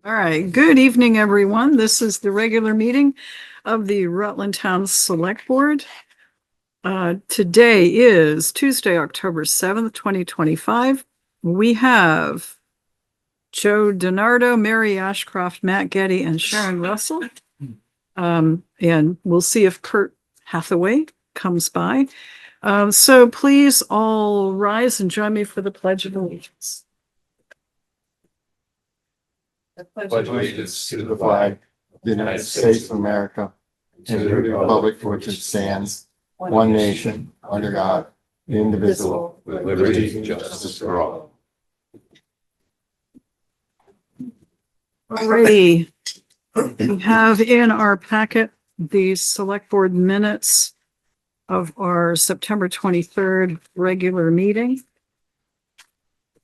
All right, good evening, everyone. This is the regular meeting of the Rutland Town Select Board. Today is Tuesday, October 7th, 2025. We have Joe Denardo, Mary Ashcroft, Matt Getty, and Sharon Russell. And we'll see if Kurt Hathaway comes by. So please all rise and join me for the Pledge of Allegiance. Pledge allegiance to the flag of the United States of America and to the republic for which it stands, one nation, under God, indivisible, with liberty and justice for all. Alrighty, we have in our packet the select board minutes of our September 23rd regular meeting.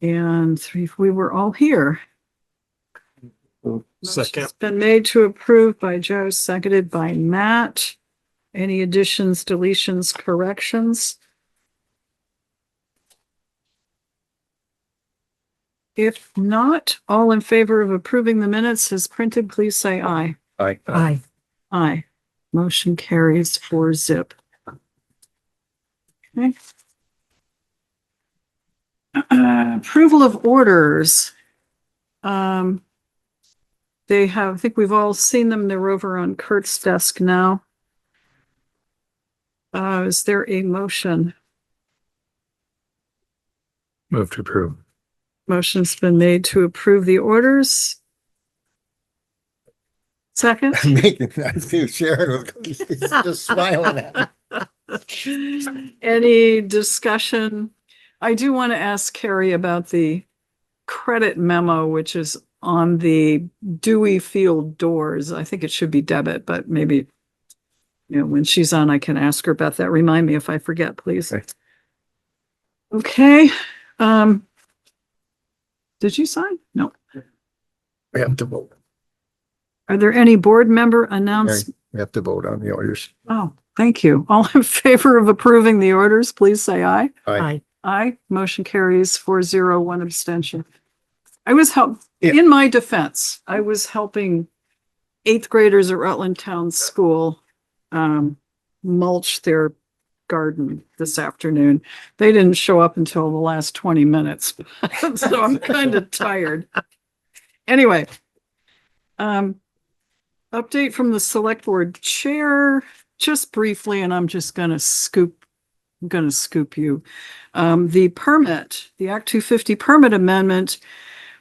And we were all here. Second. It's been made to approve by Joe, seconded by Matt. Any additions, deletions, corrections? If not, all in favor of approving the minutes as printed, please say aye. Aye. Aye. Aye. Motion carries 4-0. Okay. Approval of orders. They have, I think we've all seen them. They're over on Kurt's desk now. Is there a motion? Move to approve. Motion's been made to approve the orders. Second? I'm making that too. Sharon was just smiling at me. Any discussion? I do want to ask Kari about the credit memo, which is on the Dewey Field doors. I think it should be debit, but maybe, when she's on, I can ask her about that. Remind me if I forget, please. Okay. Did you sign? No. We have to vote. Are there any board member announcements? We have to vote on the orders. Oh, thank you. All in favor of approving the orders, please say aye. Aye. Aye. Motion carries 4-0, one abstention. I was Yeah. in my defense, I was helping 8th graders at Rutland Town School mulch their garden this afternoon. They didn't show up until the last 20 minutes, so I'm kind of tired. Anyway, update from the Select Board Chair, just briefly, and I'm just going to scoop you. The permit, the Act 250 permit amendment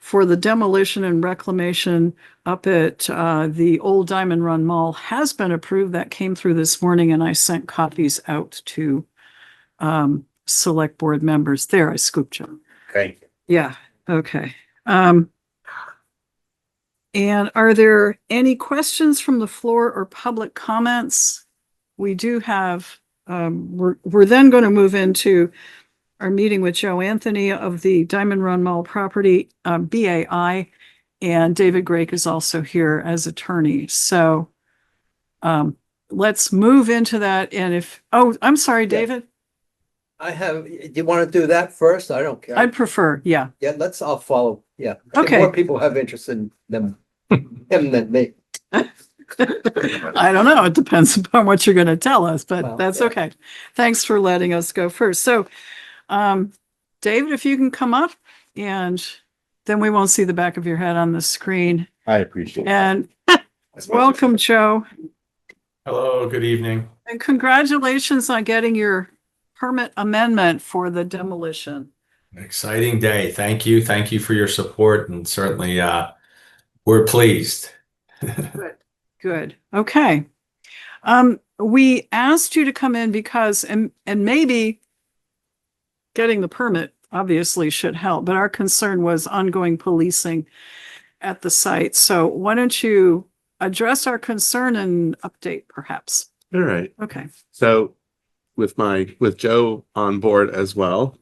for the demolition and reclamation up at the old Diamond Run Mall has been approved. That came through this morning, and I sent copies out to select board members. There, I scooped you. Thank you. Yeah, okay. And are there any questions from the floor or public comments? We do have, we're then going to move into our meeting with Joe Anthony of the Diamond Run Mall property, BAI, and David Grake is also here as attorney. So let's move into that. And I'm sorry, David. Do you want to do that first? I don't care. I'd prefer, yeah. Yeah, I'll follow. Yeah. Okay. More people have interest in him than me. I don't know. It depends upon what you're going to tell us, but Well, that's yeah. okay. Thanks for letting us go first. So, David, if you can come up, and then we won't see the back of your head on the screen. I appreciate it. And welcome, Joe. Hello, good evening. And congratulations on getting your permit amendment for the demolition. An exciting day. Thank you. Thank you for your support, and certainly we're pleased. Good. Okay. We asked you to come in because, and maybe getting the permit obviously should help, but our concern was ongoing policing at the site. So why don't you address our concern and update perhaps? All right. Okay. So with Joe on board as well,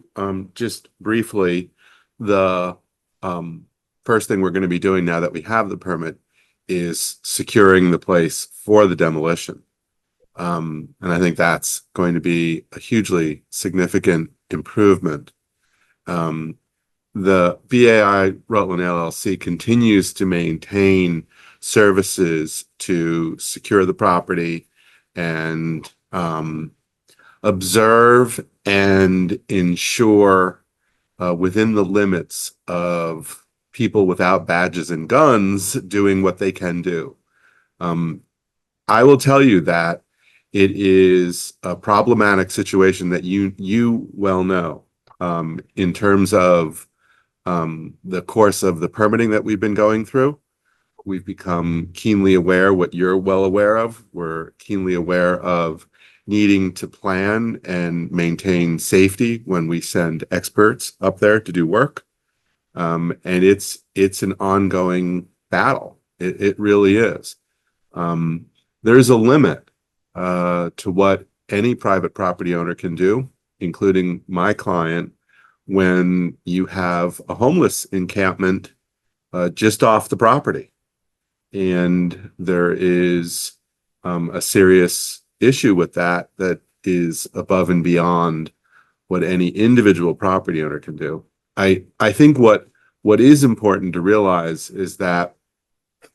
just briefly, the first thing we're going to be doing now that we have the permit is securing the place for the demolition. And I think that's going to be a hugely significant improvement. the BAI Rutland LLC continues to maintain services to secure the property and observe and ensure within the limits of people without badges and guns doing what they can do. I will tell you that it is a problematic situation that you well know in terms of the course of the permitting that we've been going through. We've become keenly aware what you're well aware of. We're keenly aware of needing to plan and maintain safety when we send experts up there to do work. And it's an ongoing battle. It really is. There's a limit to what any private property owner can do, including my client, when you have a homeless encampment just off the property. And there is a serious issue with that is above and beyond what any individual property owner can do. I think what is important to realize is that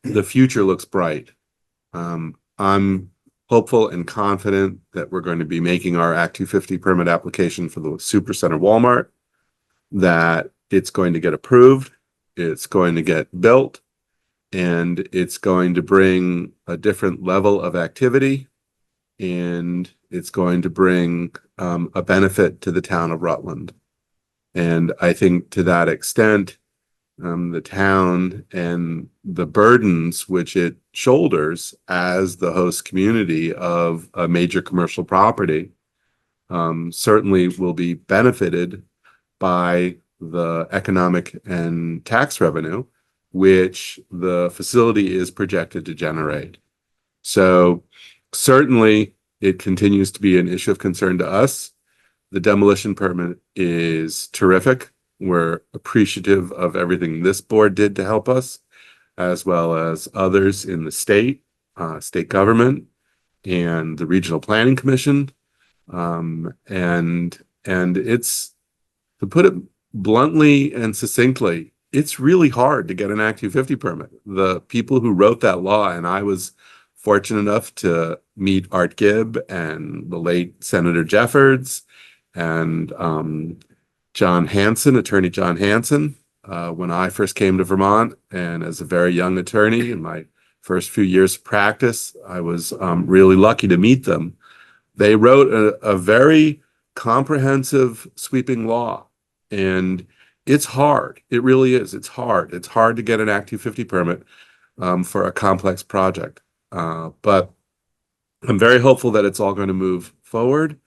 the future looks bright. I'm hopeful and confident that we're going to be making our Act 250 permit application for the Supercenter Walmart, that it's going to get approved, it's going to get built, and it's going to bring a different level of activity, and it's going to bring a benefit to the town of Rutland. And I think to that extent, the town and the burdens which it shoulders as the host community of a major commercial property certainly will be benefited by the economic and tax revenue which the facility is projected to generate. So certainly it continues to be an issue of concern to us. The demolition permit is terrific. We're appreciative of everything this board did to help us, as well as others in the state government, and the Regional Planning Commission. And it's, to put it bluntly and succinctly, it's really hard to get an Act 250 permit. The people who wrote that law, and I was fortunate enough to meet Art Gibb and the late Senator Jeffords and John Hanson, Attorney John Hanson, when I first came to Vermont, and as a very young attorney in my first few years of practice, I was really lucky to meet them. They wrote a very comprehensive, sweeping law, and it's hard. It really is. It's hard. It's hard to get an Act 250 permit for a complex project. But I'm very hopeful that it's all going to move forward.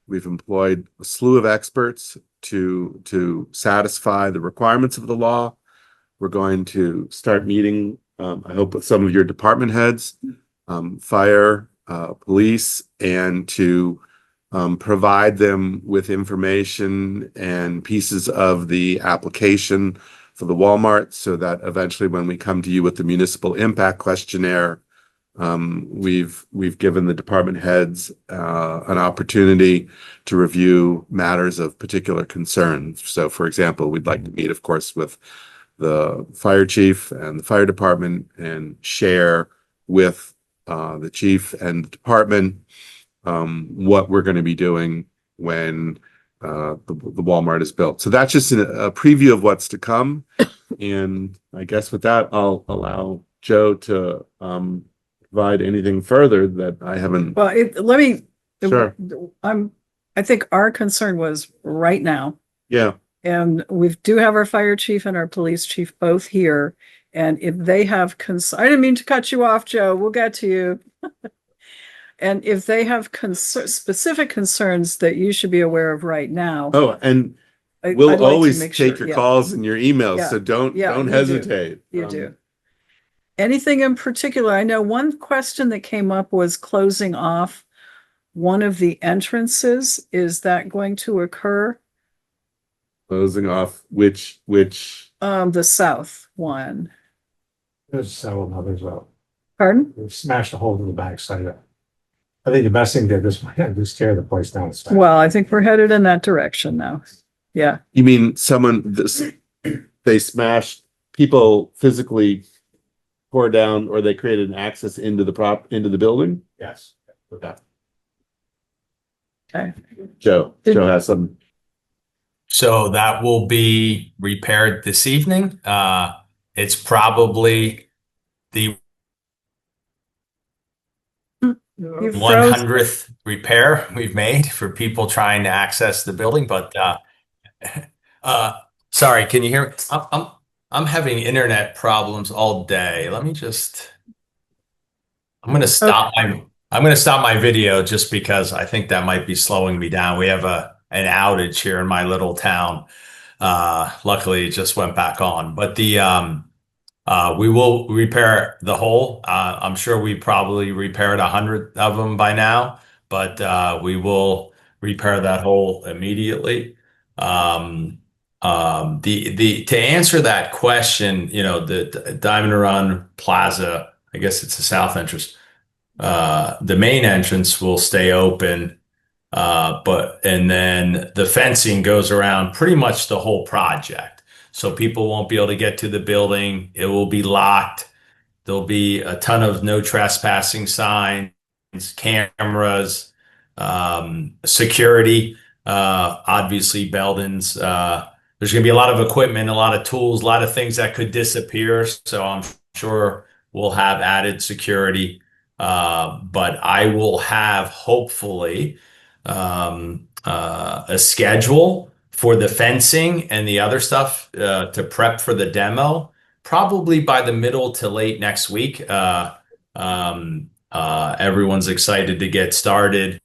We've employed a slew of experts to satisfy the requirements of the law. We're going to start meeting, I hope, with some of your department heads, fire, police, and to provide them with information and pieces of the application for the Walmart, so that eventually when we come to you with the municipal impact questionnaire, we've given the department heads an opportunity to review matters of particular concern. So, for example, we'd like to meet, of course, with the fire chief and the fire department and share with the chief and the department what we're going to be doing when the Walmart is built. So that's just a preview of what's to come. And I guess with that, I'll allow Joe to provide anything further that I haven't. Well, Sure. I think our concern was right now, Yeah. and we do have our fire chief and our police chief both here. And if they have I didn't mean to cut you off, Joe, we'll get to you. And if they have specific concerns that you should be aware of right now. Oh, and I'd we'll like to always make take sure, your calls and your emails. Yeah. So don't Yeah, you do. hesitate. You do. Anything in particular? I know one question that came up was closing off one of the entrances. Is that going to occur? Closing off which The south one. There's several others out. Pardon? We've smashed a hole in the backside of it. I think the best thing to do is just tear the place down. Well, I think we're headed in that direction now. Yeah. you mean they smashed, people physically tore down, or they created an access into the building? Yes. Okay. Okay. Joe has some. So that will be repaired this evening. It's probably the You froze. 100th repair we've made for people trying to access the building, but sorry, can you hear me? I'm having internet problems all day. Let me just I'm gonna stop my video just because I think that might be slowing me down. We have an outage here in my little town. Luckily it just went back on. But we will repair the whole. I'm sure we probably repaired 100 of them by now, but we will repair that hole immediately. To answer that question, the Diamond Run Plaza, I guess it's the south entrance. The main entrance will stay open, and then the fencing goes around pretty much the whole project. So people won't be able to get to the building. It will be locked. There'll be a ton of no trespassing signs, cameras, security, obviously Belden's. There's going to be a lot of equipment, a lot of tools, a lot of things that could disappear. So I'm sure we'll have added security. But I will have hopefully a schedule for the fencing and the other stuff to prep for the demo, probably by the middle to late next week. Everyone's excited to get started.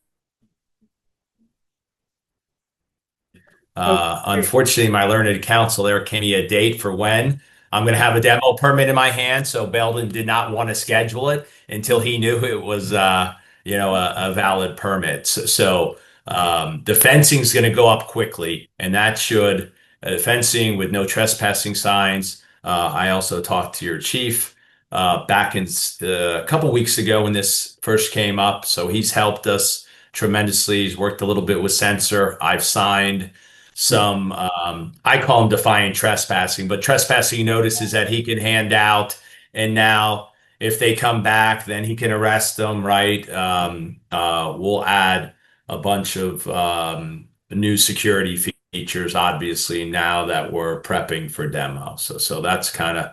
Unfortunately, my learned counsel there gave me a date for when I'm going to have a demo permit in my hand. So Belden did not want to schedule it until he knew it was, a valid permit. So the fencing is going to go up quickly, and that should fencing with no trespassing signs. I also talked to your chief back in a couple weeks ago when this first came up. So he's helped us tremendously. He's worked a little bit with censor. I've signed some, I call them defiant trespassing, but trespassing notices that he can hand out. And now if they come back, then he can arrest them, right? We'll add a bunch of new security features, obviously, now that we're prepping for demo. So that's kind of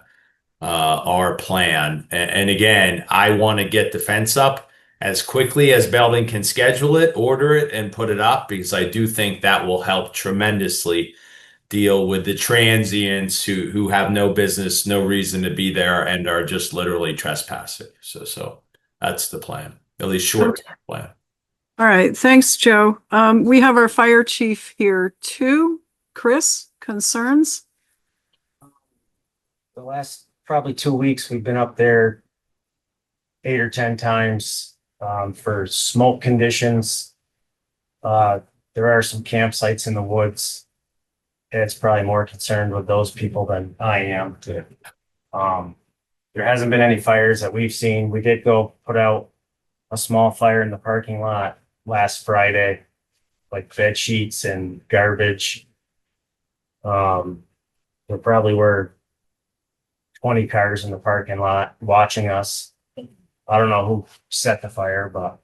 our plan. And again, I want to get the fence up as quickly as Belden can schedule it, order it, and put it up, because I do think that will help tremendously deal with the transients who have no business, no reason to be there, and are just literally trespassing. So that's the plan, at least short-term plan. All right, thanks, Joe. We have our fire chief here too. Chris, concerns? The last probably 2 weeks, we've been up there 8 or 10 times for smoke conditions. There are some campsites in the woods. It's probably more concerned with those people than I am. There hasn't been any fires that we've seen. We did go put out a small fire in the parking lot last Friday, like bed sheets and garbage. There probably were 20 cars in the parking lot watching us. I don't know who set the fire, but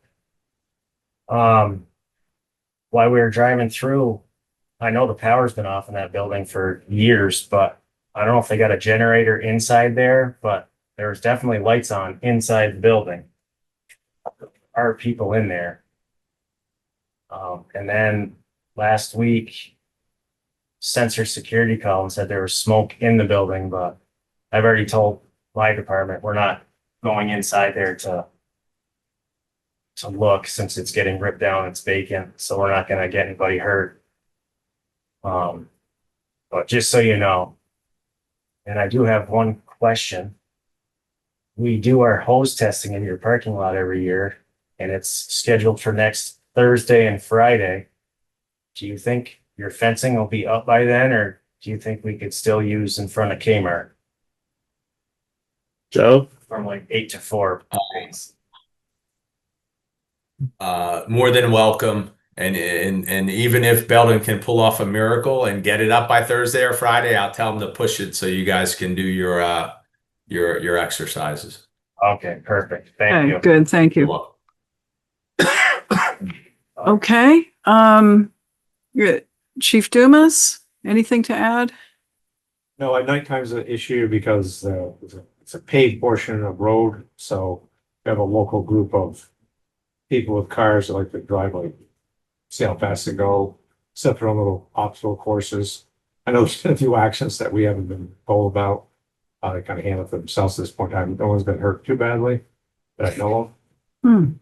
while we were driving through, I know the power's been off in that building for years, but I don't know if they got a generator inside there, but there was definitely lights on inside the building. There are people in there. And then last week, sensor security called and said there was smoke in the building, but I've already told my department we're not going inside there to look, since it's getting ripped down, it's vacant, so we're not going to get anybody hurt. But just so you know, and I do have one question. We do our hose testing in your parking lot every year, and it's scheduled for next Thursday and Friday. Do you think your fencing will be up by then, or do you think we could still use in front of Kmart Joe? from like 8 to 4? More than welcome. And even if Belden can pull off a miracle and get it up by Thursday or Friday, I'll tell them to push it so you guys can do your exercises. Okay, perfect. Thank Okay, you. good, thank You're you. welcome. Okay, good. Chief Dumas, anything to add? No, at nighttime is an issue because it's a paved portion of road, so we have a local group of people with cars that like to drive, like, see how fast they go, set their own little obstacle courses. I know there's been a few accidents that we haven't been told about. They kind of handle it themselves at this point in time. No one's been hurt too badly that I know of. Hmm.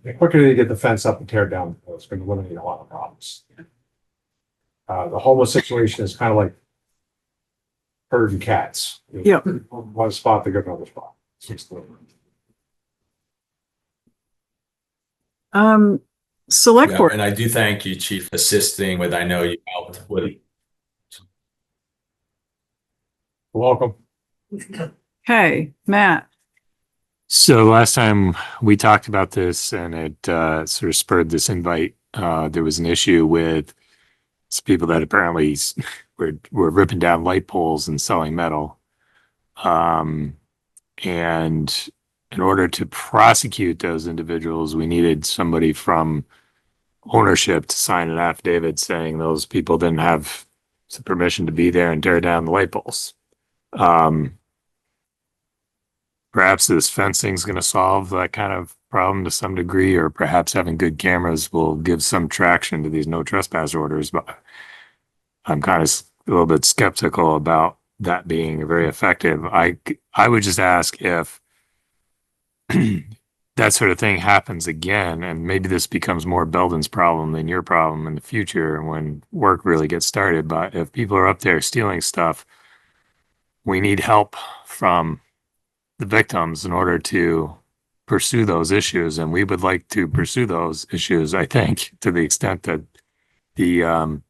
The quicker they get the fence up and tear it down, it's going to eliminate a lot of problems. The homeless situation is kind of like herding cats. Yep. One spot, they go to another spot. Select Yeah, board, and I do thank you, Chief, assisting with, I know you helped with. Welcome. okay, Matt, So last time we talked about this and it sort of spurred this invite, there was an issue with some people that apparently were ripping down light poles and selling metal. And in order to prosecute those individuals, we needed somebody from ownership to sign an affidavit saying those people didn't have some permission to be there and tear down the light poles. Perhaps this fencing is going to solve that kind of problem to some degree, or perhaps having good cameras will give some traction to these no trespass orders. But I'm kind of a little bit skeptical about that being very effective. I would just ask if that sort of thing happens again, and maybe this becomes more Belden's problem than your problem in the future when work really gets started. But if people are up there stealing stuff, we need help from the victims in order to pursue those issues. And we would like to pursue those issues, I think, to the extent that the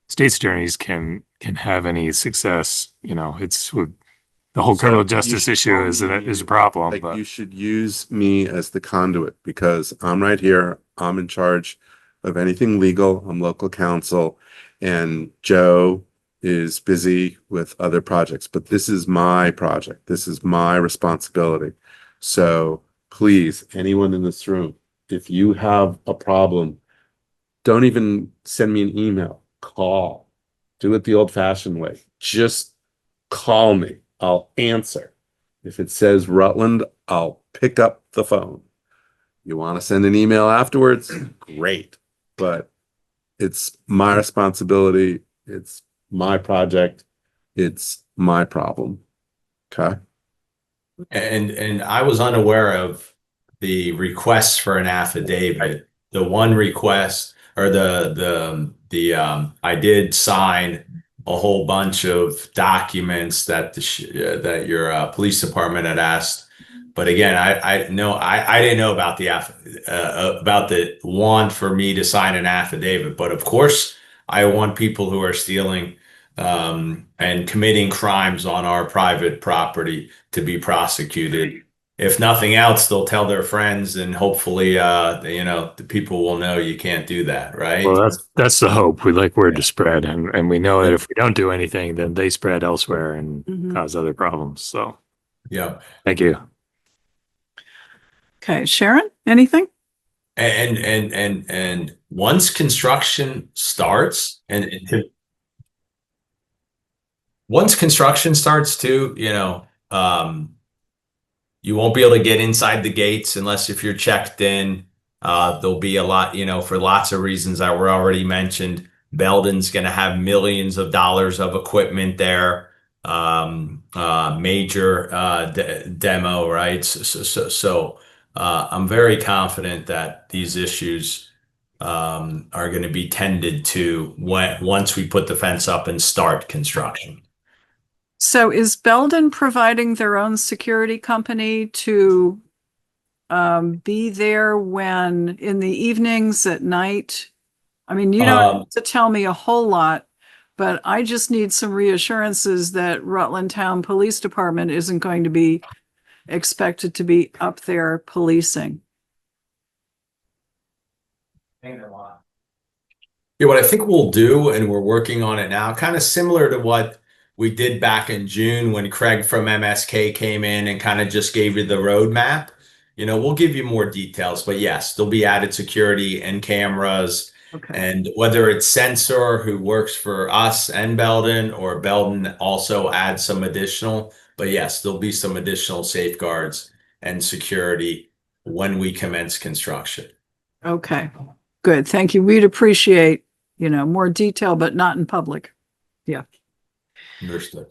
state's attorneys can have any success. You know, it's the whole So criminal you justice should issue is a problem. Like, But you should use me as the conduit because I'm right here. I'm in charge of anything legal. I'm local counsel, and Joe is busy with other projects, but this is my project. This is my responsibility. So please, anyone in this room, if you have a problem, don't even send me an email. Call. Do it the old-fashioned way. Just call me. I'll answer. If it says Rutland, I'll pick up the phone. You want to send an email afterwards? Great. But it's my responsibility. It's my project. It's my problem. Okay. And I was unaware of the request for an affidavit. The one request or I did sign a whole bunch of documents that that your police department had asked. But again, I didn't know about about the want for me to sign an affidavit. But of course, I want people who are stealing and committing crimes on our private property to be prosecuted. If nothing else, they'll tell their friends, and hopefully, the people will know you can't do that, right? well, that's the hope. We like word Yeah. to spread, and we know that if we don't do anything, then they spread elsewhere and Mhm. cause other problems. So Yeah. thank you. okay, Sharon, anything? And once construction starts, once construction starts too, you won't be able to get inside the gates unless if you're checked in. There'll be a lot, for lots of reasons that were already mentioned. Belden's going to have millions of dollars of equipment there. Major demo, right? So I'm very confident that these issues are going to be tended to once we put the fence up and start construction. So is Belden providing their own security company to be there when in the evenings at night? I mean, you don't have to tell me a whole lot, but I just need some reassurances that Rutland Town Police Department isn't going to be expected to be up there policing. Yeah, what I think we'll do, and we're working on it now, kind of similar to what we did back in June when Craig from MSK came in and kind of just gave you the roadmap. We'll give you more details, but yes, there'll be added security and cameras. Okay. And whether it's Sensor, who works for us and Belden, or Belden also adds some additional, but yes, there'll be some additional safeguards and security when we commence construction. Okay, good. Thank you. We'd appreciate, more detail, but not in public. Yeah. Understood.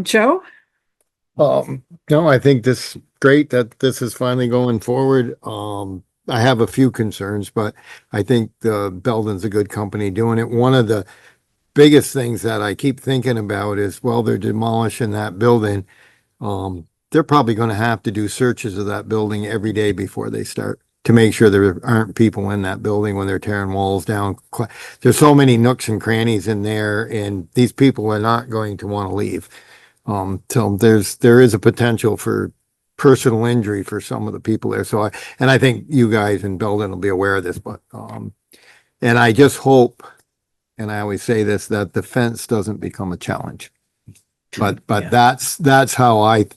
Joe? No, I think this great that this is finally going forward. I have a few concerns, but I think Belden's a good company doing it. One of the biggest things that I keep thinking about is, well, they're demolishing that building. They're probably going to have to do searches of that building every day before they start to make sure there aren't people in that building when they're tearing walls down. There's so many nooks and crannies in there, and these people are not going to want to leave. So there is a potential for personal injury for some of the people there. So I think you guys in Belden will be aware of this, but, and I just hope, and I always say this, that the fence doesn't become a challenge. But Yeah. that's how I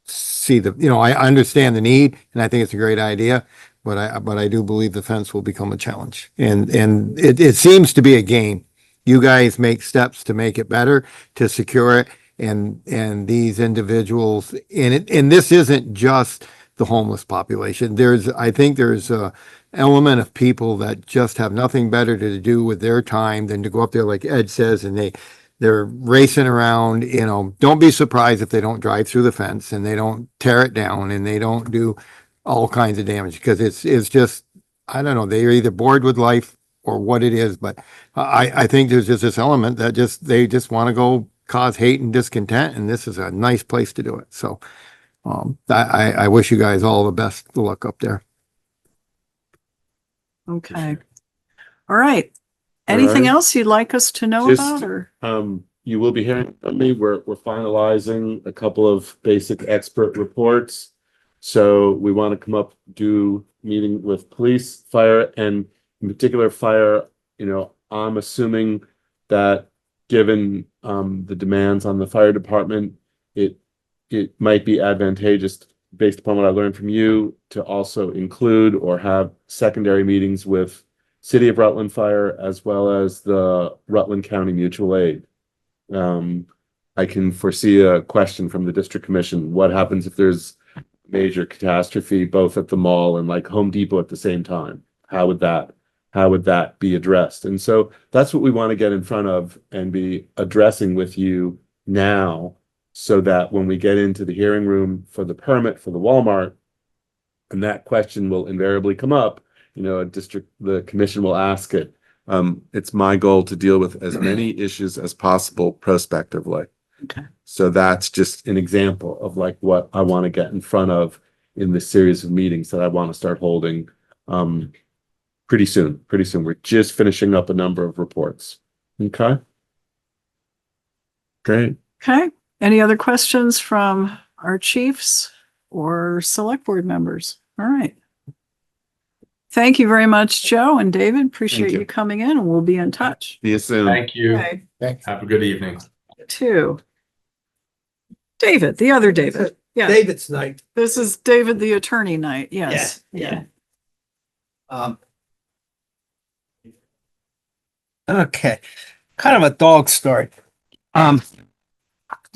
see I understand the need, and I think it's a great idea, but I do believe the fence will become a challenge. And it seems to be a game. You guys make steps to make it better, to secure it. And these individuals, and this isn't just the homeless population. I think there's a element of people that just have nothing better to do with their time than to go up there, like Ed says, and they're racing around. Don't be surprised if they don't drive through the fence and they don't tear it down and they don't do all kinds of damage, because it's just, I don't know, they're either bored with life or what it is. But I think there's just this element that they just want to go cause hate and discontent, and this is a nice place to do it. So I wish you guys all the best of luck up there. Okay. All right. Anything right. else you'd like us to know Just- about, or? You will be hearing from me. We're finalizing a couple of basic expert reports. So we want to come up, do meeting with police, fire, and in particular fire. I'm assuming that given the demands on the fire department, it might be advantageous, based upon what I learned from you, to also include or have secondary meetings with City of Rutland Fire as well as the Rutland County Mutual Aid. I can foresee a question from the District Commission. What happens if there's major catastrophe both at the mall and like Home Depot at the same time? How would that be addressed? And so that's what we want to get in front of and be addressing with you now, so that when we get into the hearing room for the permit for the Walmart, and that question will invariably come up, the commission will ask it. It's my goal to deal with as many issues as possible prospectively. Okay. So that's just an example of like what I want to get in front of in this series of meetings that I want to start holding pretty soon. We're just finishing up a number of reports. Okay. Great. Okay. Any other questions from our chiefs or select board members? All right. Thank you very much, Joe and David. Appreciate you. you coming in, and we'll be in touch. See you soon. Thank you. Okay. Thanks. Have a good evening. Two. David, the other David. Yeah, David's night. this is David, the attorney night. Yes. Yeah. Okay, kind of a dog story. Went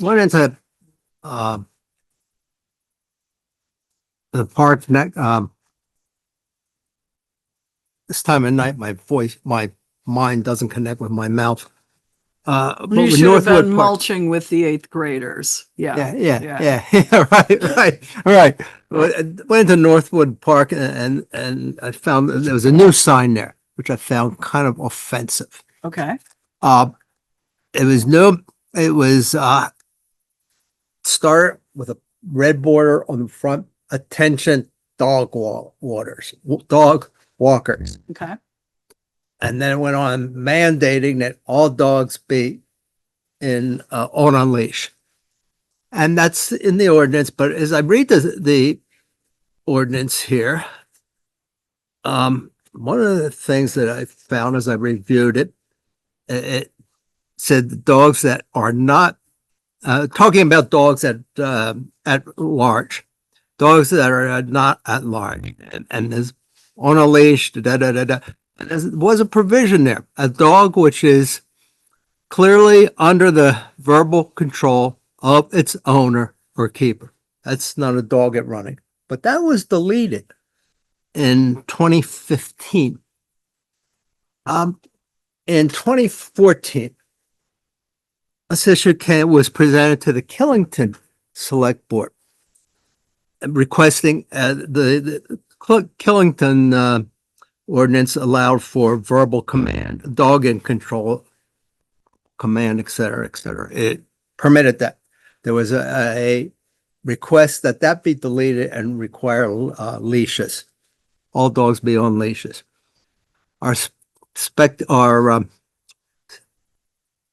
into the park this time of night, my mind doesn't connect with my mouth. But You with should have Northwood been Park- mulching with the eighth graders. Yeah. Yeah. Right. Went into Northwood Park and I found that there was a new sign there, which I found kind of offensive. Okay. It was start with a red border on the front, attention dog walkers. Okay. And then it went on mandating that all dogs be on leash. And that's in the ordinance, but as I read the ordinance here, one of the things that I found as I reviewed it, it said the dogs that are not, talking about dogs at large, dogs that are not at large and is on a leash, da, da, da, da. And there was a provision there, a dog which is clearly under the verbal control of its owner or keeper. That's not a dog at running, but that was deleted in 2015. In 2014, this issue was presented to the Killington Select Board, requesting the Killington ordinance allowed for verbal command, dog in control command, et cetera, et cetera. It permitted that. There was a request that be deleted and require leashes. All dogs be on leashes. Our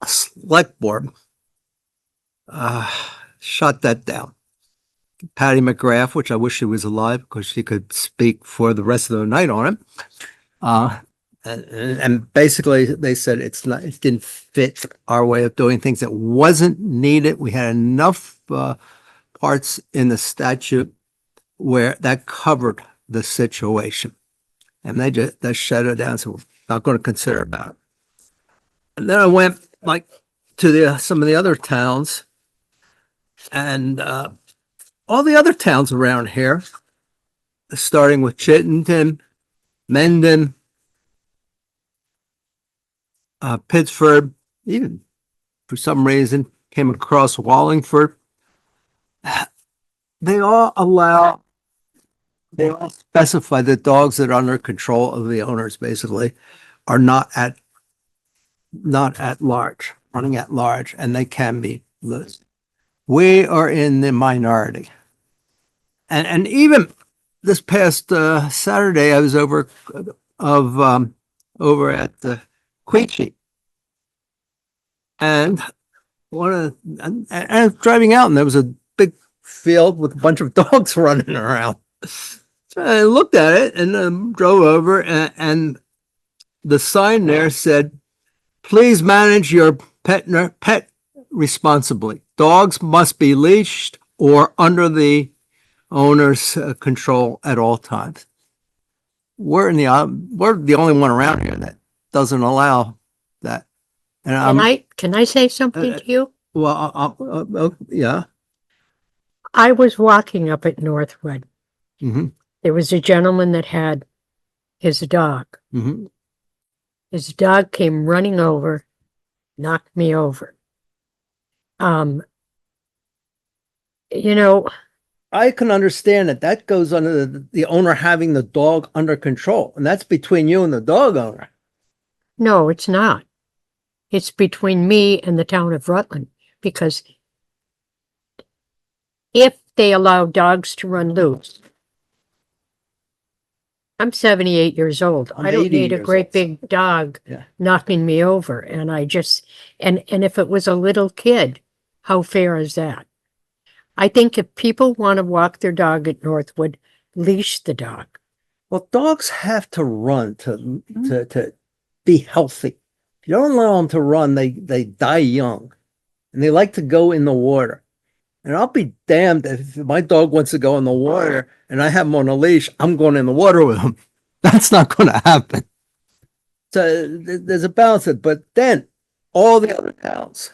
select board shut that down. Patty McGrath, which I wish she was alive because she could speak for the rest of the night on it. And basically they said it didn't fit our way of doing things. It wasn't needed. We had enough parts in the statute where that covered the situation. And they shut it down. So we're not going to consider about it. And then I went to some of the other towns, and all the other towns around here, starting with Chittenden, Mendon, Pittsford, even for some reason came across Wallingford. They all specify that dogs that are under control of the owners basically are not at large, running at large, and they can be loose. We are in the minority. And even this past Saturday, I was over at the Queechee. And I was driving out, and there was a big field with a bunch of dogs running around. So I looked at it and drove over, and the sign there said, "Please manage your pet responsibly. Dogs must be leashed or under the owner's control at all times." We're the only one around here that doesn't allow that. And Can I say something to you? well, yeah. I was walking up at Northwood. Mm-hmm. There was a gentleman that had his dog. Mm-hmm. His dog came running over, knocked me over. I can understand that goes under the owner having the dog under control, and that's between you and the dog owner. No, it's not. It's between me and the town of Rutland, because if they allow dogs to run loose, I'm 78 years old. I'm I don't 80 need a years great old. big dog Yeah. knocking me over. And and if it was a little kid, how fair is that? I think if people want to walk their dog at Northwood, leash the dog. Well, dogs have to run to be healthy. If you don't allow them to run, they die young, and they like to go in the water. And I'll be damned if my dog wants to go in the water and I have him on a leash, I'm going in the water with him. That's not going to happen. So there's a balance, but then all the other towns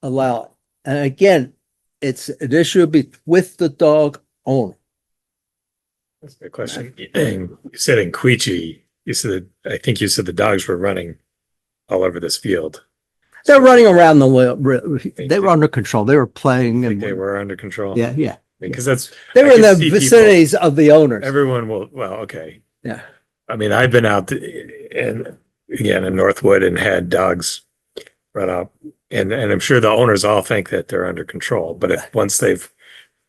allow it. And again, it's an issue with the dog owner. That's a good question. You said in Queechee, I think you said the dogs were running all over this field. They're running around they were under control. They were playing. I And think they were under control. yeah. Because that's, They were I in can the see people- vicinities of the owners. everyone will, well, okay. Yeah. I mean, I've been out in Northwood and had dogs run up, and I'm sure the owners all think that they're under control, but once they've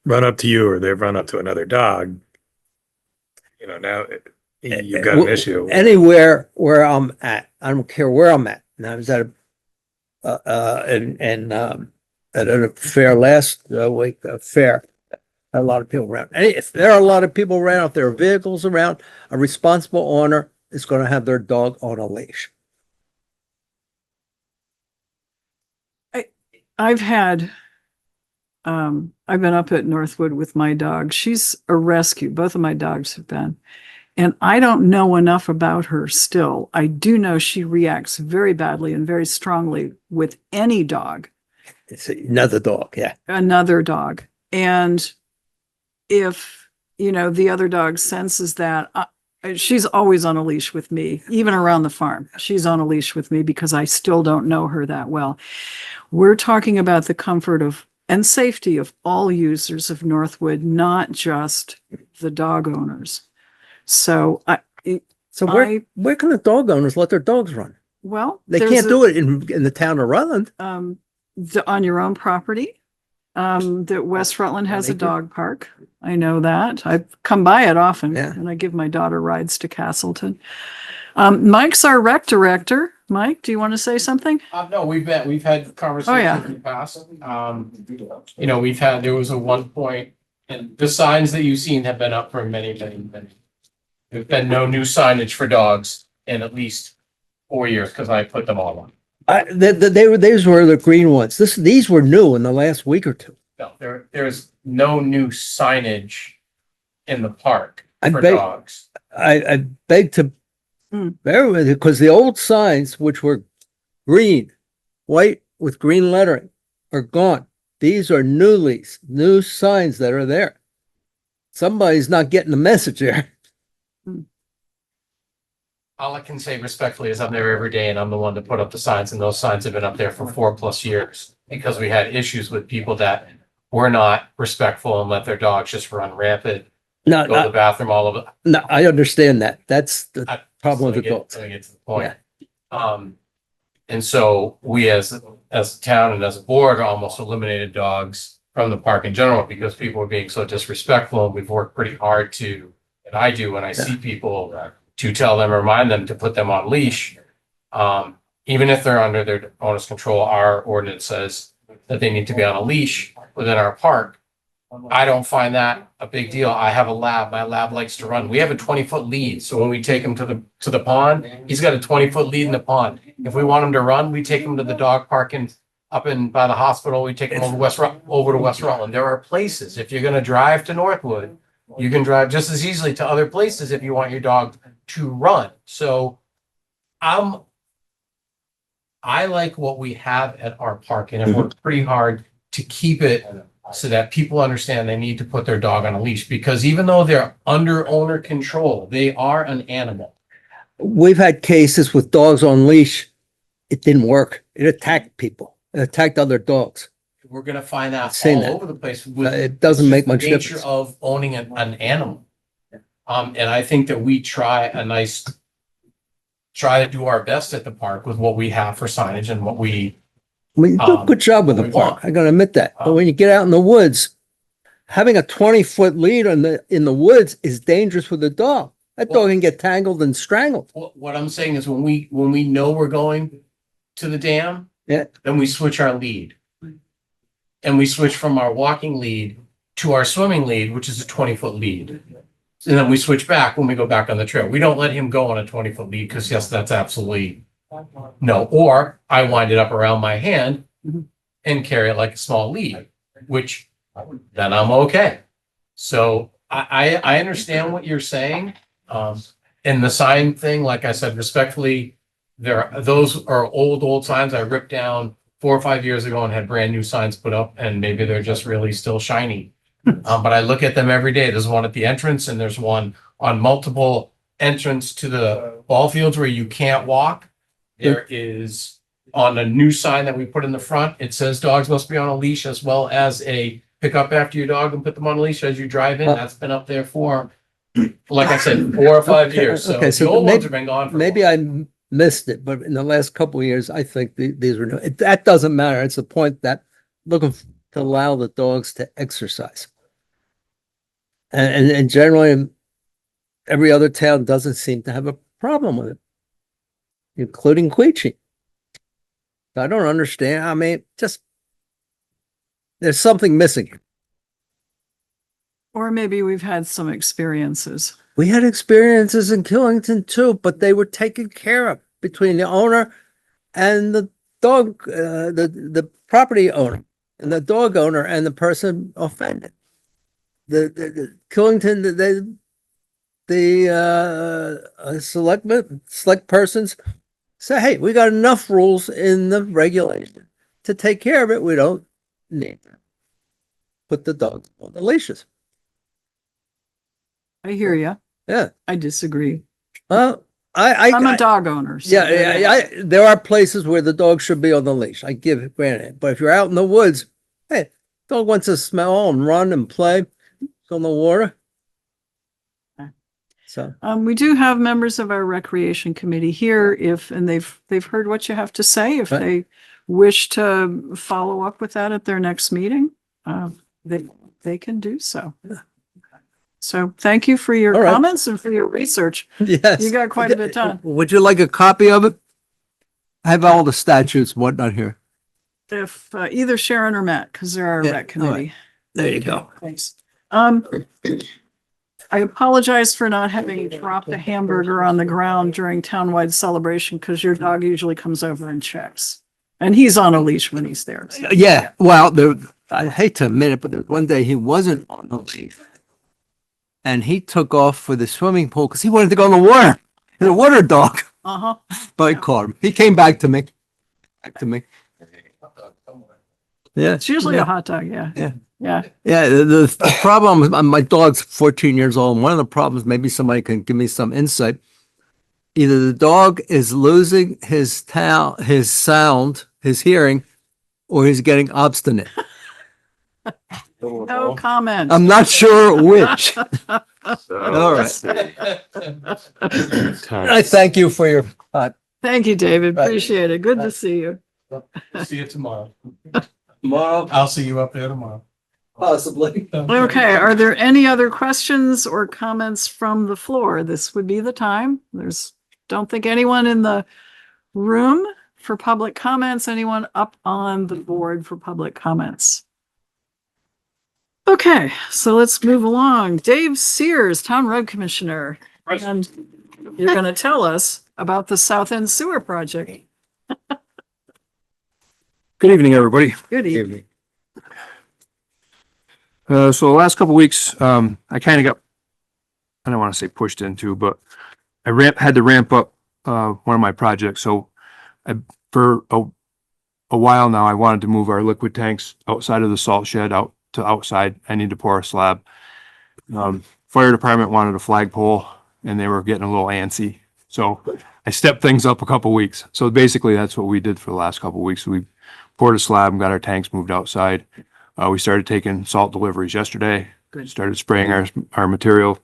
run up to you or they've run up to another dog, now you've got an issue. Anywhere where I'm at, I don't care where I'm at. And I was at at a fair last week, a fair, A lot of people around. And if there are a lot of people around, if there are vehicles around, a responsible owner is going to have their dog on a leash. I've had, I've been up at Northwood with my dog. She's a rescue. Both of my dogs have been. And I don't know enough about her still. I do know she reacts very badly and very strongly with any dog, It's another dog. Yeah. another dog. And if, the other dog senses that, she's always on a leash with me, even around the farm. She's on a leash with me because I still don't know her that well. We're talking about the comfort of and safety of all users of Northwood, not just the dog owners. So So where can the dog owners let their dogs run? well, They can't do it in the town of Rutland. On your own property. That West Rutland has a dog park. I know that. I come by it often, Yeah. and I give my daughter rides to Castleton. Mike's our rec director. Mike, do you want to say something? No, we've had conversations in the past. There was a one point, and the signs that you've seen have been up for many. There's been no new signage for dogs in at least 4 years because I put them all on. These were the green ones. These were new in the last week or two. No, there's no new signage in the park I for bet- dogs. I beg to bear with it because the old signs, which were green, white with green lettering, are gone. These are new signs that are there. Somebody's not getting the message there. All I can say respectfully is I'm there every day and I'm the one to put up the signs, and those signs have been up there for 4+ years because we had issues with people that were not respectful and let their dogs just run rampant, No, go to the bathroom all over. no, I understand that. That's the problem with Let me adults. get to the point. And so we as a town and as a board almost eliminated dogs from the park in general because people were being so disrespectful. And we've worked pretty hard and I do when I see people, to tell them, remind them to put them on leash. Even if they're under their owner's control, our ordinance says that they need to be on a leash within our park. I don't find that a big deal. I have a lab. My lab likes to run. We have a 20-foot lead. So when we take him to the pond, he's got a 20-foot lead in the pond. If we want him to run, we take him to the dog park and up in by the hospital. We take him over to West Rutland. There are places. If you're going to drive to Northwood, you can drive just as easily to other places if you want your dog to run. So I like what we have at our park, and I've worked pretty hard to keep it so that people understand they need to put their dog on a leash, because even though they're under owner control, they are an animal. We've had cases with dogs on leash. It didn't work. It attacked people. It attacked other dogs. We're going to find out Seen all that. over the place. It doesn't make much nature difference. of owning an animal. And I think that we try to do our best at the park with what we have for signage and what we, I mean, you do a good job with the we park. want. I gotta admit that. But when you get out in the woods, having a 20-foot lead in the woods is dangerous for the dog. That dog can get tangled and strangled. what I'm saying is when we know we're going to the dam, Yeah. then we switch our lead. And we switch from our walking lead to our swimming lead, which is a 20-foot lead. And then we switch back when we go back on the trail. We don't let him go on a 20-foot lead because yes, that's absolutely no. Or I wind it up around my hand and carry it like a small lead, which then I'm okay. So I understand what you're saying. And the sign thing, like I said, respectfully, those are old signs I ripped down 4 or 5 years ago and had brand new signs put up, and maybe they're just really still shiny. But I look at them every day. There's one at the entrance and there's one on multiple entrance to the ball fields where you can't walk. There is on a new sign that we put in the front, it says dogs must be on a leash, as well as a pick up after your dog and put them on a leash as you drive in. That's been up there for, like I said, 4 or 5 years. So Okay, so the old maybe- ones have been gone for. Maybe I missed it, but in the last couple of years, I think these were new. That doesn't matter. It's the point that looking to allow the dogs to exercise. And generally, every other town doesn't seem to have a problem with it, including Queechee. I don't understand. I mean, just there's something missing. Or maybe we've had some experiences. We had experiences in Killington too, but they were taken care of between the owner and the dog, the property owner and the dog owner and the person offended. The Killington, select persons say, hey, we got enough rules in the regulation to take care of it. We don't need to put the dogs on the leashes. I hear you. Yeah. I disagree. Well, I'm a dog owner. So there are places where the dog should be on the leash. I give it granted. But if you're out in the woods, hey, dog wants to smell and run and play. It's on the water. So we do have members of our recreation committee here and they've heard what you have to say. If Right. they wish to follow up with that at their next meeting, they can do so. So thank you for your All right. comments and for your research. yes, You got quite a bit done. Would you like a copy of it? I have all the statutes, and whatnot here. If either Sharon or Matt, because they're our Yeah, rec committee. There you go. Thanks. I apologize for not having dropped a hamburger on the ground during townwide celebration because your dog usually comes over and checks. And he's on a leash when he's there. so. Yeah, well, I hate to admit it, but there was one day he wasn't on the leash. And he took off for the swimming pool because he wanted to go in the water. He's a water dog. Uh-huh. But I caught him. He came back to me. Yeah. It's usually yeah. a hot dog, yeah. Yeah. Yeah. Yeah, the problem, my dog's 14 years old. And one of the problems, maybe somebody can give me some insight. Either the dog is losing his sound, his hearing, or he's getting obstinate. No comment. I'm not sure which. All right. I thank you for your Thank you, David. Right. Appreciate it. Good to see you. See you tomorrow. tomorrow, I'll see you up there tomorrow. possibly. Okay, are there any other questions or comments from the floor? This would be the time. Don't think anyone in the room for public comments, anyone up on the board for public comments. Okay, so let's move along. Dave Sears, Town Road Commissioner. And you're going to tell us about the South End Sewer Project. Good evening, everybody. Good evening. So the last couple of weeks, I kind of got, I don't want to say pushed into, but I had to ramp up one of my projects. So for a while now, I wanted to move our liquid tanks outside of the salt shed out to outside. I need to pour a slab. Fire department wanted a flagpole and they were getting a little antsy. So I stepped things up a couple weeks. So basically that's what we did for the last couple of weeks. We poured a slab and got our tanks moved outside. We started taking salt deliveries yesterday. Good. Started spraying our material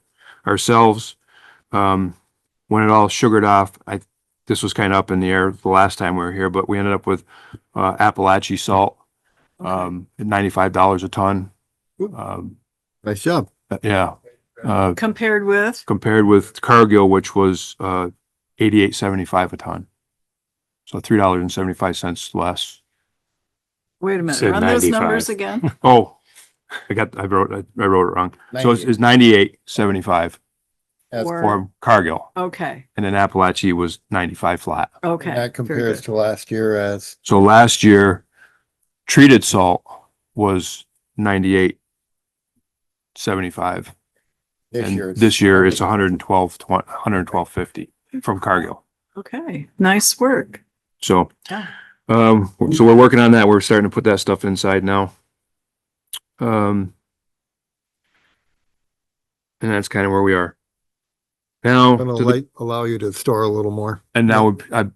ourselves. When it all sugared off, this was kind of up in the air the last time we were here, but we ended up with Appalachia salt, at $95 a ton. Nice job. Yeah. Compared with? Compared with Cargill, which was $88.75 a ton. So $3.75 less. Wait a minute, Said run those 95. numbers again. Oh, I wrote it wrong. So it's 98.75 Or- for Cargill, Okay, and then Appalachia was 95 flat. okay. That very compares good. to last year as So last year, treated salt was 98.75. this year. And this year it's 112.50 from Cargill. Okay, nice work. So, Yeah. so we're working on that. We're starting to put that stuff inside now. And that's kind of where we are now. Gonna to the- allow you to store a little more. And now I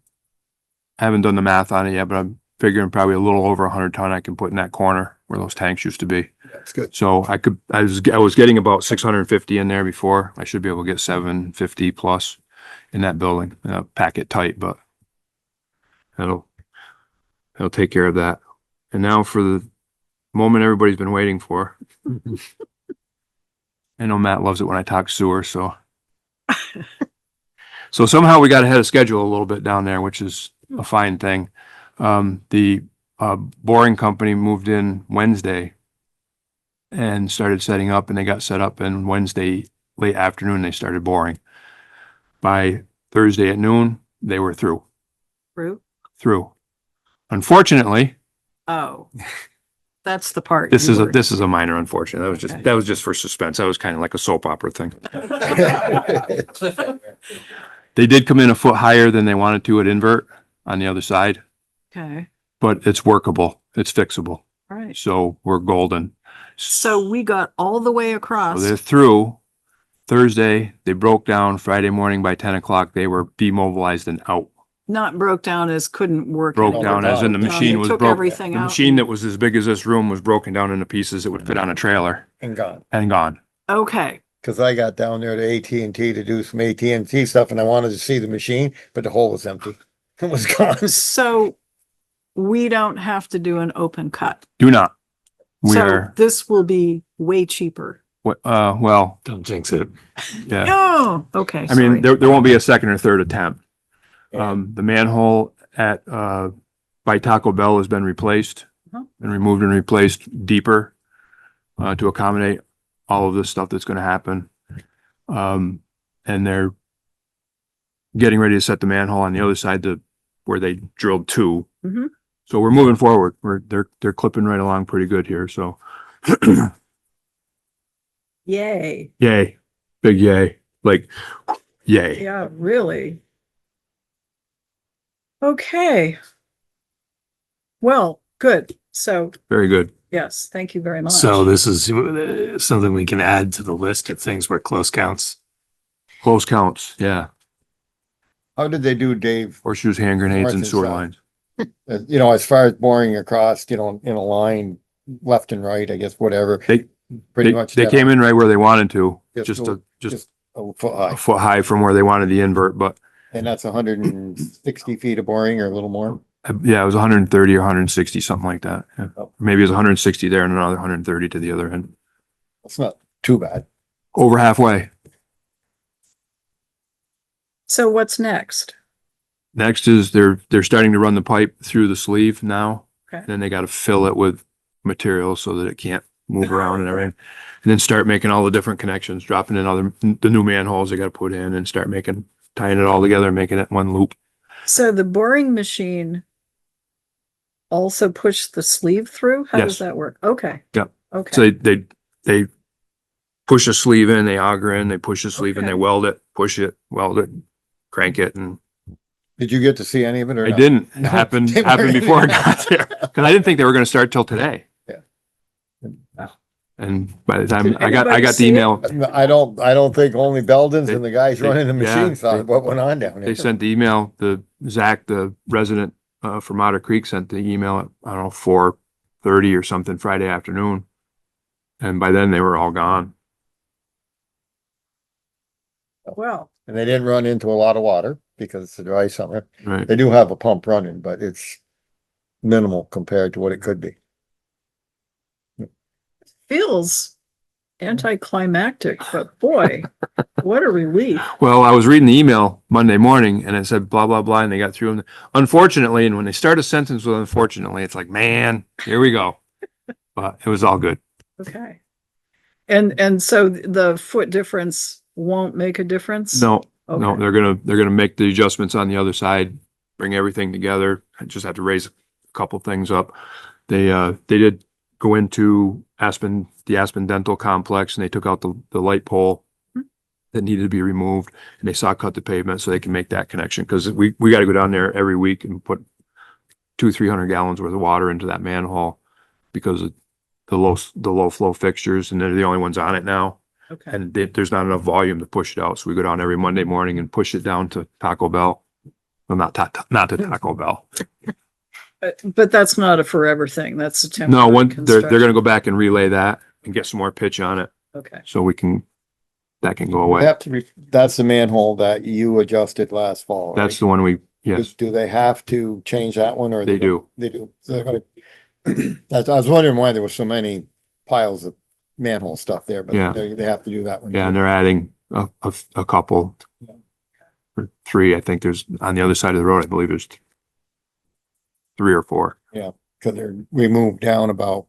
haven't done the math on it yet, but I'm figuring probably a little over 100 ton I can put in that corner where those tanks used to be. That's good. So I was getting about 650 in there before. I should be able to get 750 plus in that building. Pack it tight, but that'll take care of that. And now for the moment everybody's been waiting for. I know Matt loves it when I talk sewer, so. So somehow we got ahead of schedule a little bit down there, which is a fine thing. The boring company moved in Wednesday and started setting up, and they got set up, and Wednesday late afternoon, they started boring. By Thursday at noon, they were through. Through. Unfortunately, Oh, that's the part. this you is a were- this is a minor unfortunate. Okay. That was just for suspense. That was kind of like a soap opera thing. They did come in a foot higher than they wanted to at invert on the other side, Okay, but it's workable. It's fixable. all right. So we're golden. So we got all the way So across. they're through. Thursday, they broke down. Friday morning by 10 o'clock, they were demobilized and out. Not broke down as couldn't work. Broke anymore. down as in the They machine was took broke. everything The out. machine that was as big as this room was broken down into pieces that would fit on a trailer And gone. and gone. Okay, Cause I got down there to AT&T to do some AT&T stuff and I wanted to see the machine, but the hole was empty. It was gone. so we don't have to do an open cut. Do not. We So are, this will be way cheaper. well, Don't jinx it. yeah. Oh, okay. I mean, sorry. there won't be a second or third attempt. And The manhole at, by Taco Bell has been replaced Uh-huh. and removed and replaced deeper, to accommodate all of this stuff that's gonna happen. And they're getting ready to set the manhole on the other side to where they drilled two. Mhm. So we're moving forward. They're clipping right along pretty good here, so Yay. yay, big yay, like, yay. Yeah, really. Okay. Well, good. So, Very good. yes, thank you very much. So this is something we can add to the list of things where close counts. Close counts, yeah. how did they do, Dave? Horseshoes, hand grenades and North and sewer south. lines. You know, as far as boring across, you know, in a line, left and right, I guess, whatever. They- Pretty They, much. they that came in right where they wanted to, Just just a foot a high. foot high from where they wanted the invert, but And that's 160 feet of boring or a little more. yeah, it was 130 or 160, something like that. Yeah. Oh. Maybe it was 160 there and another 130 to the other end. It's not too bad. Over halfway. So what's next? Next is they're starting to run the pipe through the sleeve now. Okay. Then they got to fill it with material so that it can't move around and everything. And then start making all the different connections, dropping in the new manholes they got to put in and start tying it all together, making it one loop. So the boring machine also pushed the sleeve through? How does Yes. that work? Okay. Yep. Okay. So they push a sleeve in, they auger in, they push the sleeve in, they Okay. weld it, push it, weld it, crank it, and Did you get to see any of it or I not? didn't. It No, happened they weren't in before I there. got there. Cause I didn't think they were gonna start till today. Yeah. And by the time Did I got anybody the see it? email, I don't think only Beldens and the guys They- running the yeah, machine saw they- what went on down they there. sent the email, Zach, the resident, from Otter Creek sent the email at, I don't know, 4:30 or something Friday afternoon. And by then they were all gone. Well, And they didn't run into a lot of water because it's a dry summer. Right. They do have a pump running, but it's minimal compared to what it could be. feels anticlimactic, but boy, what a relief. Well, I was reading the email Monday morning and it said blah, blah, blah, and they got through. And unfortunately, and when they start a sentence with unfortunately, it's like, man, here we go. But it was all good. Okay. And so the foot difference won't make a difference? No, no, Okay. they're gonna make the adjustments on the other side, bring everything together. I just have to raise a couple things up. They did go into the Aspen Dental Complex and they took out the light pole that needed to be removed and they saw cut the pavement so they can make that connection. Cause we got to go down there every week and put 300 gallons worth of water into that manhole because of the low flow fixtures and they're the only ones on it now. Okay. And there's not enough volume to push it out. So we go down every Monday morning and push it down to Taco Bell. Well, not to Taco Bell. But that's not a forever thing. That's a No, temporary they're construction. gonna go back and relay that and get some more pitch on it. Okay. So that can go away. That's the manhole that you adjusted last fall. That's right? the one yes, Do they have to change that one or? they do. They do. So they're gonna, I was wondering why there were so many piles of manhole stuff there, but Yeah. they have to do that one. Yeah, and too. they're adding a couple. Or three, I think there's on the other side of the road, I believe there's 3 or 4. Cause we moved down about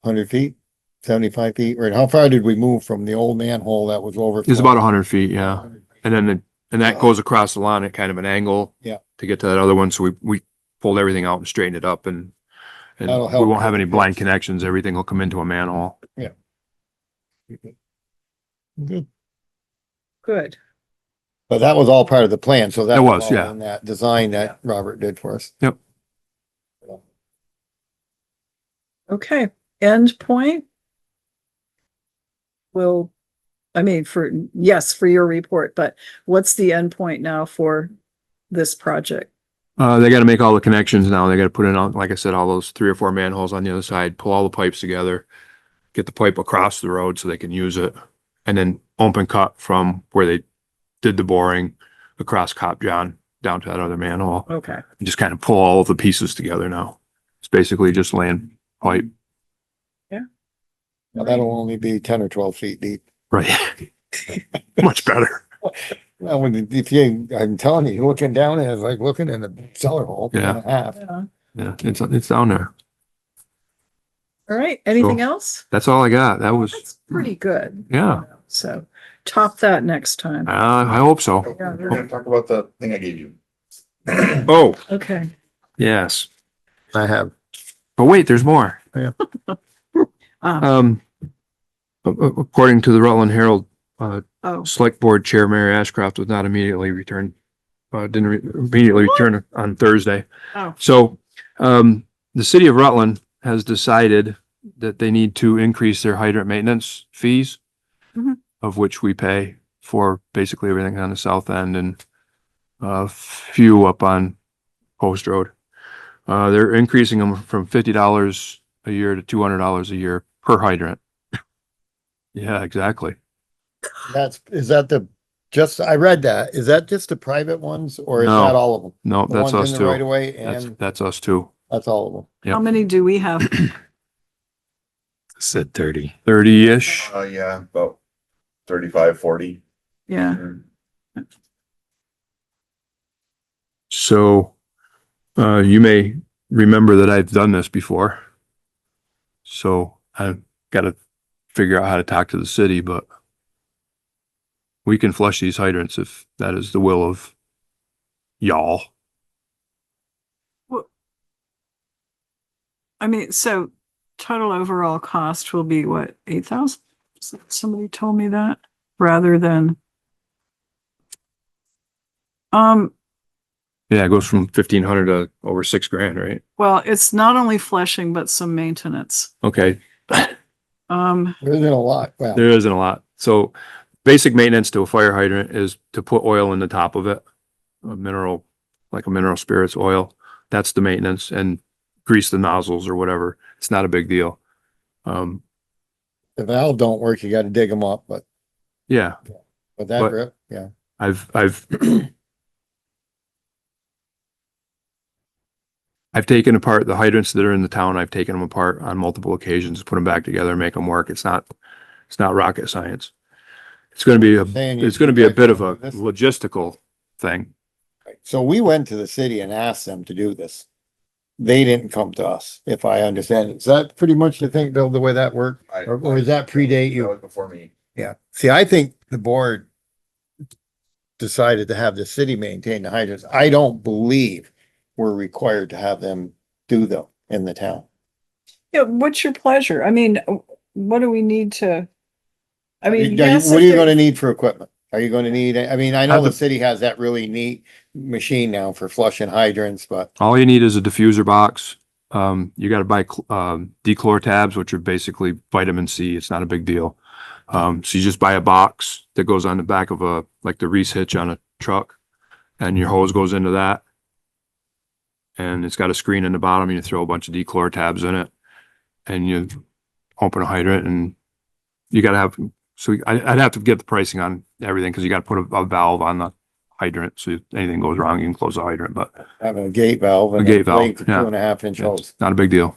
100 feet 75 feet, right? How far did we move from the old manhole that was over? It's about 100 feet, yeah. And then, and that goes across the lawn at kind of an angle. Yeah. To get to that other one, so we pulled everything out and straightened it up and That'll we help won't have with any the blind pitch. connections, everything will come into a manhole. Good. But that was all part of the plan, so that It was was, all yeah. in that design that Robert did for us. Okay, end point. Will, I mean, yes, for your report, but what's the end point now for this project? They gotta make all the connections now. They gotta put in, like I said, all those 3 or 4 manholes on the other side, pull all the pipes together, get the pipe across the road so they can use it, and then open cut from where they did the boring across Cop John down to that other manhole. Okay, And just kind of pull all of the pieces together now. It's basically just laying pipe. Now, that'll only be 10 or 12 feet deep. Right. Much better. Well, I'm telling you, looking down, it's like looking in the cellar hole. Yeah. And a half. yeah. Yeah, it's down there. All right, anything else? That's all I got. That was, That's pretty good. yeah, So top that next time. I hope so. Yeah. We're gonna talk about the thing I gave you. Oh, Okay. yes. I have. But wait, there's more. Um, According to the Rutland Herald, oh, Selectboard Chair Mary Ashcroft was not immediately returned, immediately return on Thursday. oh, So, the city of Rutland has decided that they need to increase their hydrant maintenance fees, Mhm. of which we pay for basically everything on the south end and a few up on Post Road. They're increasing them from $50 a year to $200 a year per hydrant. Yeah, exactly. I read that. Is that just the private ones or is No. that all of them? No, The that's ones us in the right too. away That's, and that's us too. that's all of them. Yep. how many do we have? Said 30. 30-ish. Yeah, about 35, 40. Yeah, So, you may remember that I've done this before. So I've got to figure out how to talk to the city, but we can flush these hydrants if that is the will of y'all. I mean, so total overall cost will be what, 8,000? Somebody told me that rather than. Yeah, it goes from 1,500 to over $6,000, right? Well, it's not only flushing, but some maintenance. Okay, There isn't a lot. Well, there isn't a lot. So basic maintenance to a fire hydrant is to put oil in the top of it, like a mineral spirits oil. That's the maintenance, and grease the nozzles or whatever. It's not a big deal. the valve don't work, you gotta dig them up, but Yeah, that But- grip, yeah. I've taken apart the hydrants that are in the town. I've taken them apart on multiple occasions, put them back together, make them work. It's not rocket science. It's going to be it's going to be a bit of a logistical thing. So we went to the city and asked them to do this. They didn't come to us, if I understand it. Is that pretty much the thing, Bill, the way that worked? Or does that predate That you? was before me. Yeah. See, I think the board decided to have the city maintain the hydrants. I don't believe we're required to have them do them in the town. Yeah, what's your pleasure? I mean, what do we need to? I mean, What yes, are if you there- gonna need for equipment? Are you gonna need, I mean, I know Have the the- city has that really neat machine now for flushing hydrants, but All you need is a diffuser box. You got to buy dechlor tabs, which are basically vitamin C. It's not a big deal. So you just buy a box that goes on the back of like the Reese hitch on a truck, and your hose goes into that. And it's got a screen in the bottom. You throw a bunch of dechlor tabs in it, and you open a hydrant, and you got to have. So I'd have to get the pricing on everything because you got to put a valve on the hydrant. So if anything goes wrong, you can close the hydrant. But having a gate valve and A gate a blade valve, for yeah. 2.5 inch hose. it's not a big deal.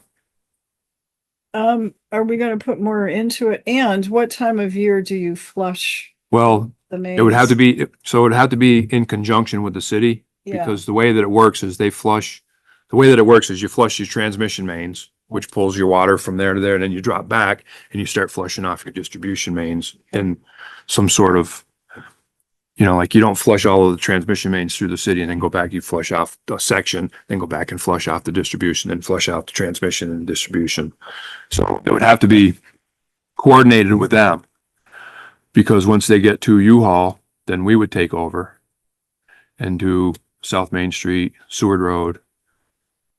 Are we gonna put more into it? And what time of year do you flush Well, the mains? it would have to be, so it would have to be in conjunction with the city, Yeah. because the way that it works is you flush your transmission mains which pulls your water from there to there, and then you drop back and you start flushing off your distribution mains in some sort of, like you don't flush all of the transmission mains through the city and then go back, you flush off a section, then go back and flush off the distribution, then flush out the transmission and distribution. So it would have to be coordinated with them. Because once they get to U-Haul, then we would take over and do South Main Street, Seward Road,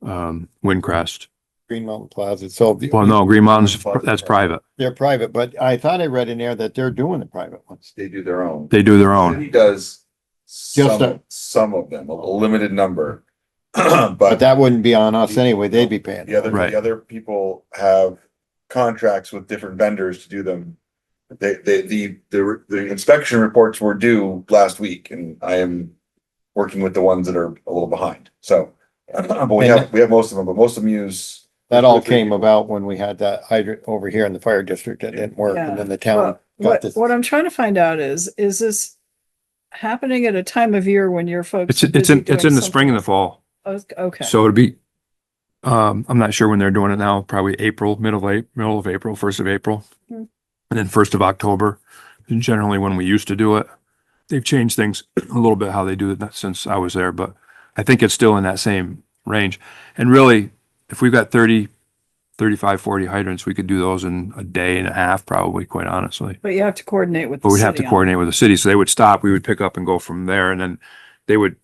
Windcrest. Green Mountain Plaza, so. Well, no, Green Mountain's, that's private. They're private, but I thought I read in there that they're doing the private ones. They do their own. They do their own. City does Just some of them, a limited number. But But that wouldn't be on us anyway, they'd be paying. Right. the other people have contracts with different vendors to do them. The inspection reports were due last week and I am working with the ones that are a little behind, so. But we have most of them, but most of them use. That all came about when we had that hydrant over here in the fire district that didn't work, and then the town Well, got What, this. what I'm trying to find out is this happening at a time of year when your folks? It's in the spring and the fall. Okay. So it'd be, I'm not sure when they're doing it now, probably April, middle of April, 1st of April. Hmm. And then 1st of October, and generally when we used to do it. They've changed things a little bit how they do it since I was there, but I think it's still in that same range. And really, if we've got 30, 35, 40 hydrants, we could do those in a day and a half, probably, quite honestly. But you have to coordinate with the But we'd have to city on it. coordinate with the city. So they would stop, we would pick up and go from there. And then they would,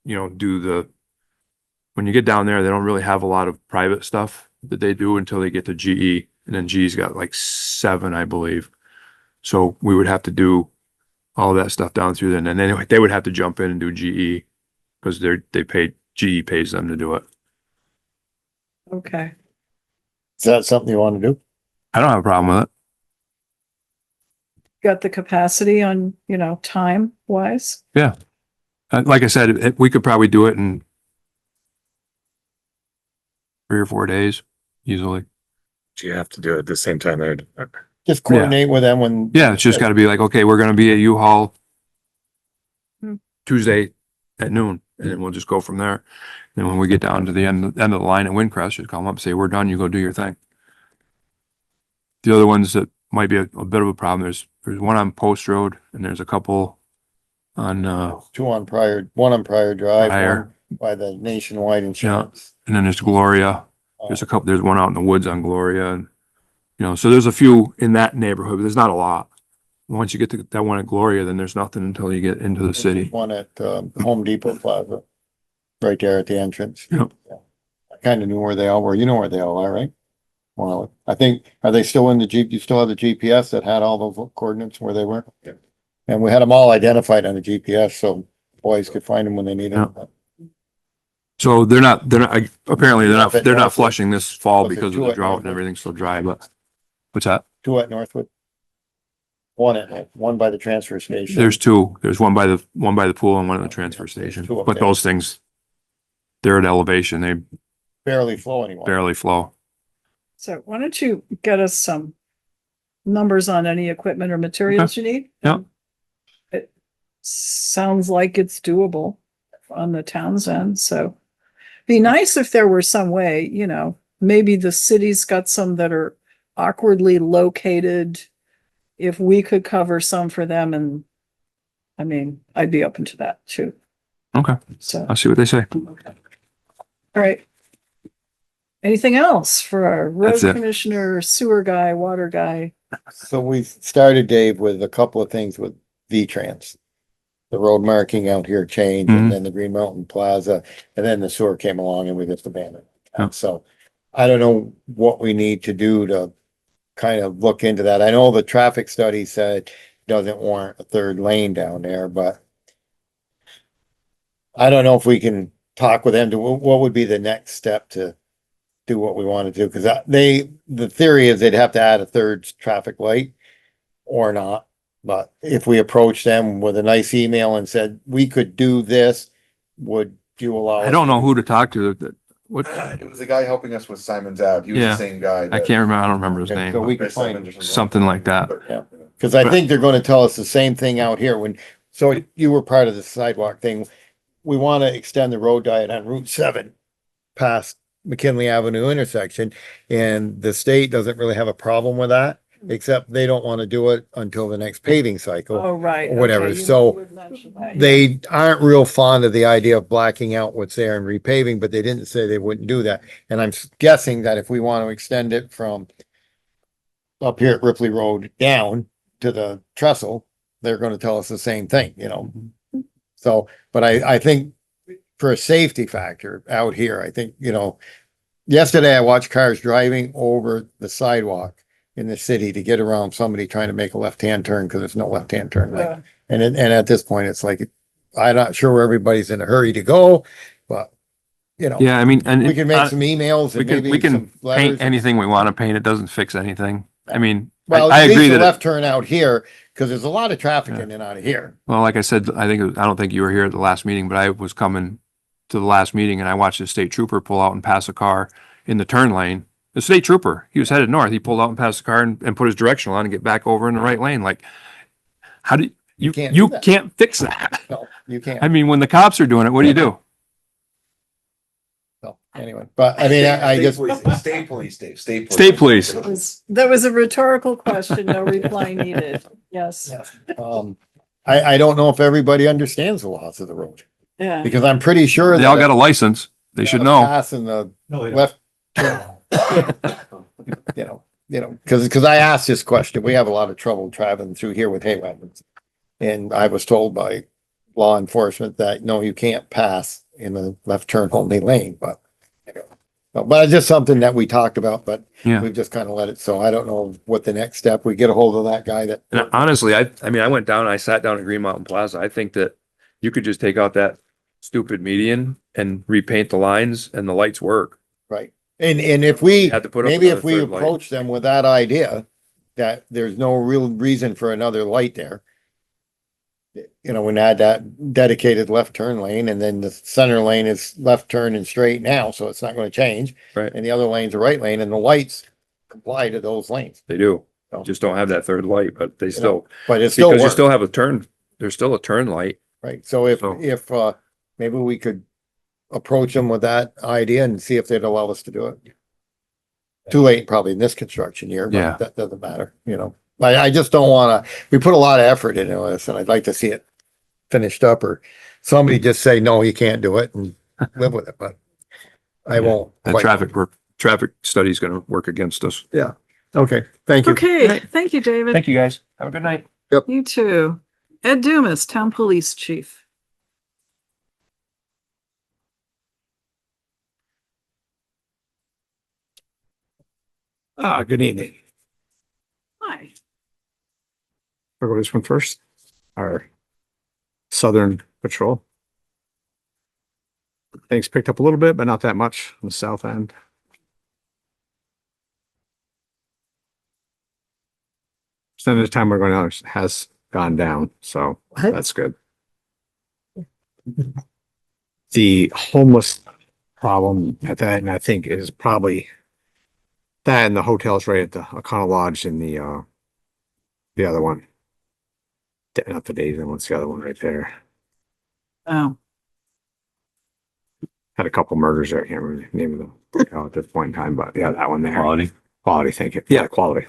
when you get down there, they don't really have a lot of private stuff that they do until they get to GE. And then GE's got like 7, I believe. So we would have to do all that stuff down through then. And then they would have to jump in and do GE because GE pays them to do it. Okay. Is that something you want to do? I don't have a problem with it. Got the capacity on, time wise? Like I said, we could probably do it in 3 or 4 days easily. You have to do it at the same time. Just coordinate with them when. Yeah, it's just got to be like, okay, we're going to be at U-Haul Hmm. Tuesday at noon, and then we'll just go from there. And when we get down to the end of the line at Windcrest, just call them up and say, we're done, you go do your thing. The other ones that might be a bit of a problem, there's one on Post Road, and there's a couple on, One on Prior Drive, Prior. one by the Nationwide Insurance. and then there's Gloria. There's one out in the woods on Gloria, and, so there's a few in that neighborhood, but there's not a lot. Once you get to that one at Gloria, then there's nothing until you get into the city. One at Home Depot Plaza, right there at the entrance. Yep. Yeah. I kind of knew where they all were. You know where they all are, right? Well, I think, are they still in the you still have the GPS that had all those coordinates where they were? Yeah. And we had them all identified on the GPS, so boys could find them when they need them. So apparently they're not flushing this fall Was it because of two the at drought and Northwood? everything's so dry, but what's that? 2 at Northwood. One by the transfer station. There's 2. There's one by the pool and one at the transfer station. Two up But there. those things, they're at elevation. They Barely flow anymore. barely flow. So why don't you get us some numbers on any equipment or materials you need? Yeah. It sounds like it's doable on the town's end, so be nice if there were some way, maybe the city's got some that are awkwardly located. If we could cover some for them, and I'd be open to that too. Okay. So, I'll see what they say. okay. All right. Anything else for our road That's it. commissioner, sewer guy, water guy? So we started, Dave, with a couple of things with V-Trans. The road marking out here changed, and then the Green Mountain Plaza, and then the sewer came along and we just abandoned it. Yeah. So I don't know what we need to do to kind of look into that. I know the traffic study said doesn't warrant a 3rd lane down there, but I don't know if we can talk with them to what would be the next step to do what we want to do, because the theory is they'd have to add a 3rd traffic light or not. But if we approach them with a nice email and said, we could do this, would you allow? I don't know who to talk to. What? It was the guy helping us with Simon's Ave. He was Yeah. the same guy. I can't remember. I don't remember his Okay, so name. we can Chris Simmons find, or Something like that. Yeah. Because I think they're gonna tell us the same thing out here so you were part of the sidewalk thing. We want to extend the road diet on Route 7 past McKinley Avenue intersection. And the state doesn't really have a problem with that, except they don't want to do it until the next paving cycle. Oh, right. or whatever. Okay, you So would mention that, yeah. They aren't real fond of the idea of blacking out what's there and repaving, but they didn't say they wouldn't do that. And I'm guessing that if we want to extend it from up here at Ripley Road down to the trestle, they're going to tell us the same thing, you know? So, but I think for a safety factor out here, I think, you know, yesterday I watched cars driving over the sidewalk in the city to get around somebody trying to make a left-hand turn because there's no left-hand turn lane. And at this point, it's like, I'm not sure where everybody's in a hurry to go, but you know, Yeah, I mean, and we can make some emails we and can, maybe we can some letters. paint anything we want to paint. It doesn't fix anything. I mean, Well, I at least agree the that, left turn out here, because there's a lot of traffic in and out of here. well, like I said, I don't think you were here at the last meeting, but I was coming to the last meeting and I watched a state trooper pull out and pass a car in the turn lane. The state trooper, he was headed north. He pulled out and passed the car and put his directional on and get back over in the right lane. Like, how do you can't do you that. can't fix that? No, you can't. I mean, when the cops are doing it, what do you do? So anyway, but I mean, I just, State police, Dave, state. State police. That was a rhetorical question, no reply needed. Yes, I don't know if everybody understands the laws of the road, yeah. because I'm pretty sure They all got a license. They should know. Passing the No, they don't. left. You know, because I asked this question, we have a lot of trouble traveling through here with hay wagons. And I was told by law enforcement that, no, you can't pass in the left turn only lane, but. But it's just something that we talked about, but Yeah. we've just kind of let it, so I don't know what the next step, we get a hold of that guy that. And honestly, I mean, I went down, I sat down at Green Mountain Plaza. I think that you could just take out that stupid median and repaint the lines and the lights work. Right, and if we, Had to put up maybe another if we third light. approach them with that idea, that there's no real reason for another light there. You know, when add that dedicated left turn lane, and then the center lane is left turn and straight now, so it's not gonna change. Right. And the other lane's a right lane, and the lights comply to those lanes, They do. So- Just don't have that third light, but they still, but it still because you works, still have a turn, there's still a turn light. right? So if, maybe we could approach them with that idea and see if they'd allow us to do it. Too late probably in this construction year, Yeah. but that doesn't matter, you know? I just don't wanna, we put a lot of effort into this, and I'd like to see it finished up, or somebody just say, no, you can't do it, and live with it, but I won't. That quite. traffic study is gonna work against us. Okay, thank you. Okay, thank you, David. Thank you, guys. Have a good night. You too. Ed Dumas, Town Police Chief. Good evening. Hi. I'll go this one first. Our Southern Patrol. Things picked up a little bit, but not that much on the south end. Percentage of the time we're going out has gone down, so that's good. The homeless problem at that, and I think is probably that and the hotels right at the O'Connell Lodge and the other one. Not the Days, and what's the other one right there? Oh, Had a couple murders there. I can't remember the name of them at this point in time, but yeah, that one there. Quality. Quality, thank you. Yeah, quality.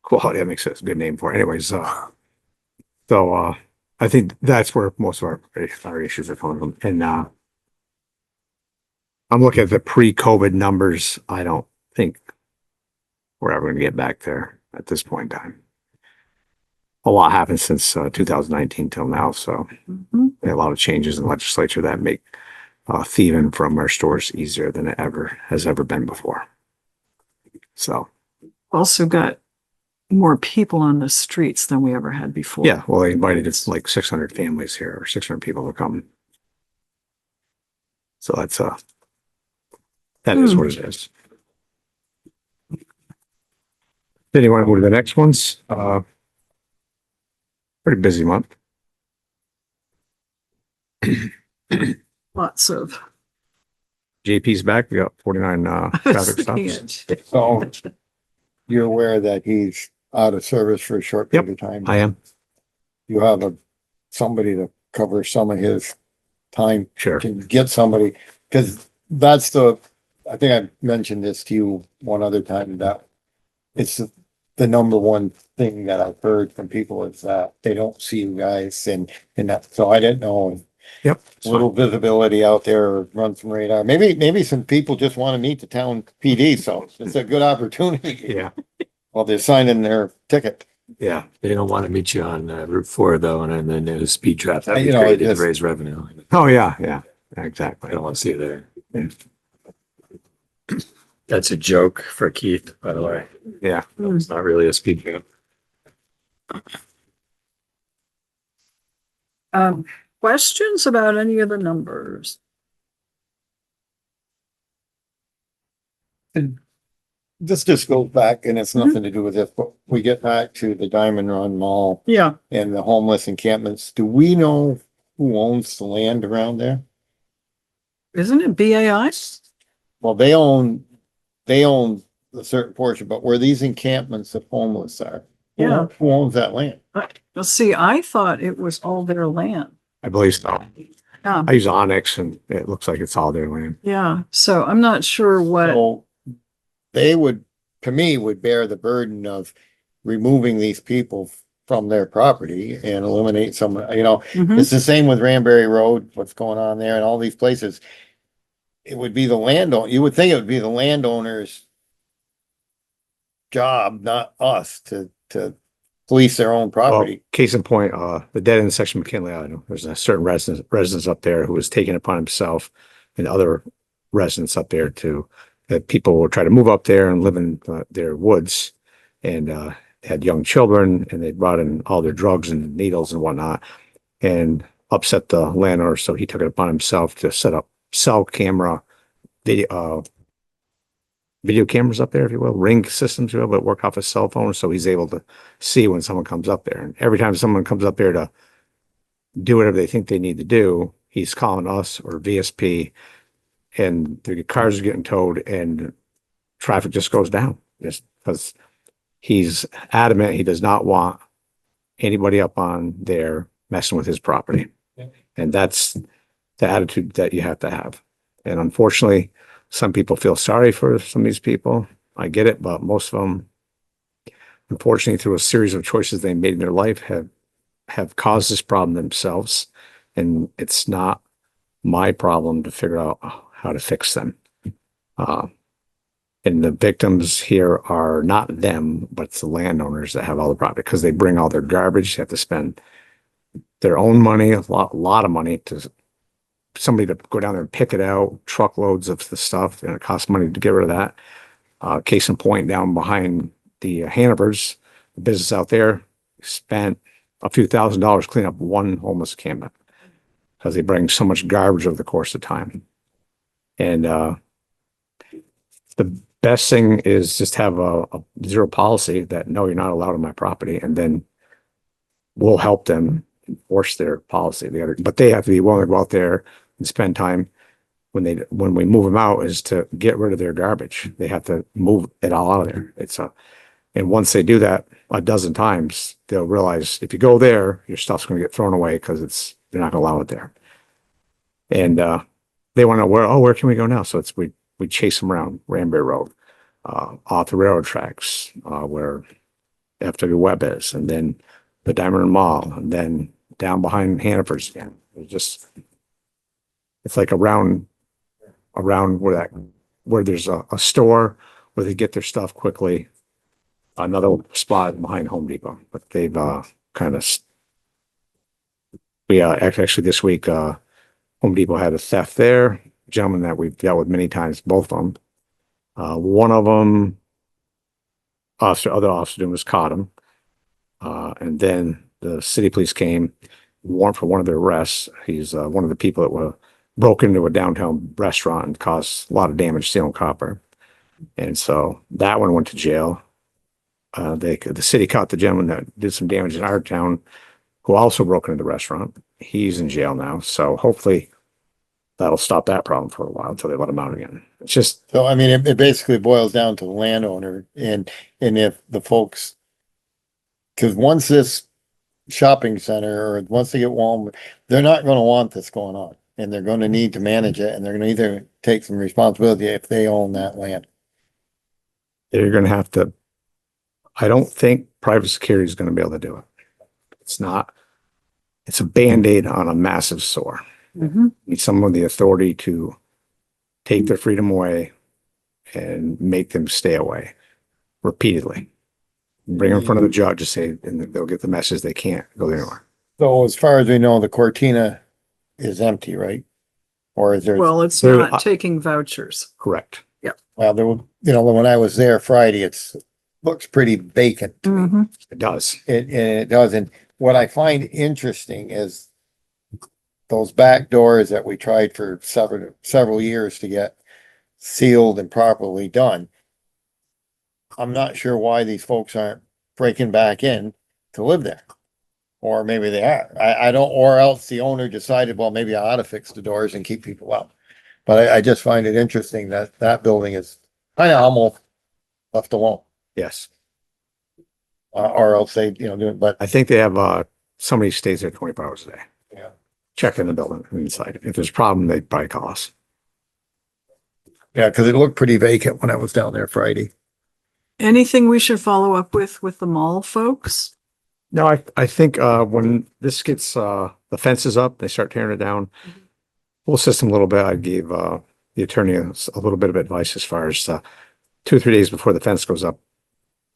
Quality, that makes it a good name for it. Anyways, so I think that's where most of our issues are coming from. And I'm looking at the pre-COVID numbers. I don't think we're ever gonna get back there at this point in time. A lot happened since 2019 till now, so there are a lot of changes in legislature that make thieving from our stores easier than it ever has ever been before. So, also got more people on the streets than we ever had before. yeah, well, they invited it's like 600 families here, or 600 people to come. So that's that is what it is. Then you want to go to the next ones? Pretty busy month. Lots of. JP's back. We got 49 traffic stops. So you're aware that he's out of service for a short period of time? I am. You have somebody to cover some of his time Sure. to get somebody, because that's the I think I mentioned this to you one other time, that it's the number one thing that I've heard from people is that they don't see you guys and that, so I didn't know. Yep. A little visibility out there, or run some radar. Maybe some people just want to meet the town PD, so it's a good opportunity Yeah, while they're signing their ticket. yeah. They don't want to meet you on Route 4 though, and then there's speed trap. That'd be You know, great to just- raise revenue. Oh, yeah, yeah, I exactly. don't want to see you there. That's a joke for Keith, by the way. Yeah. It's not really a speed trap. Questions about any of the numbers? This just goes back, and it's nothing to do with this, but we get back to the Diamond Run Mall Yeah, and the homeless encampments. Do we know who owns the land around there? isn't it BAI? Well, they own a certain portion, but where these encampments of homeless are, Yeah. who owns that land? Well, see, I thought it was all their land. I believe so. Yeah, I use Onyx and it looks like it's all their land. yeah. So I'm not sure what, So they would, to me, would bear the burden of removing these people from their property and eliminate some, Mhm. it's the same with Ranberry Road, what's going on there and all these places. It would be the landowner, you would think it would be the landowner's job, not us, to police their own Well, property. case in point, the dead end section of McKinley Avenue, there's a certain residents up there who was taking it upon himself and other residents up there that people would try to move up there and live in their woods and had young children, and they brought in all their drugs and needles and whatnot and upset the landowner. So he took it upon himself to set up cell camera video cameras up there, if you will, ring systems, if you will, but work off his cell phone. So he's able to see when someone comes up there. And every time someone comes up there to do whatever they think they need to do, he's calling us or VSP, and the cars are getting towed and traffic just goes down, just because he's adamant he does not want anybody up on there messing with his property. And that's the attitude that you have to have. And unfortunately, some people feel sorry for some of these people. I get it, but most of them, unfortunately, through a series of choices they made in their life, have caused this problem themselves. And it's not my problem to figure out how to fix them. And the victims here are not them, but it's the landowners that have all the property, because they bring all their garbage. They have to spend their own money, a lot of money, to somebody to go down there and pick it out, truckloads of the stuff, and it costs money to get rid of that. Case in point, down behind the Hannaford's, the business out there spent a few $1,000s cleaning up one homeless encampment because they bring so much garbage over the course of time. And the best thing is just have a zero policy that, no, you're not allowed on my property, and then we'll help them enforce their policy. But they have to be willing to go out there and spend time when we move them out, is to get rid of their garbage. They have to move it all out of there. And once they do that a dozen times, they'll realize if you go there, your stuff's going to get thrown away because they're not going to allow it there. And they want to know where can we go now? So we chase them around Ranberry Road, off the railroad tracks, where FW Webb is, and then the Diamond Mall, and then down behind Hannaford's again. It's like around where there's a store where they get their stuff quickly. Another spot behind Home Depot, but they've actually this week, Home Depot had a theft there. Gentleman that we've dealt with many times, both of them. One of them, other officer Dumas caught him. And then the city police came, warrant for one of their arrests. He's one of the people that broke into a downtown restaurant and caused a lot of damage, stealing copper. And so that one went to jail. The city caught the gentleman that did some damage in our town, who also broke into the restaurant. He's in jail now. So hopefully that'll stop that problem for a while until they let him out again. It's just, So, I mean, it basically boils down to the landowner and if the folks, because once this shopping center, or once they get warm, they're not going to want this going on. and they're gonna need to manage it, and they're gonna either take some responsibility if they own that land. They're gonna have to, I don't think private security is gonna be able to do it. It's not, it's a Band-Aid on a massive sore. Mhm. Need someone with the authority to take their freedom away and make them stay away repeatedly. Bring them in front of the judge to say, and they'll get the message they can't go anywhere. So as far as we know, the Cortina is empty, right? Or is there, Well, it's There- not taking vouchers. Correct. well, there, when I was there Friday, looks pretty vacant to me. Mhm. It does. It doesn't. What I find interesting is those back doors that we tried for several years to get sealed and properly done. I'm not sure why these folks aren't breaking back in to live there. Or maybe they are. I don't, or else the owner decided, well, maybe I ought to fix the doors and keep people out. But I just find it interesting that that building is kind of almost left alone. Yes. Or else they, do it, but I think they have, somebody stays there 24 hours a day. Yeah. Check in the building inside. If there's a problem, they probably call us. yeah, because it looked pretty vacant when I was down there Friday. Anything we should follow up with the mall folks? No, I think, when this gets, the fences up, they start tearing it down. We'll assist them a little bit. I gave, the attorney a little bit of advice as far as, 2 or 3 days before the fence goes up.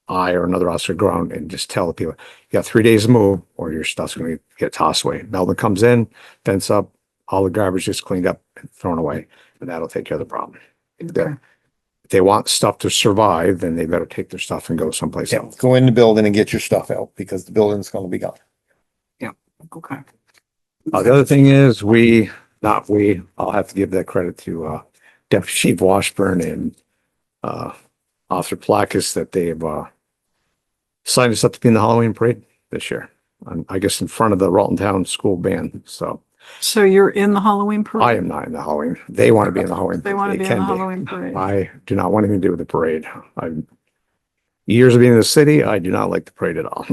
I or another officer go around and just tell the people, you got 3 days to move or your stuff's gonna get tossed away. Melvin comes in, fence up, all the garbage gets cleaned up and thrown away, and that'll take care of the problem. If they want stuff to survive, then they better take their stuff and go someplace Yeah, else. go in the building and get your stuff out because the building's gonna be gone. Okay. The other thing is I'll have to give that credit to, Deputy Chief Washburn and, Officer Placus that they've, signed us up to be in the Halloween parade this year. I guess in front of the Rutland Town School band. So So you're in the Halloween parade? I am not in the Halloween. They want to be in the Halloween. They want to be in can the Halloween parade. I do not want anything to do with the parade. Years of being in the city, I do not like the parade at all.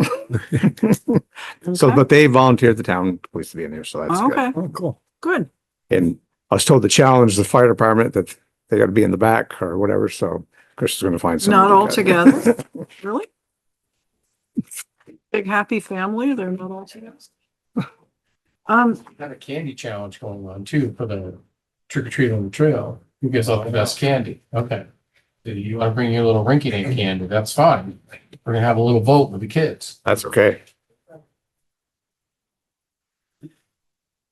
So, Okay. but they volunteered the town police to be in there, so that's good. Okay, Oh, cool. good. And I was told to challenge the fire department that they got to be in the back or whatever, so Chris is going to find something. Not to all get. together? Really? Big happy family, they're not all together. Got a candy challenge going on too for the trick or treat on the trail. Who gives out the best candy? Okay. If you want to bring your little rinky dink candy, that's fine. We're gonna have a little vote with the kids. That's okay.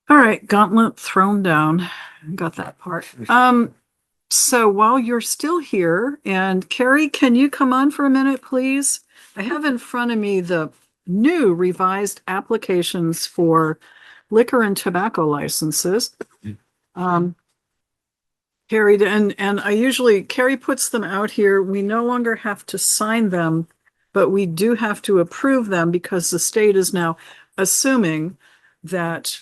All right, gauntlet thrown down. Got that part. So while you're still here, and Kari, can you come on for a minute, please? I have in front of me the new revised applications for liquor and tobacco licenses. Kari, and Kari puts them out here. We no longer have to sign them, but we do have to approve them because the state is now assuming that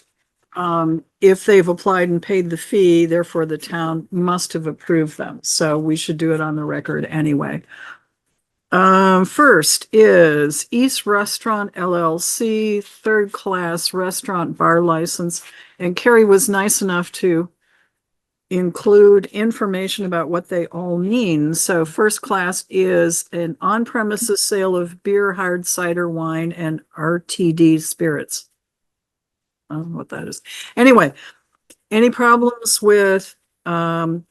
if they've applied and paid the fee, therefore the town must have approved them. So we should do it on the record anyway. First is East Restaurant LLC, third class restaurant bar license. And Kari was nice enough to include information about what they all mean. So first class is an on-premises sale of beer, hard cider, wine, and RTD spirits. I don't know what that is. Anyway, any problems with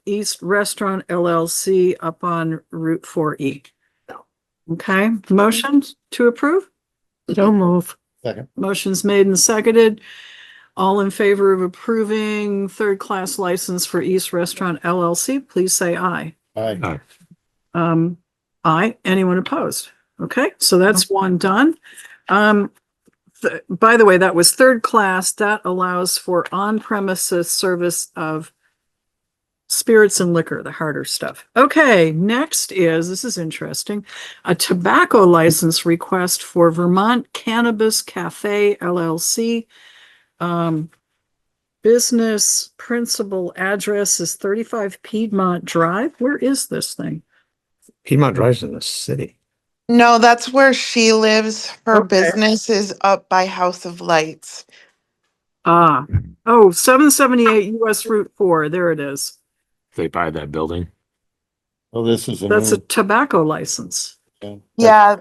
East Restaurant LLC up on Route 4E? No. Okay, motion to approve? Don't move. Second. Motion's made and seconded. All in favor of approving third class license for East Restaurant LLC, please say aye. Aye. Aye. Anyone opposed? Okay, so that's one done. By the way, that was third class. That allows for on-premises service of spirits and liquor, the harder stuff. Okay, next this is interesting, a tobacco license request for Vermont Cannabis Cafe LLC. Business principal address is 35 Piedmont Drive. Where is this thing? Piedmont Drive's in the city. No, that's where she lives. Her Okay. business is up by House of Lights. Oh, 778 US Route 4. There it is. They buy that building. Well, this is That's a tobacco license. Yeah,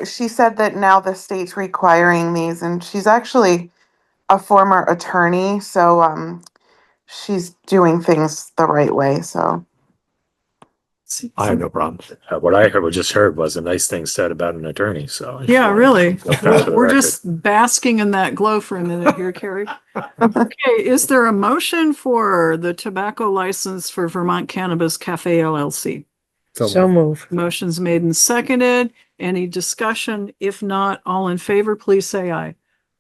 she said that now the state's requiring these, and she's actually a former attorney, so she's doing things the right way, so. I have no problem. What I heard was a nice thing said about an attorney, so. Yeah, really. That's for the We're record. just basking in that glow for a minute here, Carrie. Okay, is there a motion for the tobacco license for Vermont Cannabis Cafe LLC? So move. Motion's made and seconded. Any discussion? If not, all in favor, please say aye.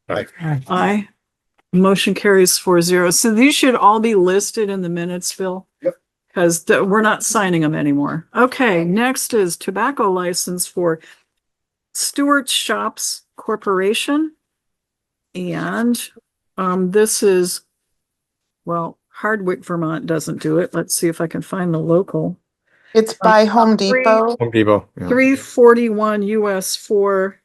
Aye. Aye. Motion carries 4-0. So these should all be listed in the minutes, Phil? Yep. Because we're not signing them anymore. Okay, next is tobacco license for Stewart's Shops Corporation. And this is, well, Hardwick, Vermont doesn't do it. Let's see if I can find the local. It's by Home Depot. Home Depot. Yeah. 341 US 4.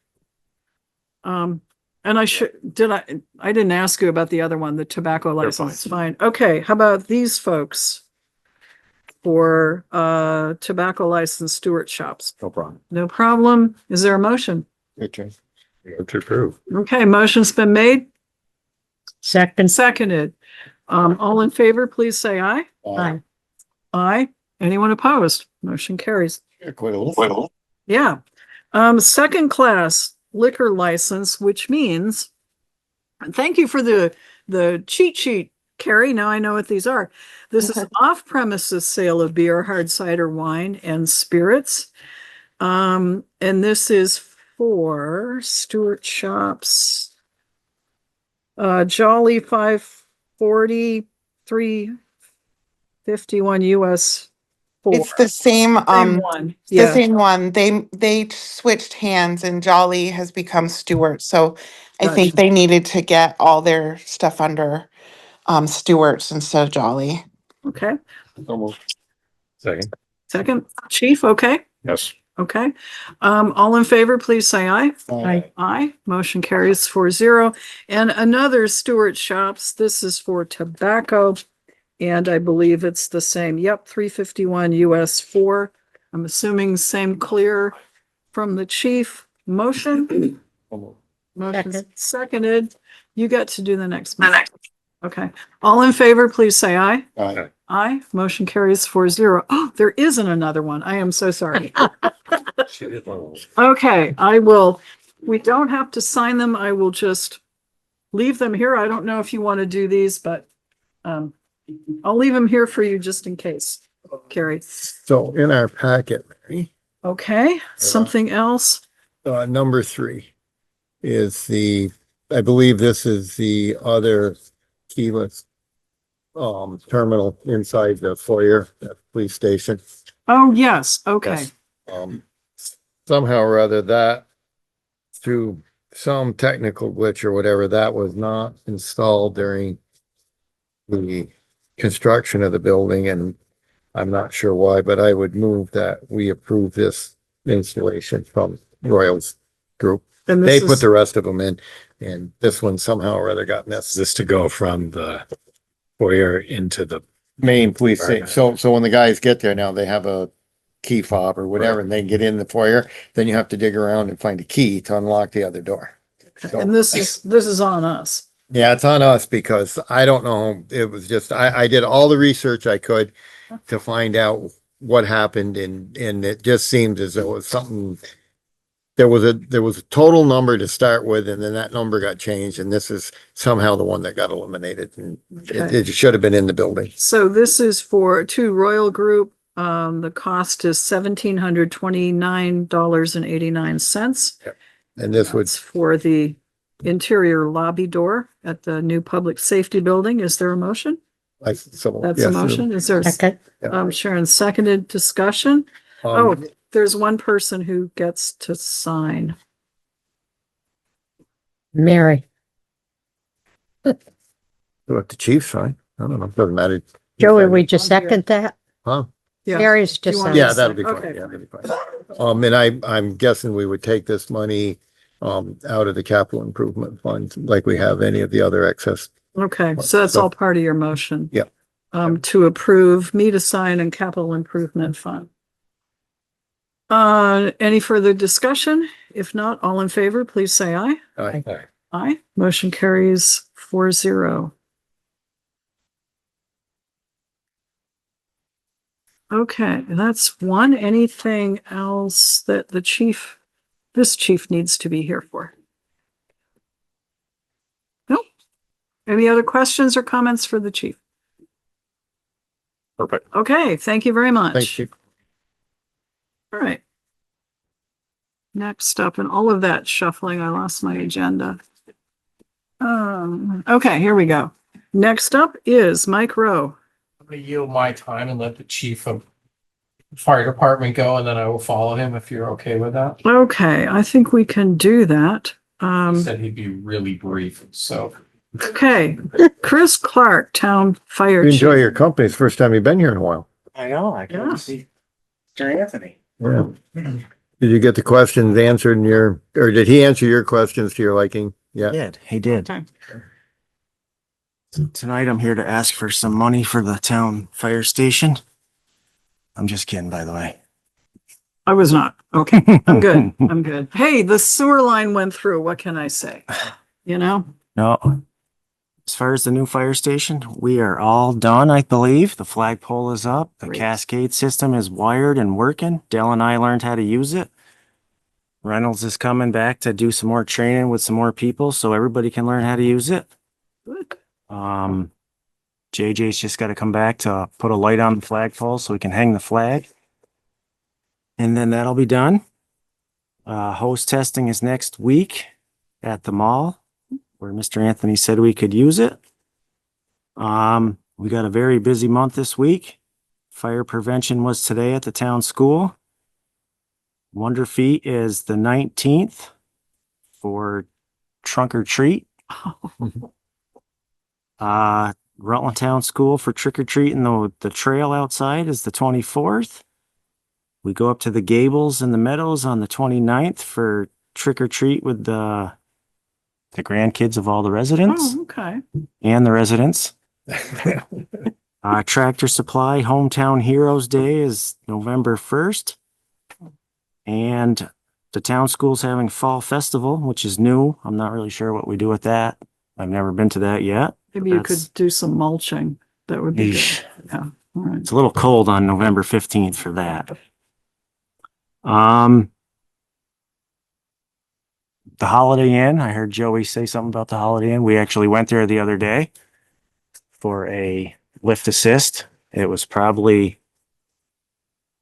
And I didn't ask you about the other one, the tobacco license. Fine. Okay, how about these folks? For tobacco license Stewart Shops. No problem. No problem. Is there a motion? Okay. To approve. Okay, motion's been made, Second. seconded. All in favor, please say aye. Aye. Aye. Anyone opposed? Motion carries. Quite a little. Yeah. Second class liquor license, which means, thank you for the cheat sheet, Carrie. Now I know what these are. This is off premises sale of beer, hard cider, wine, and spirits. And this is for Stewart Shops. Jolly 540, 351 US 4. It's the same, Same one. the Yeah. same one. They switched hands and Jolly has become Stewart, so I think Gotcha. they needed to get all their stuff under Stewart's instead of Jolly. Okay. Second. Second, Chief, okay? Yes. Okay. All in favor, please say aye. Aye. Aye. Motion carries 4-0. And another Stewart Shops. This is for tobacco. And I believe it's the same. Yep, 351 US 4. I'm assuming same clear from the chief. Motion? Motion seconded. You got to do the next one. Okay. All in favor, please say aye. Aye. Aye. Motion carries 4-0. Oh, there isn't another one. I am so sorry. Okay, we don't have to sign them. I will just leave them here. I don't know if you want to do these, but I'll leave them here for you just in case, Carrie. So in our packet, Mary, Okay, something else? number 3 is I believe this is the other keyless terminal inside the foyer at the police station. Oh, yes, okay. Somehow or other that through some technical glitch or whatever, that was not installed during the construction of the building, and I'm not sure why, but I would move that we approve this installation from Royals Group. And They this put is, the rest of them in, and this one somehow or other got missed. This to go from the foyer into the Main police station. So when the guys get there now, they have a key fob or whatever, and they get in the foyer, then you have to dig around and find a key to unlock the other door. and this is on us. Yeah, it's on us because I don't know. It was just, I did all the research I could to find out what happened, and it just seemed as though it was something. There was a total number to start with, and then that number got changed, and this is somehow the one that got eliminated, and it should have been in the building. So this is to Royal Group. The cost is $1,729.89. And this would, It's for the interior lobby door at the new public safety building. Is there a motion? That's a motion. Is there, Second. Sharon seconded discussion? Oh, there's one person who gets to sign. Mary. Let the chief sign. I don't know. Doesn't matter. Joey, we just second that? Huh? Yeah. Mary's Do just you want sign. Yeah, that'll be fine. Okay. Yeah, that'll be fine. And I'm guessing we would take this money out of the capital improvement fund like we have any of the other excess Okay, so that's all part of your motion. Yep. To approve me to sign and capital improvement fund. Any further discussion? If not, all in favor, please say aye. Aye. Aye. Motion carries 4-0. Okay, that's one. Anything else that this chief needs to be here for? Nope. Any other questions or comments for the chief? Perfect. Okay, thank you very much. Thanks, Chief. All right. Next up, and all of that shuffling, I lost my agenda. Okay, here we go. Next up is Mike Rowe. I'm gonna yield my time and let the chief of fire department go, and then I will follow him if you're okay with that. Okay, I think we can do that. He said he'd be really brief, so. Okay, Chris Clark, Town Fire You Chief. enjoy your company. It's the first time you've been here in a while. I know, I Yeah. can see Mr. Anthony. Yeah. Did you get the questions answered or did he answer your questions to your liking? Yeah. He did. Okay. Tonight I'm here to ask for some money for the town fire station. I'm just kidding, by the way. I was not. Okay, I'm good. I'm good. Hey, the sewer line went through. What can I say? You know? No. As far as the new fire station, we are all done, I believe. The flagpole is up. The Great. cascade system is wired and working. Dell and I learned how to use it. Reynolds is coming back to do some more training with some more people so everybody can learn how to use it. Good. JJ's just got to come back to put a light on the flagpole so we can hang the flag. And then that'll be done. Hose testing is next week at the mall where Mr. Anthony said we could use it. We got a very busy month this week. Fire prevention was today at the town school. Wonder Feet is the 19th for trunk or treat. Rutland Town School for trick or treat and the trail outside is the 24th. We go up to the Gables and the Meadows on the 29th for trick or treat with the grandkids of all the residents Oh, okay. and the residents. Tractor Supply Hometown Heroes Day is November 1st. And the town school's having fall festival, which is new. I'm not really sure what we do with that. I've never been to that yet. Maybe you could do some mulching. That would be Yeesh. good. Yeah. All right. It's a little cold on November 15th for that. The Holiday Inn, I heard Joey say something about the Holiday Inn. We actually went there the other day for a lift assist. It was probably,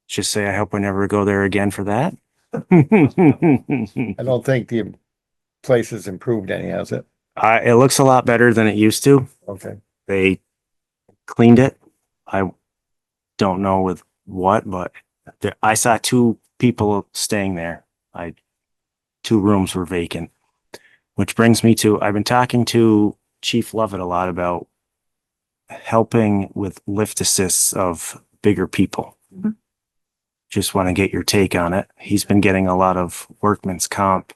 just say, I hope I never go there again for that. I don't think the place has improved any, has it? It looks a lot better than it used to. Okay. They cleaned it. I don't know with what, but I saw two people staying there. Two rooms were vacant, which brings me to, I've been talking to Chief Lovett a lot about helping with lift assists of bigger people. Mhm. Just want to get your take on it. He's been getting a lot of workman's comp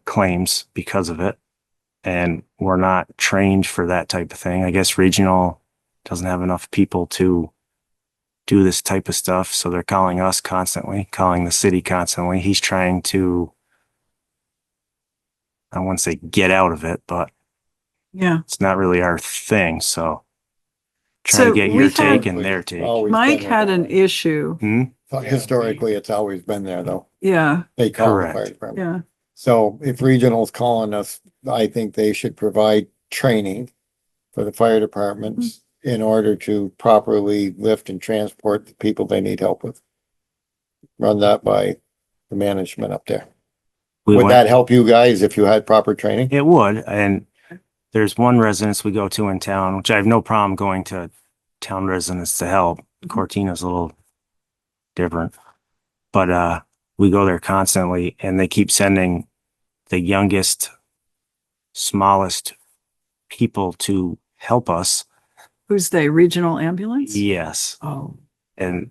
claims because of it. And we're not trained for that type of thing. I guess regional doesn't have enough people to do this type of stuff. So they're calling us constantly, calling the city constantly. He's trying to, I don't want to say get out of it, but Yeah. it's not really our thing. So try So to get we your had- take and their take. Always Mike been had there. an issue. Historically, it's always been there though. Yeah. They call the Correct. fire department. Yeah. So if regional's calling us, I think they should provide training for the fire departments in order to properly lift and transport the people they need help with. Run that by the management up there. We Would went- that help you guys if you had proper training? It would. And there's one residence we go to in town, which I have no problem going to town residents to help. Cortina's a little different, but, we go there constantly and they keep sending the youngest, smallest people to help us. Who's they? Regional ambulance? Yes. Oh, And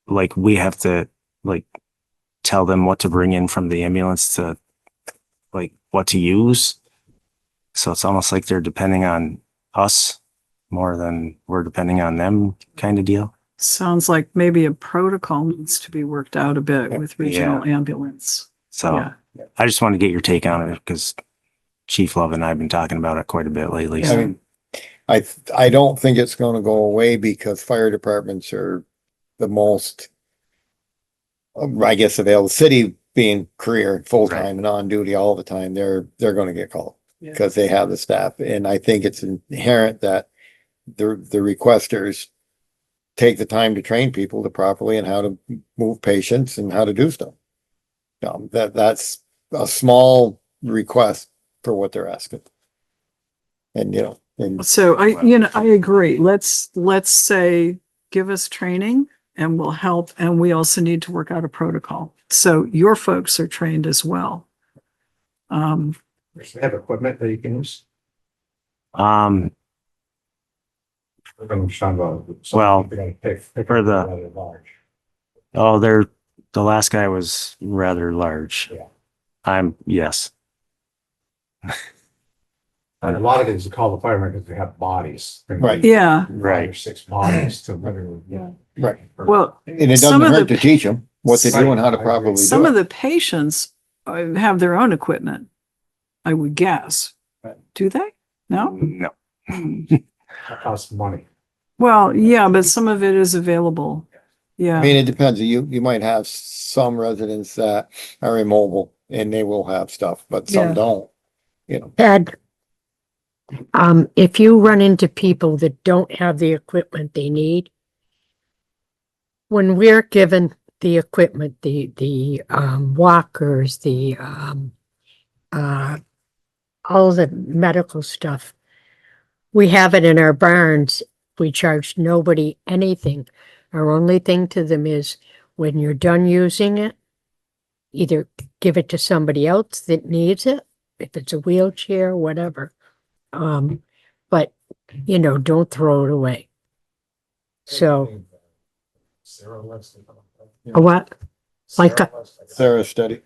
like, we have to like tell them what to bring in from the ambulance to like what to use. So it's almost like they're depending on us more than we're depending on them kind of deal. Sounds like maybe a protocol needs to be worked out a bit with regional ambulance. So Yeah. I just want to get your take on it because Chief Love and I have been talking about it quite a bit lately. I So mean, I don't think it's gonna go away because fire departments are the most, I guess, available. City being career, full-time and on duty all the time, they're gonna get called because they have the staff. And I think it's inherent that the requesters take the time to train people to properly and how to move patients and how to do stuff. That's a small request for what they're asking. And, and So I agree. Let's say, give us training and we'll help. And we also need to work out a protocol. So your folks are trained as well. They have equipment that you can use. um I'm just talking about. Well, They're gonna pick for the- rather large. oh the last guy was rather large. Yeah. Yes. And a lot of it is called the firemen because they have bodies. Right. Yeah. 5 or 6 bodies to literally, right. Well, And it some doesn't of hurt the- to teach them what they do and how to I agree. properly some do of it. the patients have their own equipment, I would guess. Right. Do they? No? No. that costs money. Well, yeah, but some of it is available. I Yeah. mean, it depends. You might have some residents that are immobile and they will have stuff, but some Yeah. don't, Ed, if you run into people that don't have the equipment they need, when we're given the equipment, the walkers, all the medical stuff, we have it in our barns. We charge nobody anything. Our only thing to them is when you're done using it, either give it to somebody else that needs it, if it's a wheelchair, whatever. But don't throw it away. So a what? Like a, Sarah study.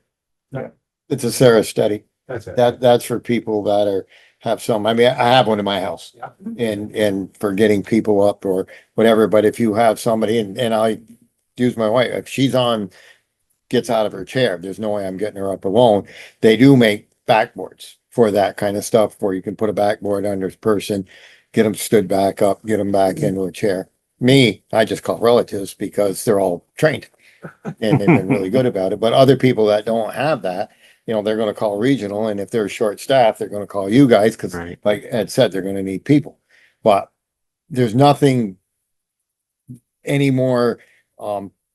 Yeah. It's a Sarah study. That's it. That's for people that have some, I mean, I have one in my house Yeah. and for getting people up or whatever, but if you have somebody and I use my wife, if she's gets out of her chair, there's no way I'm getting her up alone. They do make backboards for that kind of stuff where you can put a backboard under a person, get them stood back up, get them back into a chair. Me, I just call relatives because they're all trained and they've been really good about it. But other people that don't have that, they're gonna call regional, and if they're short staffed, they're gonna call you guys, because Right. like Ed said, they're gonna need people. But there's nothing any more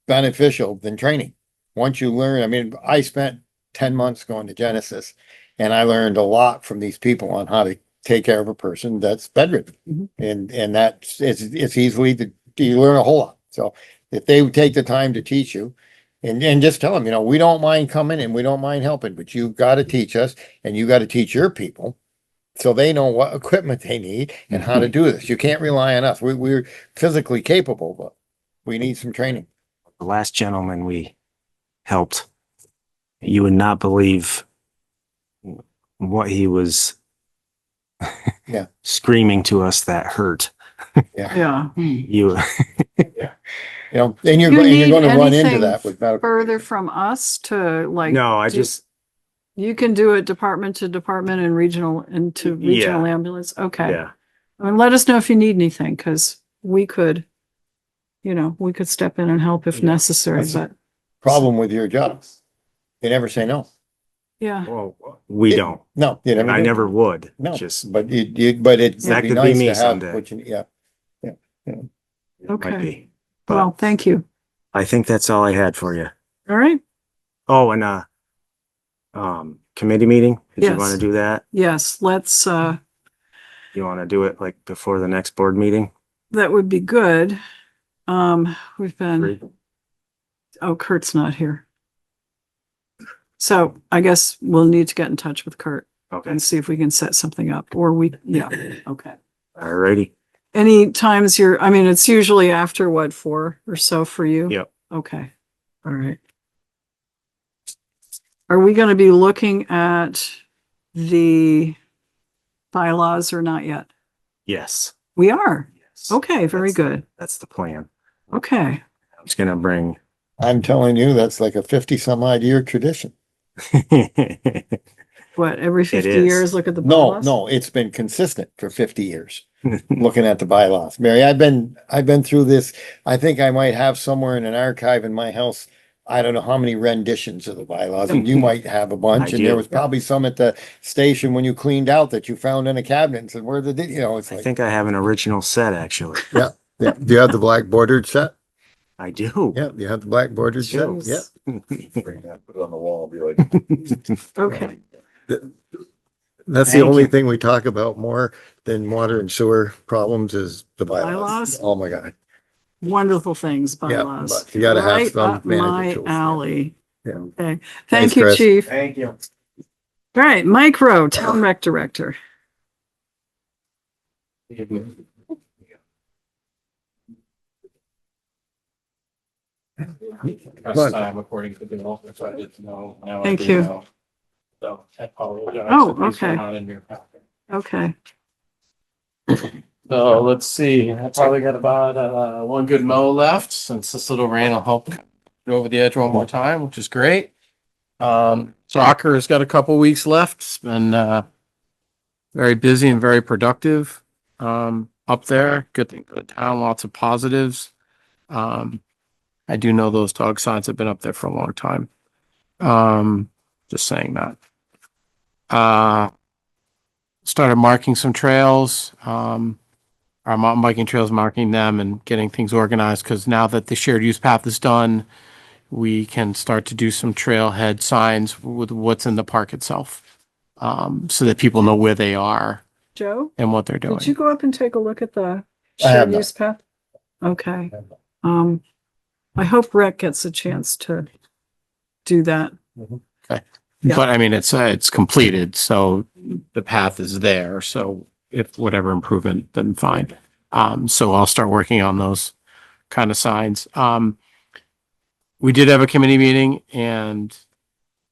beneficial than training. Once you learn, I mean, I spent 10 months going to Genesis, and I learned a lot from these people on how to take care of a person that's bedridden. Mhm. And it's easily, you learn a whole lot. So if they would take the time to teach you, and just tell them, we don't mind coming and we don't mind helping, but you've got to teach us and you got to teach your people so they know what equipment they need and how to do this. You can't rely on us. We're physically capable, but we need some training. The last gentleman we helped, you would not believe what he was Yeah. screaming to us that hurt. Yeah. You And Do you're you going need to run into anything that with medical. further from us to like? no, I do- just You can do it department to department and regional into regional ambulance. Okay. yeah. I mean, let us know if you need anything, because we could step in and help if necessary, That's- but Problem with your job. You never say no. yeah. Well, we don't. No, you never I do. never would. No, Just but but it's That be could be nice me to have someday. what you, yeah. might Okay. be. Well, But thank you. I think that's all I had for you. All right. Oh, and committee meeting. Did you Yes. want to do that? Yes, let's, You want to do it like before the next board meeting? that would be good. We've been, oh, Kurt's not here. So I guess we'll need to get in touch with Kurt Okay. and see if we can set something up, or yeah, okay. Alrighty. Any times I mean, it's usually after what, 4 or so for you? Yep. Okay, all right. Are we gonna be looking at the bylaws or not yet? Yes. We are. Yes. Okay, very good. That's the plan. Okay. I was gonna bring. I'm telling you, that's like a 50 some odd year tradition. What, every 50 is. years, look at the No, bylaws? no, it's been consistent for 50 years. Looking at the bylaws. Mary, I've been through this. I think I might have somewhere in an archive in my house. I don't know how many renditions of the bylaws, and you might have a bunch, I and there do. was probably some at the station when you cleaned out that you found in a cabinet and said, where did it, it's I like, think I have an original set actually. yeah. Do you have the black bordered set? I do. Yeah, you have the black bordered set? do. Yeah. Bring that, put it on the wall, and be like. Okay. That's the Thank only you. thing we talk about more than water and sewer problems is the bylaws. Bylaws? Oh, my God. Wonderful things, Yeah, bylaws. but you gotta have Right some up my management tools. alley. Yeah. Okay. Thanks, Thank you, Chris. Chief. Thank you. All right, Mike Rowe, Town Rec Director. But- time according to the law, so I didn't know. Now I Thank do you. know. So I apologize. Oh, if these are okay. not in your packet. Okay. So let's see, I probably got about one good mow left, since this little rain will help go over the edge one more time, which is great. Soccer has got a couple weeks left. It's been very busy and very productive up there. Good thing for the town, lots of positives. I do know those dog signs have been up there for a long time. Just saying that. Started marking some trails. Our mountain biking trails, marking them and getting things organized, because now that the shared use path is done, we can start to do some trailhead signs with what's in the park itself, so that people know where they are Joe, and what they're did you doing. go up and take a look at the I have shared not. use path? Okay. I hope Rec gets a chance to do that. Yeah. But I mean, it's completed, so the path is there. So if whatever improvement, then fine. So I'll start working on those kind of signs. We did have a committee meeting, and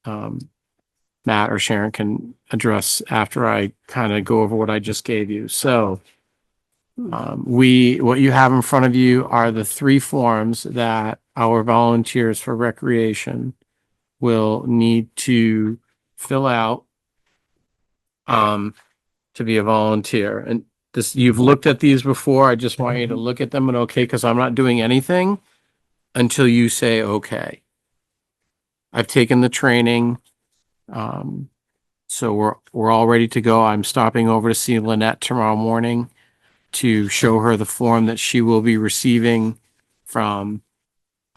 Matt or Sharon can address after I kind of go over what I just gave you. So what you have in front of you are the 3 forms that our volunteers for recreation will need to fill out to be a volunteer. And this, you've looked at these before. I just want you to look at them and okay, because I'm not doing anything until you say okay. I've taken the training. So we're all ready to go. I'm stopping over to see Lynette tomorrow morning to show her the form that she will be receiving from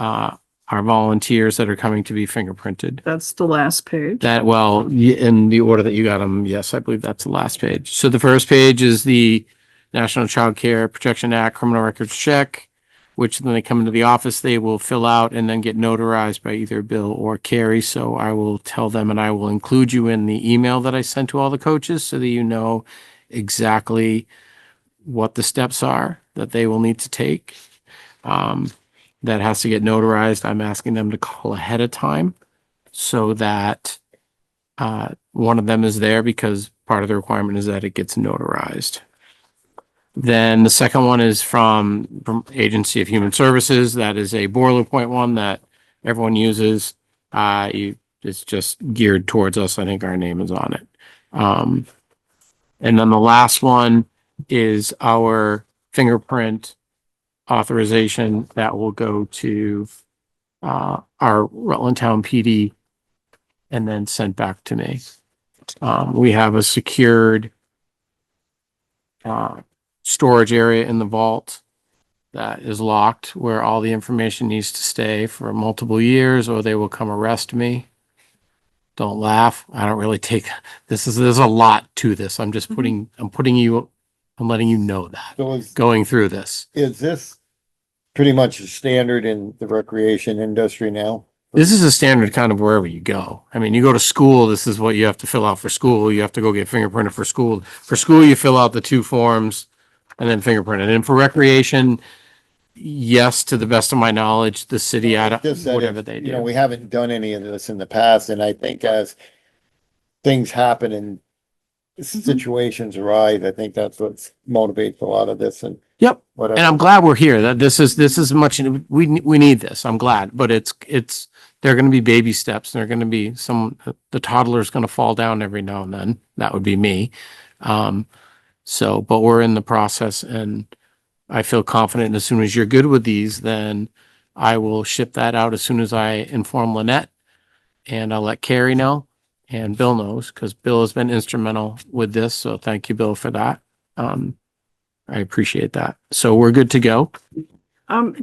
our volunteers that are coming to be fingerprinted. That's the last page. That, well, in the order that you got them, yes, I believe that's the last page. So the first page is the National Child Care Protection Act criminal records check, which when they come into the office, they will fill out and then get notarized by either Bill or Kari. So I will tell them, and I will include you in the email that I sent to all the coaches so that you know exactly what the steps are that they will need to take. That has to get notarized. I'm asking them to call ahead of time so that one of them is there, because part of the requirement is that it gets notarized. Then the second one is from Agency of Human Services. That is a boilerplate one that everyone uses. It's just geared towards us. I think our name is on it. And then the last one is our fingerprint authorization that will go to our Rutland Town PD and then sent back to me. We have a secured storage area in the vault that is locked, where all the information needs to stay for multiple years, or they will come arrest me. Don't laugh. I don't really take there's a lot to this. I'm just I'm letting you know that So going through this. is this pretty much a standard in the recreation industry now? This is a standard kind of wherever you go. I mean, you go to school, this is what you have to fill out for school. You have to go get fingerprinted for school. For school, you fill out the 2 forms and then fingerprinted. And for recreation, yes, to the best of my knowledge, the city, Just that whatever if, they you know, do. we haven't done any of this in the past, and I think as things happen and situations arise. I think that's what motivates a lot of this and Yep. whatever. And I'm glad we're here. That this is much, we need this. I'm glad, but there are going to be baby steps. There are going to be the toddler's going to fall down every now and then. That would be me. But we're in the process and I feel confident. And as soon as you're good with these, then I will ship that out as soon as I inform Lynette, and I'll let Kari know, and Bill knows, because Bill has been instrumental with this. So thank you, Bill, for that. I appreciate that. So we're good to go.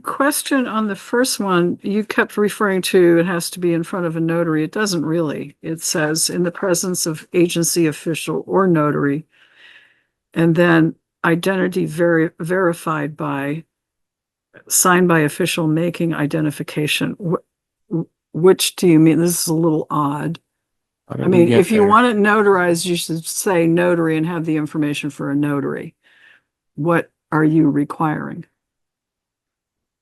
Question on the first one, you kept referring to it has to be in front of a notary. It doesn't really. It says in the presence of agency official or notary. And then identity verified by, signed by official making identification. Which do you mean? This is a little odd. I mean, if you want it notarized, you should say notary and have the information for a notary. What are you requiring?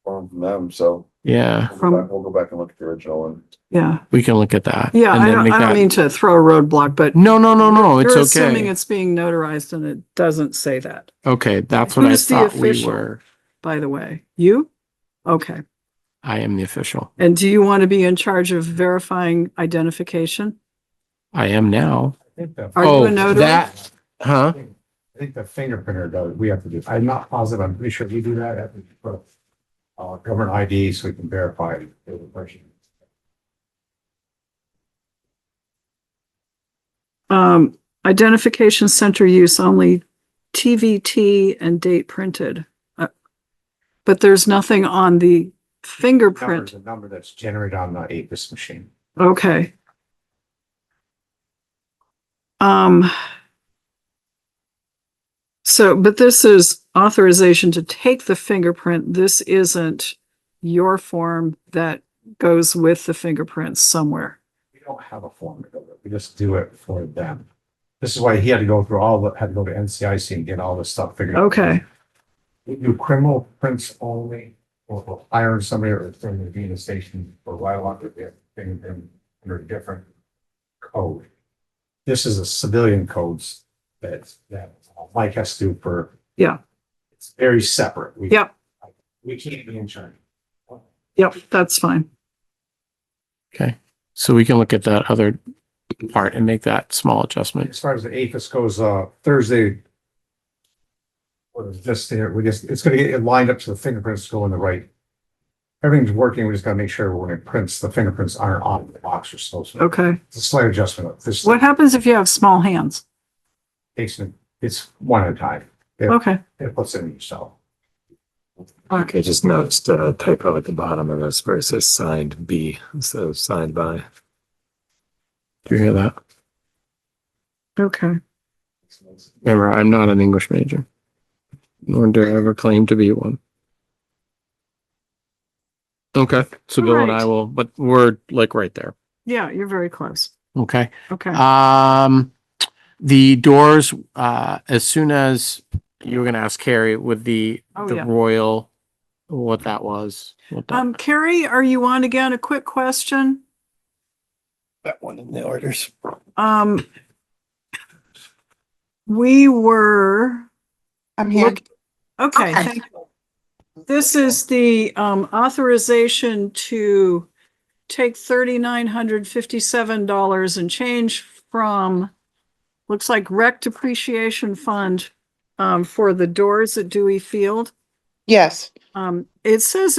From them, so. Yeah, We'll go back and look at the original one. Yeah. we can look at that. Yeah, and I then don't, make I don't that- mean to throw a roadblock, but No, it's you're assuming okay. it's being notarized and it doesn't say that, Okay, that's what I Who's the thought we official? were. by the way. You? Okay. I am the official. And do you want to be in charge of verifying identification? I am now. I think the- Are you a notary? Huh? I think the fingerprinter does, we have to do, I'm not positive, I'm pretty sure we do that, have to put government ID so we can verify the person. Identification center use only TVT and date printed. But there's nothing on the fingerprint. The number that's generated on the APIS machine. Okay. So, but this is authorization to take the fingerprint. This isn't your form that goes with the fingerprints somewhere. We don't have a form to go with, we just do it for them. This is why he had to go through had to go to NCIC and get all this stuff figured out. Okay. We do criminal prints only, or we'll hire somebody or from the Venus station for while under under a different code. This is a civilian codes that Mike has to do for. Yeah. It's very separate. Yep. We can't be in charge. Yep. That's fine. Okay, so we can look at that other part and make that small adjustment. As far as the APHIS goes, Thursday. What is just there? It's gonna get it lined up so the fingerprints go in the right. Everything's working. We just gotta make sure when it prints, the fingerprints aren't on the box or supposed to. Okay. It's a slight adjustment. This What happens if you have small hands? it's one at a time. Okay. It puts it in yourself. Okay, just noticed a typo at the bottom of this where it says signed B instead of signed by. Do you hear that? Okay. Remember, I'm not an English major, nor do I ever claim to be one. Okay, so Bill and I Alright. will, but we're like right there. Yeah, you're very close. Okay. Okay. The doors, as soon as you were gonna ask Kari with the Yeah. Royal, what that was. Kari, are you on again? A quick question. That one in the orders. We were. I'm here. Okay, Okay. thank you. This is the authorization to take $3,957 and change from, looks like rec depreciation fund for the doors at Dewey Field. Yes. It says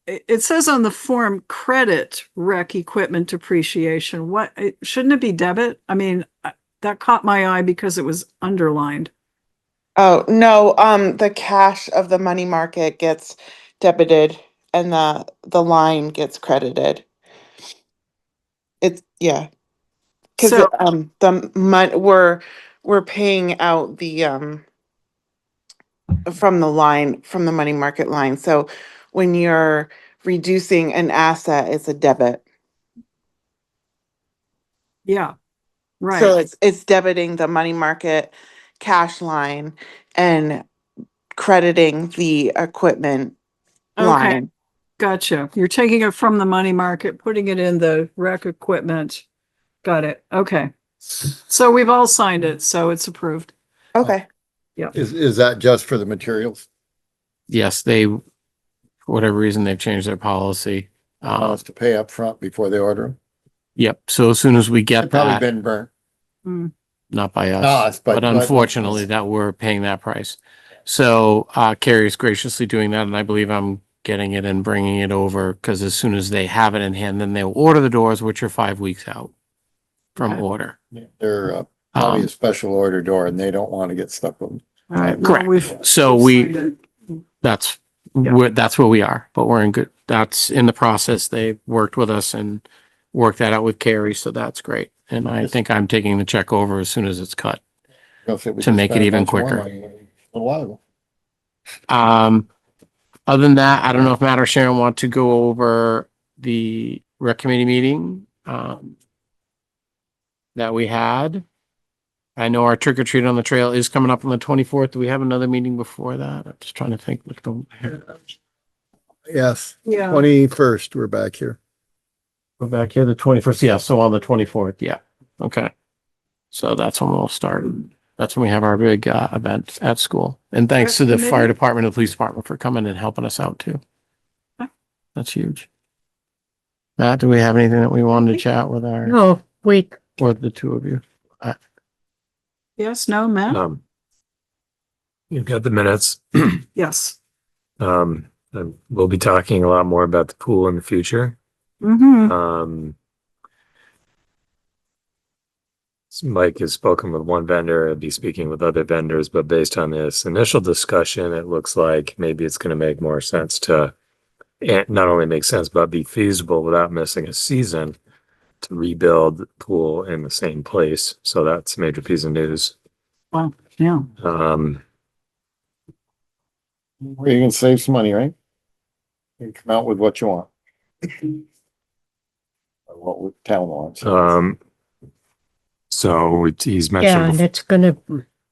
it says on the form credit rec equipment depreciation. Shouldn't it be debit? I mean, that caught my eye because it was underlined. Oh, no, the cash of the money market gets debited and the line gets credited. Yeah. Cause So- we're paying out the from the money market line. So when you're reducing an asset, it's a debit. Yeah, right. So it's debiting the money market cash line and crediting the equipment Okay. line. Gotcha. You're taking it from the money market, putting it in the rec equipment. Got it. Okay. So we've all signed it, so it's approved. Okay. Is that just for the materials? Yes, they, for whatever reason, they've changed their policy. Us to pay up front before they order them? Yep. So as soon as we They've get probably that, been burnt. not by Us, us, but- but unfortunately that we're paying that price. So, Carrie is graciously doing that, and I believe I'm getting it and bringing it over, because as soon as they have it in hand, then they'll order the doors, which are 5 weeks out from Okay. order. They're probably Um, a special order door and they don't want to get stuck with them. All right. well, Correct. we've- So we've signed it. that's, Yeah. that's where we are, but we're in good, that's in the process. They worked with us and worked that out with Carrie, so that's great. And I think I'm taking the check over as soon as it's cut. To make it even quicker. A while ago. Other than that, I don't know if Matt or Sharon want to go over the rec committee meeting, that we had. I know our trick or treat on the trail is coming up on the 24th. Do we have another meeting before that? I'm just trying to think. Yes, Yeah. 21st, we're back here. Go back here, the 21st. Yeah, so on the 24th. Yeah. Okay. So that's when we'll start. That's when we have our big event at school. And thanks to the Rec fire committee? department and police department for coming and helping us out too. Okay. That's huge. Matt, do we have anything that we wanted to chat with our, No, we, or the two of you? Yes, no, Matt? You've got the minutes. Yes. And we'll be talking a lot more about the pool in the future. Mm-hmm. Mike has spoken with one vendor, I'll be speaking with other vendors, but based on this initial discussion, it looks like maybe it's going to make more sense to not only make sense, but be feasible without missing a season to rebuild the pool in the same place. So that's a major piece of news. Wow. Yeah. Where you can save some money, right? You can come out with what you want. Or what the town wants. So he's yeah, mentioned, and it's gonna,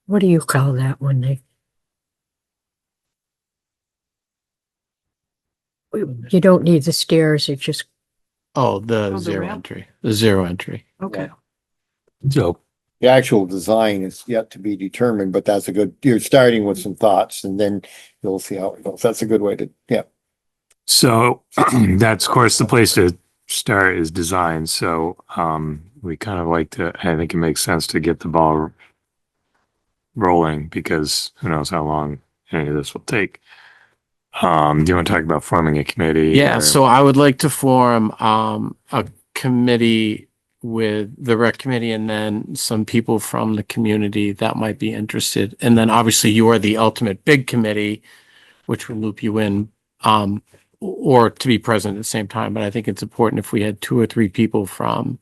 what do you call that when they? You don't need the stairs, it just, Oh, the the zero ramp? entry, the zero entry. Okay. so The actual design is yet to be determined, but that's a good, you're starting with some thoughts and then you'll see how it goes. That's a good way to, yeah. So that's of course the place to start is design. So we kind of like to, I think it makes sense to get the ball rolling because who knows how long any of this will take. Do you want to talk about forming a committee? Yeah, or- so I would like to form a committee with the rec committee and then some people from the community that might be interested. And then obviously you are the ultimate big committee, which will loop you in, or to be present at the same time. But I think it's important if we had 2 or 3 people from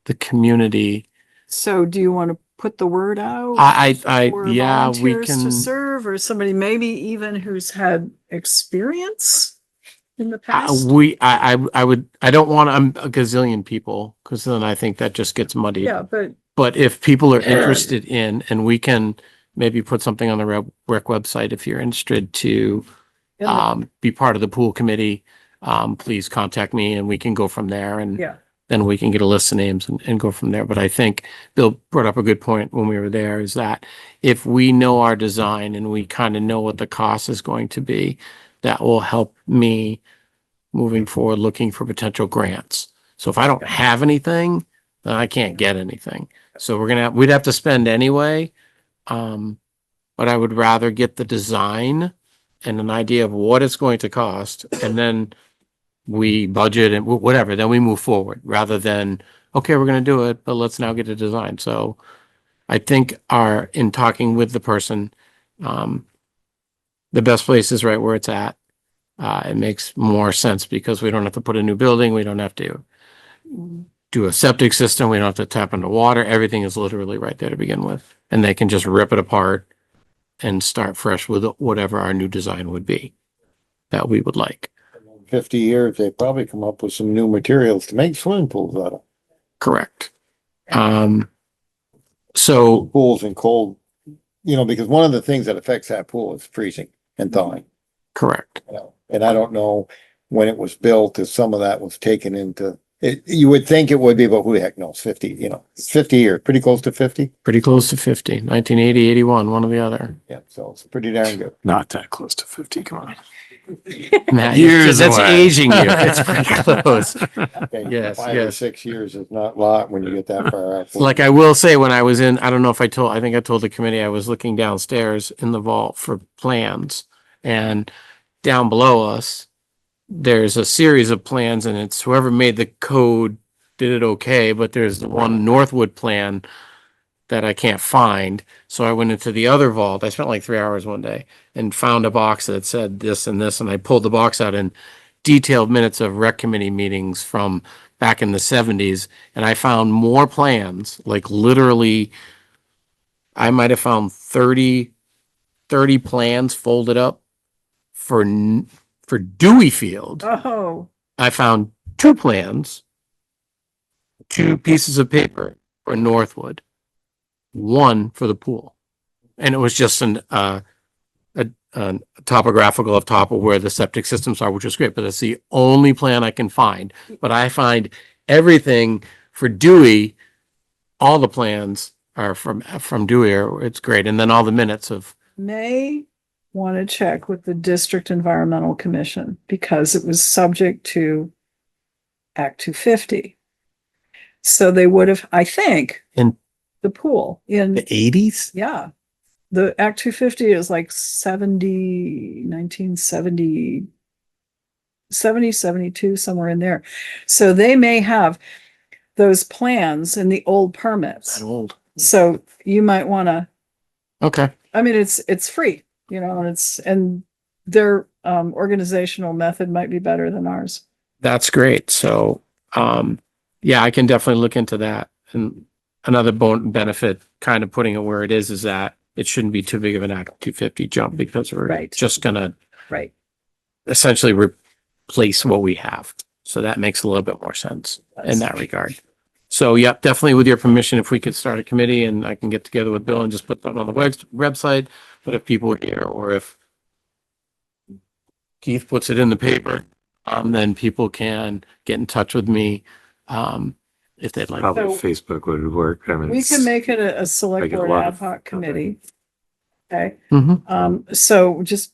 the community. So do you want to put the word out? for Yeah, we volunteers can. To serve, or somebody maybe even who's had experience in the past? I don't want a gazillion people because then I think that just gets muddied. Yeah, but But if people are interested in, and we can maybe put something on the rec website, if you're interested to be part of the pool committee, please contact me and we can go from there and yeah, then we can get a list of names and go from there. But I think Bill brought up a good point when we were there is that if we know our design and we kind of know what the cost is going to be, that will help me moving forward, looking for potential grants. So if I don't have anything, then I can't get anything. So we'd have to spend anyway. But I would rather get the design and an idea of what it's going to cost, and then we budget and whatever, then we move forward rather than, okay, we're going to do it, but let's now get a design. So I think in talking with the person, the best place is right where it's at. It makes more sense because we don't have to put a new building. We don't have to do a septic system. We don't have to tap into water. Everything is literally right there to begin with. And they can just rip it apart and start fresh with whatever our new design would be that we would like. 50 years, they probably come up with some new materials to make swimming pools out of. Correct. So Pools in cold, because one of the things that affects that pool is freezing and thawing. correct. And I don't know when it was built, if some of that was taken into You would think it would be, but who the heck knows? 50, it's 50 years, pretty close to 50. Pretty close to 50, 1980, 81, one or the other. Yeah, so it's pretty darn good. Not that close to 50, come on. Matt, Years that's away. aging you. It's pretty close. Okay, Yes, 5 or yes. 6 years is not a lot when you get that far out. Like I will say, when I was in, I don't know if I think I told the committee, I was looking downstairs in the vault for plans, and down below us, there's a series of plans, and it's whoever made the code did it okay, but there's the one Northwood plan that I can't find. So I went into the other vault. I spent like 3 hours one day and found a box that said this and this, and I pulled the box out and detailed minutes of rec committee meetings from back in the 70s, and I found more plans, like literally, I might have found 30 plans folded up for Dewey Field. Oh, I found 2 plans, 2 pieces of paper for Northwood, 1 for the pool. And it was just a topographical of top of where the septic systems are, which is great, but it's the only plan I can find. But I find everything for Dewey, all the plans are from Dewey, it's great. And then all the minutes of. may want to check with the District Environmental Commission because it was subject to Act 250. So they would have, I think, In the pool in, the 80s? yeah. The Act 250 is like 1970, 72, somewhere in there. So they may have those plans in the old permits. That old. So you might want to, Okay. I mean, it's free, and their organizational method might be better than ours. That's great. So, yeah, I can definitely look into that. And another benefit, kind of putting it where it is that it shouldn't be too big of an Act 250 jump because we're Right. just gonna Right. essentially replace what we have. So that makes a little bit more sense in that regard. So, yeah, definitely with your permission, if we could start a committee and I can get together with Bill and just put that on the website. But if people here, or if Keith puts it in the paper, then people can get in touch with me, if they'd like. Probably So- Facebook would work. I mean, We can make it a select Make it a board lot ad of- hoc committee. Okay. Mhm. So just,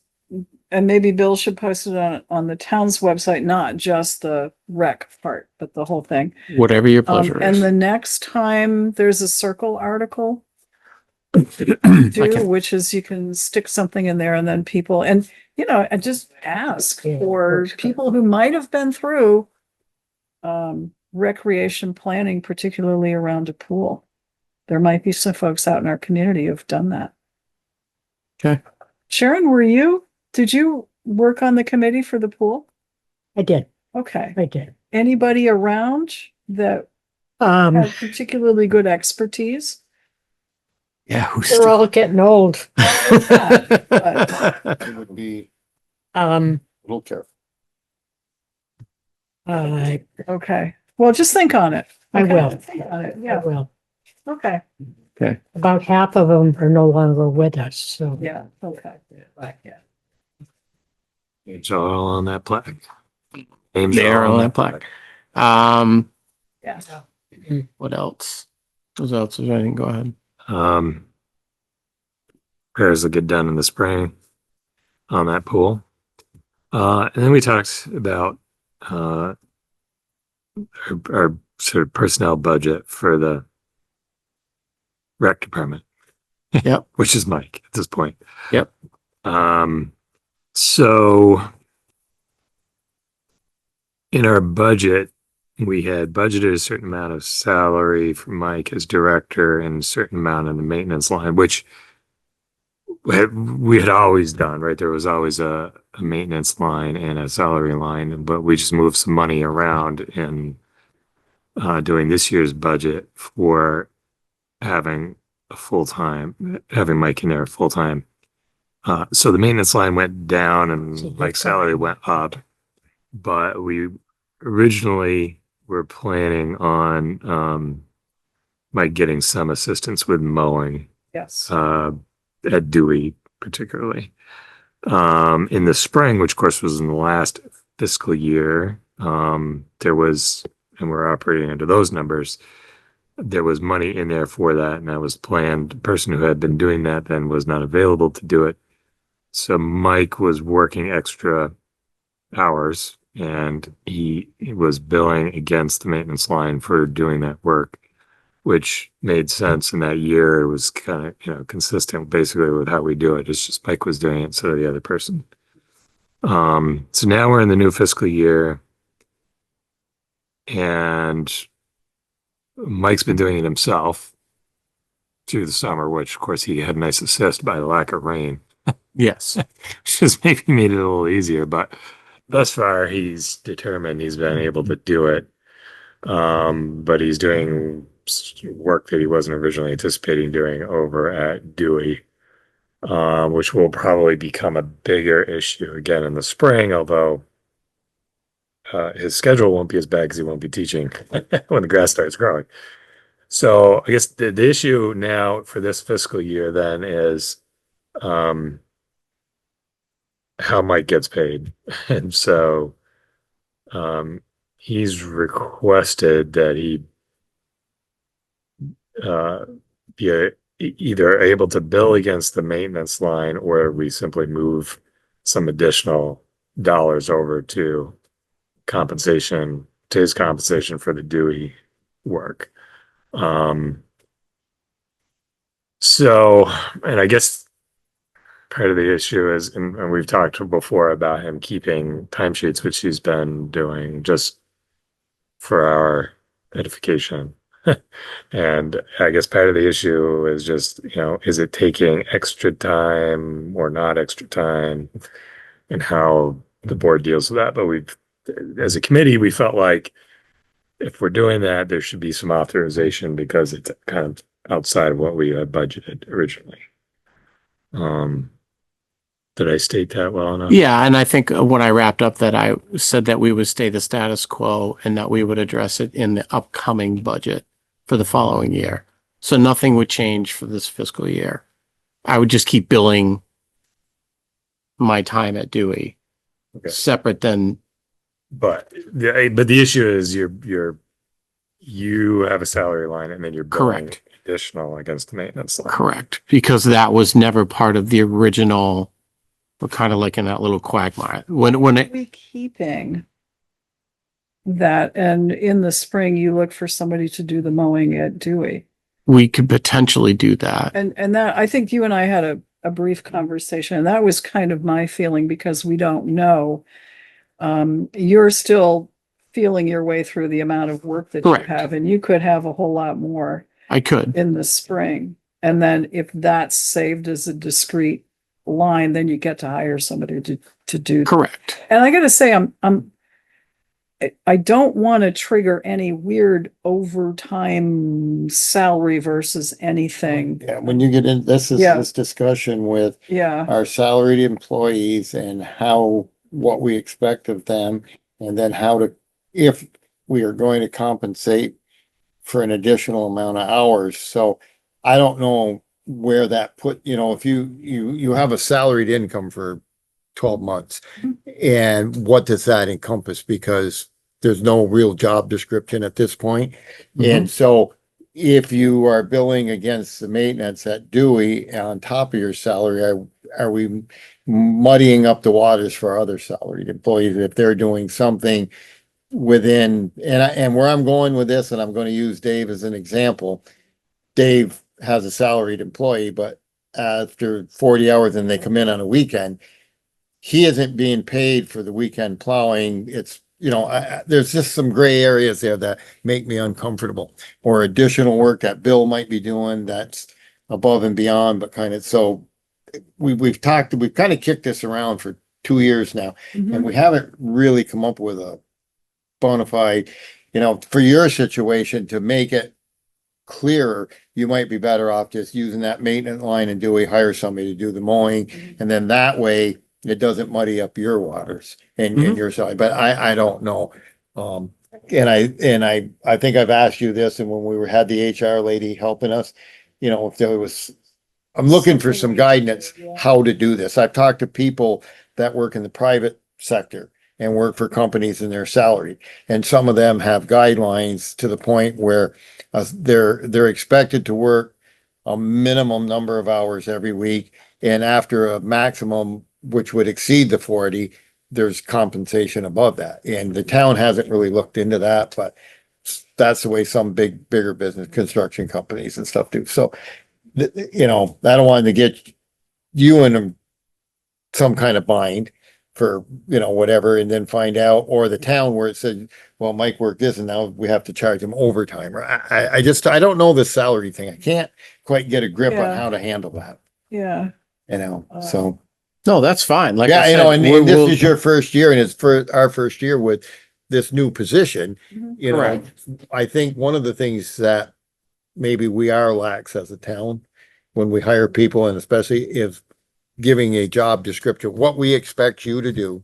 and maybe Bill should post it on the town's website, not just the rec part, but the whole thing. Whatever your pleasure And is. the next time there's a circle article I due, can- which is you can stick something in there and then people, and and just ask for people who might have been through recreation planning, particularly around a pool. There might be some folks out in our community who've done that. Okay. Sharon, did you work on the committee for the pool? I did. Okay. I did. Anybody around that Um, had particularly good expertise? Yeah, who's they're all getting old. It would be Um, a little careful. Okay. Well, just think on it. I Okay, will. think on it. I Yeah. will. Okay. About half of them are no longer with us, so. Yeah. Okay. Right. Yeah. it's all on that plaque. Names are There all on that plaque. Yeah. What else? What else is there? Anything? Go ahead. Repairs will get done in the spring on that pool. And then we talked about our sort of personnel budget for the rec department. Yep. Which is Mike at this point. Yep. So in our budget, we had budgeted a certain amount of salary for Mike as director and a certain amount in the maintenance line, which we had always done, right? There was always a maintenance line and a salary line, but we just moved some money around in doing this year's budget for having Mike in there full time. So the maintenance line went down and Mike's salary went up, but we originally were planning on Mike getting some assistance with mowing. Yes. At Dewey particularly. In the spring, which of course was in the last fiscal year, there was and we're operating under those numbers, there was money in there for that, and that was planned. The person who had been doing that then was not available to do it. So Mike was working extra hours, and he was billing against the maintenance line for doing that work, which made sense in that year. It was kind of, consistent basically with how we do it. It's just Mike was doing it instead of the other person. So now we're in the new fiscal year, and Mike's been doing it himself through the summer, which of course he had a nice assist by the lack of rain. Yes. Just maybe made it a little easier, but thus far he's determined he's been able to do it. But he's doing work that he wasn't originally anticipating doing over at Dewey, which will probably become a bigger issue again in the spring, although his schedule won't be as bad because he won't be teaching when the grass starts growing. So I guess the issue now for this fiscal year then is how Mike gets paid. And so he's requested that he be either able to bill against the maintenance line, or we simply move some additional dollars over to his compensation for the Dewey work. So, and I guess part of the issue is, and we've talked before about him keeping timesheets, which he's been doing just for our edification. And I guess part of the issue is just, is it taking extra time or not extra time, and how the board deals with that. But as a committee, we felt like if we're doing that, there should be some authorization because it's kind of outside of what we had budgeted originally. Did I state that well enough? Yeah, and I think when I wrapped up that I said that we would stay the status quo and that we would address it in the upcoming budget for the following year. So nothing would change for this fiscal year. I would just keep billing my time at Dewey, separate than. But the issue is you have a salary line, and then you're billing Correct. additional against the maintenance line. Correct, because that was never part of the original. We're kind of like in that little quagmire. When it, We keeping that, and in the spring, you look for somebody to do the mowing at Dewey. we could potentially do that. And that, I think you and I had a brief conversation, and that was kind of my feeling, because we don't know. You're still feeling your way through the amount of work that you Correct. have, and you could have a whole lot more I could. in the spring. And then if that's saved as a discrete line, then you get to hire somebody to do. Correct. And I gotta say, I don't want to trigger any weird overtime salary versus anything. Yeah, when you get in, this discussion with Yeah, our salaried employees and what we expect of them, and then if we are going to compensate for an additional amount of hours. So I don't know where that if you have a salaried income for 12 months, and what does that encompass? Because there's no real job description at this point. And so if you are billing against the maintenance at Dewey on top of your salary, are we muddying up the waters for other salaried employees if they're doing something within, and where I'm going with this, and I'm going to use Dave as an example. Dave has a salaried employee, but after 40 hours and they come in on a weekend, he isn't being paid for the weekend plowing. It's, there's just some gray areas there that make me uncomfortable, or additional work that Bill might be doing that's above and beyond, but so we've kind of kicked this around for 2 years now, and we haven't really come up with a bona fide, for your situation, to make it clearer. You might be better off just using that maintenance line and hire somebody to do the mowing, and then that way it doesn't muddy up your waters and your side. But I don't know. And I think I've asked you this, and when we had the HR lady helping us, if there was, I'm looking for some guidance how to do this. I've talked to people that work in the private sector, and work for companies and they're salaried. And some of them have guidelines to the point where they're expected to work a minimum number of hours every week. And after a maximum, which would exceed the 40, there's compensation above that. And the town hasn't really looked into that, but that's the way some bigger business, construction companies and stuff do. So, you know, I don't want to get you in some kind of bind for, you know, whatever, and then find out, or the town where it said, well, Mike worked this and now we have to charge him overtime. Or I don't know this salary thing. I can't quite get a grip on Yeah. how to handle that, Yeah. you know, so. No, that's fine. Like Yeah, I you said, know, and we'll- this is your first year and it's for our first year with this new position, Mhm. you know. Correct. I think one of the things that maybe we are lax as a town when we hire people, and especially if giving a job description, what we expect you to do,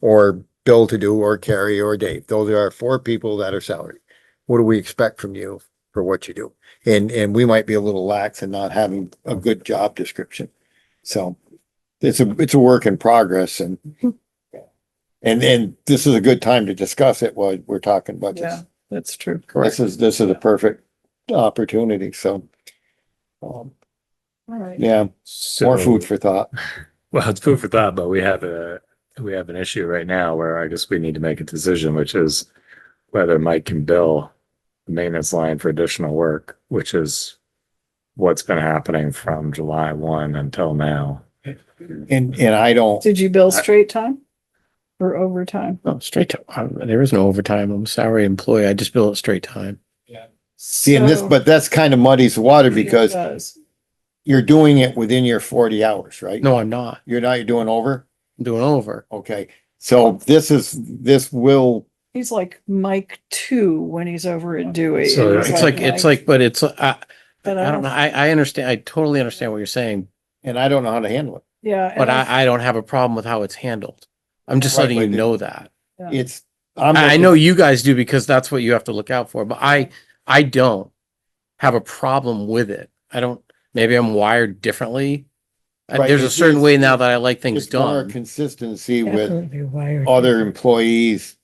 or Bill to do, or Kari or Dave. Those are our 4 people that are salaried. What do we expect from you for what you do? And we might be a little lax in not having a good job description. So it's a work in progress, and this is a good time to discuss it while we're talking budgets. Yeah, that's true. This is a perfect opportunity, so. All right. Yeah, more food for thought. Well, it's food for thought, but we have an issue right now where I guess we need to make a decision, which is whether Mike can bill the maintenance line for additional work, which is what's been happening from July 1 until now. And I don't, Did you bill straight time or overtime? No, straight time. There is no overtime. I'm a salary employee. I just bill it straight time. see, and this, So- but that's kind of muddies the water because It does. you're doing it within your 40 hours, right? No, I'm not. You're doing over? I'm doing over. Okay, so this will, He's like Mike 2 when he's over at Dewey. So And It's like, but it's, I but don't know. I understand. I totally understand what you're saying, and I don't know how to handle it. Yeah. but and I don't have a problem with how it's handled. I'm just Right, letting you but know that. Yeah. It's, I know you guys do because that's what you have to look out for, but I don't have a problem with it. I don't, maybe I'm wired differently. Right, There's a it's certain just- way now that I like things It's more done. consistency with Definitely wired. other employees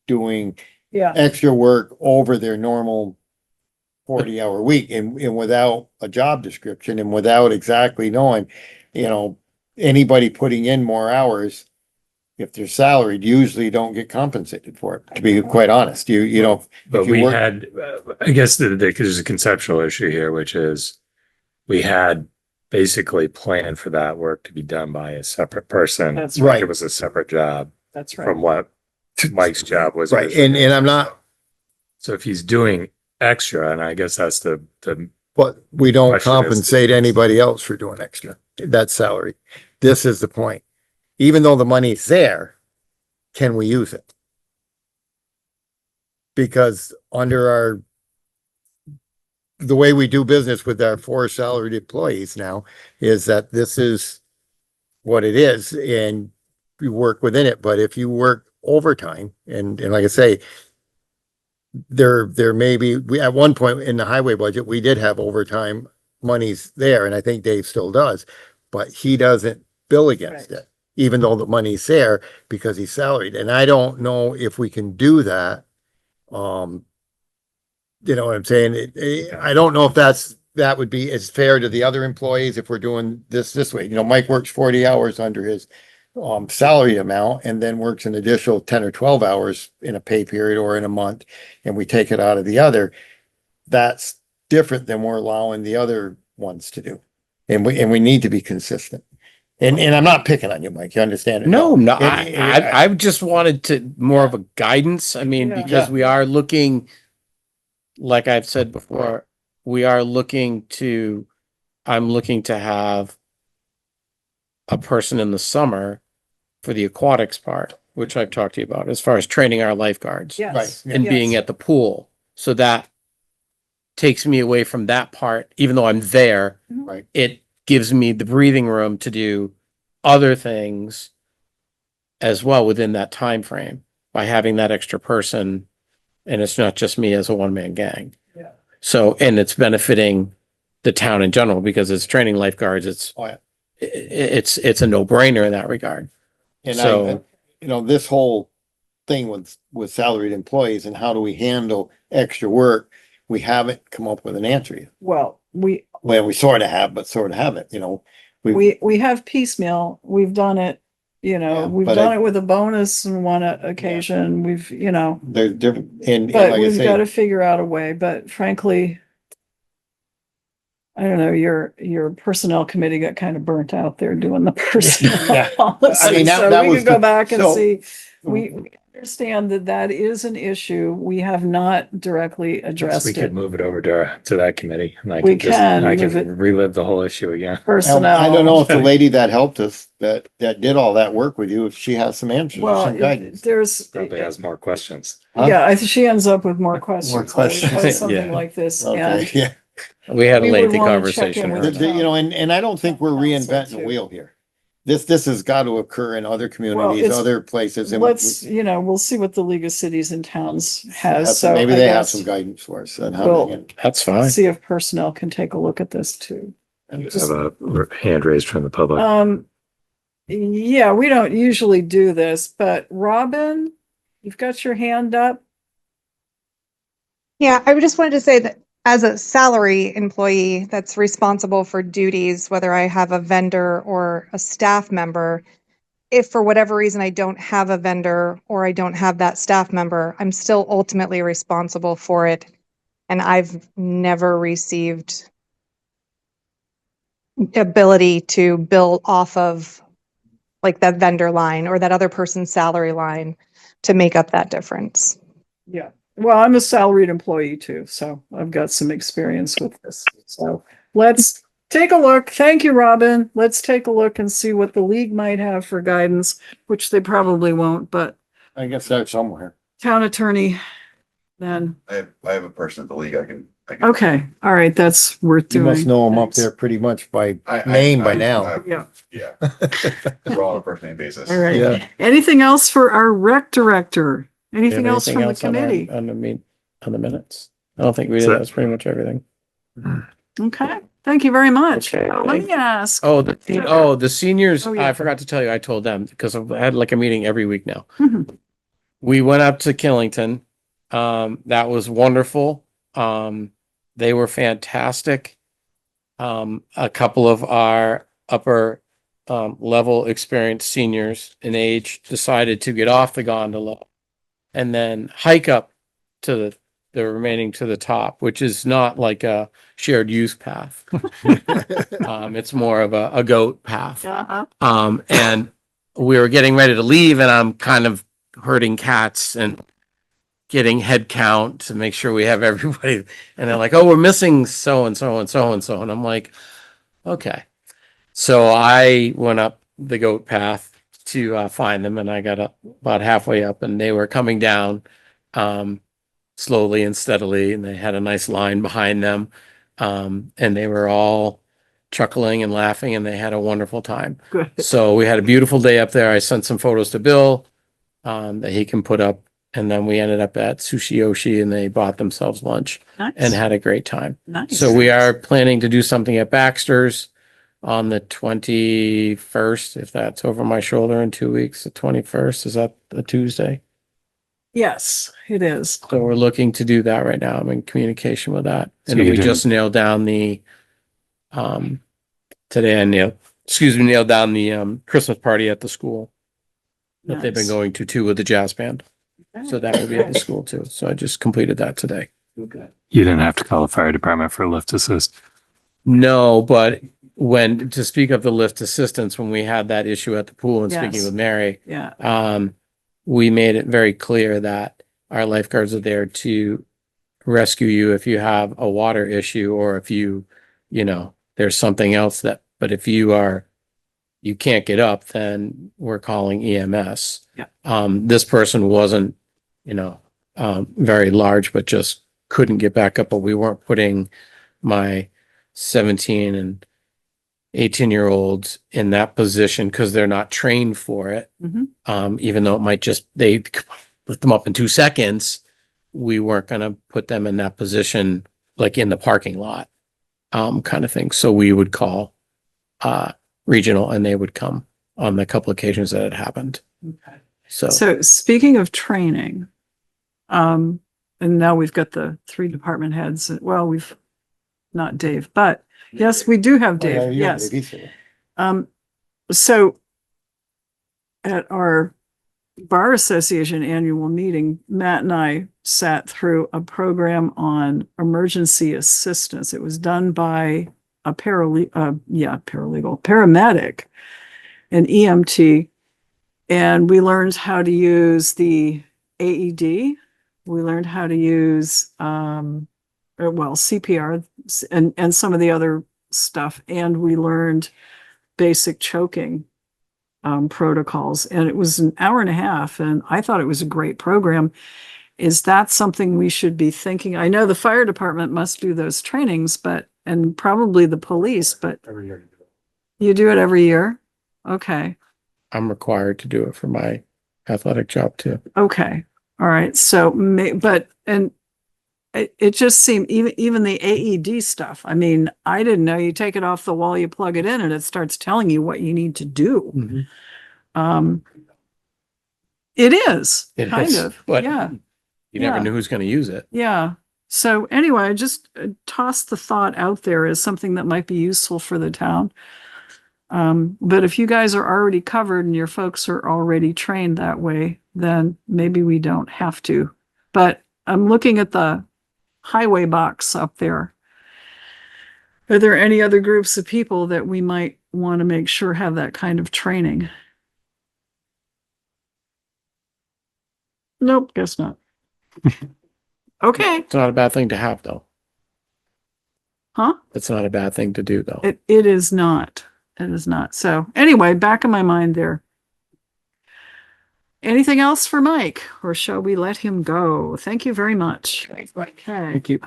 doing Yeah. extra work over their normal 40-hour week, and without a job description and without exactly knowing, you know, anybody putting in more hours, if they're salaried, usually don't get compensated for it, to be quite honest. You know, But if you we work- had, I guess there's a conceptual issue here, which is we had basically planned for that work to be done by a separate person. That's right. It was a separate job That's right. from what Mike's job was. right, originally. and I'm not, So if he's doing extra, and I guess that's the but we don't Question is- compensate anybody else for doing extra. That's salary. This is the point. Even though the money's there, can we use it? Because under the way we do business with our 4 salaried employees now is that this is what it is, and you work within it. But if you work overtime, and like I say, there may be, at one point in the highway budget, we did have overtime monies there, and I think Dave still does, but he doesn't bill against Right. it, even though the money's there because he's salaried. And I don't know if we can do that. You know what I'm saying? I don't know if that would be as fair to the other employees if we're doing this way. You know, Mike works 40 hours under his salary amount and then works an additional 10 or 12 hours in a pay period or in a month, and we take it out of the other. That's different than we're allowing the other ones to do. And we need to be consistent. And I'm not picking on you, Mike. You understand it? No, no, I I've just wanted to more of a guidance. I mean, Yeah. because we are looking, like I've said before, I'm looking to have a person in the summer for the aquatics part, which I've talked to you about, as far as training our lifeguards Yes. Right, and being Yes. at the pool. So that takes me away from that part, even though I'm there. Right. It gives me the breathing room to do other things as well within that time frame by having that extra person, and it's not just me as a one-man gang. Yeah. So, and it's benefiting the town in general because it's training lifeguards. It's Oh, yeah. it's a no-brainer in that regard. And So- you know, this whole thing with salaried employees and how do we handle extra work? We haven't come up with an answer yet. Well, Well, we sort of have, but sort of haven't, you know. we have piecemeal. We've done it, Yeah, we've but done I- it with a bonus on one occasion. We've, There's different, and but like I we've got to say, figure out a way, but frankly, I don't know, your personnel committee got kind of burnt out there doing the personnel Yeah. policy. I mean, that So we was could go the- back and so- see, we understand that is an issue. We have not directly Yes, addressed we could it. move it over to that committee. And I We can just, can I move it. can relive the whole issue again. Personnel. I don't know if the lady that helped us, that did all that work with you, if she has some answers or Well, some guidance. there's, Probably has more questions. Huh? yeah, I think she ends up with more questions. questions. with Something Yeah. like this. Okay, And yeah. We had a We would lengthy wanna check conversation. in with around the it. You know, and I don't think we're Council reinventing the too. wheel here. This has got to occur in other communities, it's- other places. and let's, we'll see what the League of Cities and Towns has. So maybe I they have guess some guidance for us on how Well, to. That's fine. see if personnel can take a look at this too. You have a hand raised from the public. Yeah, we don't usually do this, but Robin, you've got your hand up. Yeah, I just wanted to say that as a salary employee that's responsible for duties, whether I have a vendor or a staff member, if for whatever reason I don't have a vendor or I don't have that staff member, I'm still ultimately responsible for it. And I've never received ability to bill off of like that vendor line or that other person's salary line to make up that difference. Yeah. Well, I'm a salaried employee too, so I've got some experience with this. So let's take a look. Thank you, Robin. Let's take a look and see what the league might have for guidance, which they probably won't, but I guess that's somewhere. town attorney, then, I have a person at the league I can. okay, all right, that's worth You doing. must know them up Thanks. there pretty much by I- name by I- now. I- Yeah, Yeah. We're all on a first name basis. all right. Yeah. Anything else for our rec director? Anything else from the committee? On the minutes? I don't think we did. So- That was pretty much everything. Okay, thank you very much. Okay, Let me ask. The seniors, Oh, yeah. I forgot to tell you, I told them because I had like a meeting every week now. Mhm. We went up to Killington. That was wonderful. They were fantastic. A couple of our upper level experienced seniors in age decided to get off the gondola and then hike up to the remaining to the top, which is not like a shared use path. It's more of a goat path. Uh-huh. And we were getting ready to leave and I'm kind of herding cats and getting head count to make sure we have everybody. And they're like, oh, we're missing so and so and so and so. And I'm like, okay. So I went up the goat path to find them and I got up about halfway up and they were coming down slowly and steadily and they had a nice line behind them. And they were all chuckling and laughing and they had a wonderful time. Good. So we had a beautiful day up there. I sent some photos to Bill that he can put up. And then we ended up at Sushi Yoshi and they bought themselves lunch Nice. and had a great time. Nice. So we are planning to do something at Baxter's on the 21st, if that's over my shoulder in 2 weeks. The 21st, is that a Tuesday? Yes, it is. So we're looking to do that right now. I'm in communication with that. So And then you're we doing- just nailed down today I nailed down the Christmas party at the school that they've been Nice. going to too with the jazz band. So that will be at the school too. So I just completed that today. Okay. You didn't have to call the fire department for a lift assist. No, but to speak of the lift assistance, when we had that issue at the pool and speaking Yes. with Mary, Yeah. we made it very clear that our lifeguards are there to rescue you if you have a water issue or if there's something else but if you can't get up, then we're calling EMS. Yeah. This person wasn't, very large, but just couldn't get back up, but we weren't putting my 17 and 18-year-olds in that position because they're not trained for it. Mhm. Even though it might they lift them up in 2 seconds, we weren't going to put them in that position, like in the parking lot, kind of thing. So we would call, regional and they would come on the couple occasions that it happened. Okay. So speaking of training, and now we've got the 3 department heads. Well, we've not Dave, but yes, we do have Dave. Yes. So at our Bar Association annual meeting, Matt and I sat through a program on emergency assistance. It was done by a paramedic, an EMT, and we learned how to use the AED. We learned how to use CPR and some of the other stuff, and we learned basic choking protocols, and it was an hour and a half, and I thought it was a great program. Is that something we should be thinking? I know the fire department must do those trainings, and probably the police, but Every year. you do it every year? Okay. I'm required to do it for my athletic job too. Okay. All right. So, it just seemed even the AED stuff. I mean, I didn't know you take it off the wall, you plug it in, and it starts telling you what you need to do. It is It kind is, of, but yeah, you never Yeah. knew who's going to use it. yeah. So anyway, I just tossed the thought out there as something that might be useful for the town. But if you guys are already covered and your folks are already trained that way, then maybe we don't have to. But I'm looking at the highway box up there. Are there any other groups of people that we might want to make sure have that kind of training? Nope, guess not. Okay. It's not a bad thing to have though. Huh? It's not a bad thing to do though. It is not. It is not. So anyway, back in my mind there. Anything else for Mike, or shall we let him go? Thank you very much. Okay. Thank you.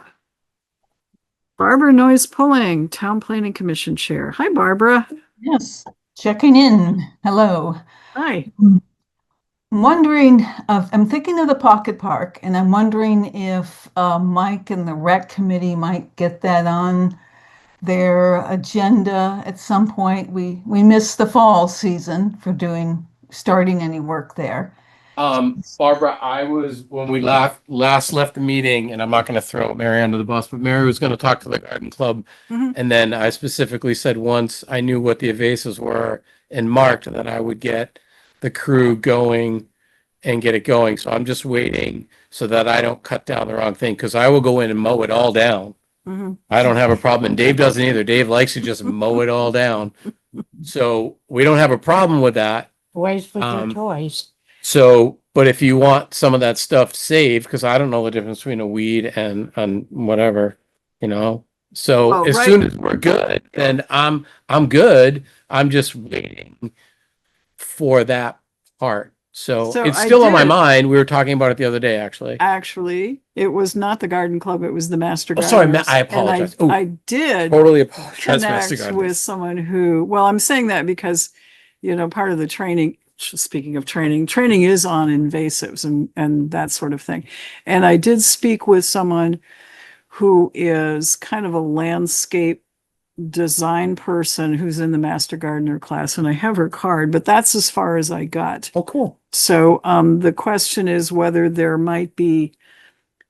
Barbara Noyes Pulling, Town Planning Commission Chair. Hi, Barbara. Yes, checking in. Hello. Hi. I'm wondering, I'm thinking of the Pocket Park, and I'm wondering if Mike and the Rec Committee might get that on their agenda at some point. We missed the fall season for starting any work there. Barbara, when we last left the meeting, and I'm not going to throw Mary under the bus, but Mary was going to talk to the garden club. And then I specifically said once I knew what the evasives were and marked, that I would get the crew going and get it going. So I'm just waiting so that I don't cut down the wrong thing, because I will go in and mow it all down. I don't have a problem, and Dave doesn't either. Dave likes to just mow it all down. So we don't have a problem with that. Boys with their toys. So, but if you want some of that stuff saved, because I don't know the difference between a weed and whatever, So as soon as we're good, then I'm good. I'm just waiting for that part. So it's still on my mind. We were talking about it the other day, actually. Actually, it was not the garden club, it was the Master Oh, Gardeners. sorry, I apologize. And I did Totally apologize, Master connect Gardeners. with someone who, well, I'm saying that because, part of the training, speaking of training is on invasives and that sort of thing. And I did speak with someone who is kind of a landscape design person who's in the Master Gardener class, and I have her card, but that's as far as I got. Oh, cool. So the question is whether there might be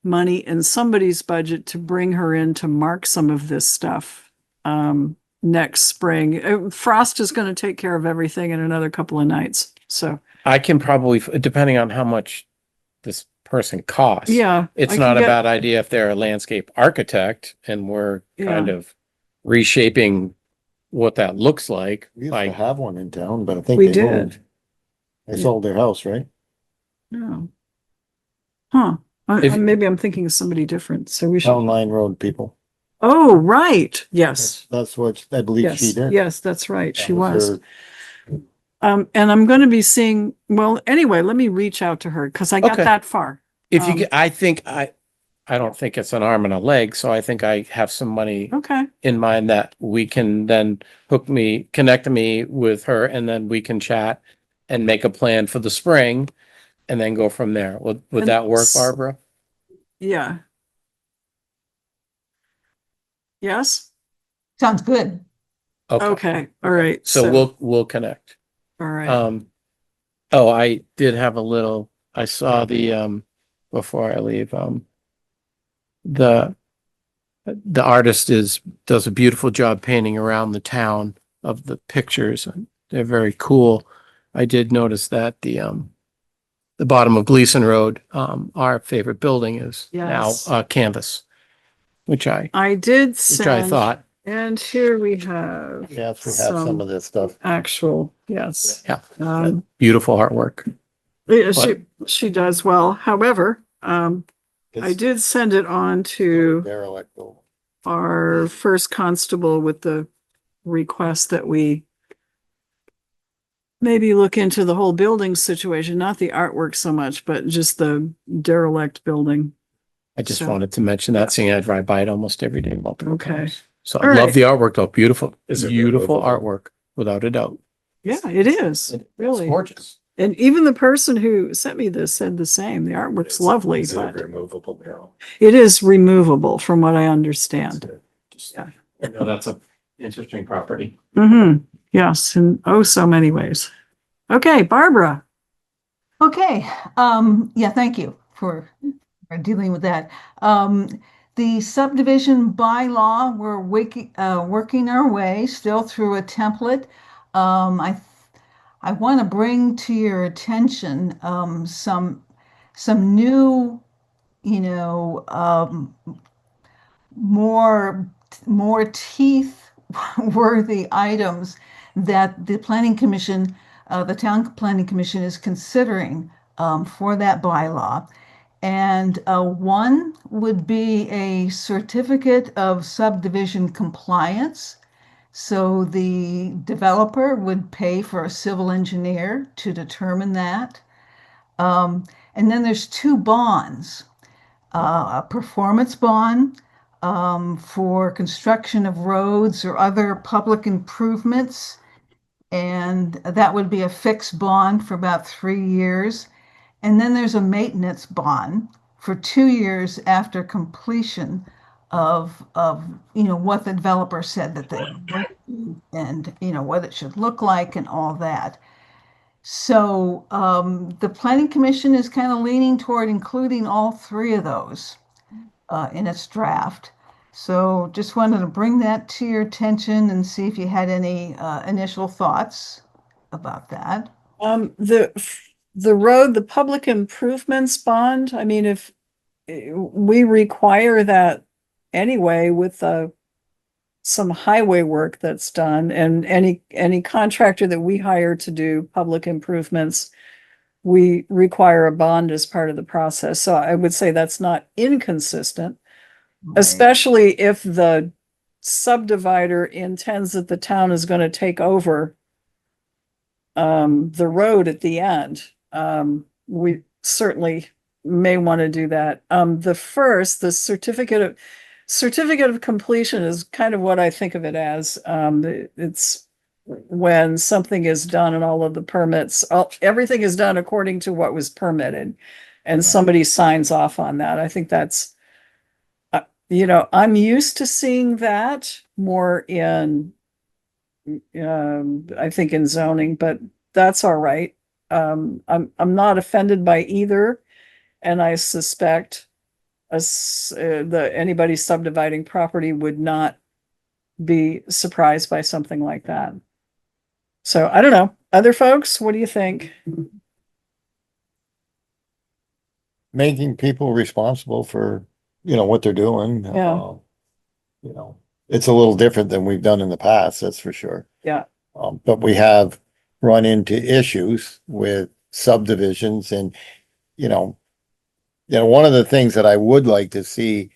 money in somebody's budget to bring her in to mark some of this stuff next spring. Frost is going to take care of everything in another couple of nights. So I can probably, depending on how much this person costs. Yeah. It's not a bad idea if they're a landscape architect and we're kind of reshaping what that looks like. We used to have one in town, but I think We they did. moved. They sold their house, right? No. Huh. If- Maybe I'm thinking of somebody different. So we should. Town Line Road people. Oh, right. Yes. That's what I believe she Yes. did. Yes, that's right. She That was. her- And I'm going to be seeing, well, anyway, let me reach out to her because I got Okay. that far. If you get, I don't think it's an arm and a leg, so I think I have some money Okay. in mind that we can then connect me with her, and then we can chat and make a plan for the spring and then go from there. Would And that work, s- Barbara? Yeah. Yes. Sounds good. Okay. All right. So we'll connect. All right. Oh, I did have a little, I saw before I leave, the artist does a beautiful job painting around the town of the pictures. And they're very cool. I did notice that the bottom of Gleason Road, our favorite building is now Yes. canvas, which I did which I send, thought, and here we have Yes, we have some of this stuff. actual, yes. yeah, Um, beautiful artwork. yeah, she does well. However, I did send it on to Derelict building. our first constable with the request that we maybe look into the whole building situation, not the artwork so much, but just the derelict building. I just So- wanted to mention that, seeing I drive by it almost every day. Okay. So All I love right. the artwork though. Beautiful, Is it beautiful removable? artwork, without a doubt. Yeah, it is, It's really. gorgeous. And even the person who sent me this said the same. The artwork's lovely, Is it a but removable mural? it is removable from what I understand. Yeah. I know that's a interesting property. Mm-hmm. Yes, in oh so many ways. Okay, Barbara. Okay, yeah, thank you for dealing with that. The subdivision bylaw, we're working our way still through a template. I want to bring to your attention some new, more teeth worthy items that the planning commission, the town planning commission is considering for that bylaw. And one would be a certificate of subdivision compliance. So the developer would pay for a civil engineer to determine that. And then there's two bonds, a performance bond for construction of roads or other public improvements. And that would be a fixed bond for about 3 years. And then there's a maintenance bond for 2 years after completion of what the developer said that they and what it should look like and all that. So the planning commission is kind of leaning toward including all three of those in its draft. So just wanted to bring that to your attention and see if you had any initial thoughts about that. The road, the public improvements bond, I mean, if we require that anyway with some highway work that's done, and any contractor that we hire to do public improvements, we require a bond as part of the process. So I would say that's not inconsistent, especially if the subdivider intends that the town is going to take over the road at the end. We certainly may want to do that. The certificate of completion is kind of what I think of it as. It's when something is done and all of the permits, everything is done according to what was permitted, and somebody signs off on that. I think that's, I'm used to seeing that more in, I think in zoning, but that's all right. I'm not offended by either, and I suspect anybody subdividing property would not be surprised by something like that. So I don't know. Other folks, what do you think? Making people responsible for, what they're doing. Yeah. It's a little different than we've done in the past, that's for sure. Yeah. But we have run into issues with subdivisions and, one of the things that I would like to see,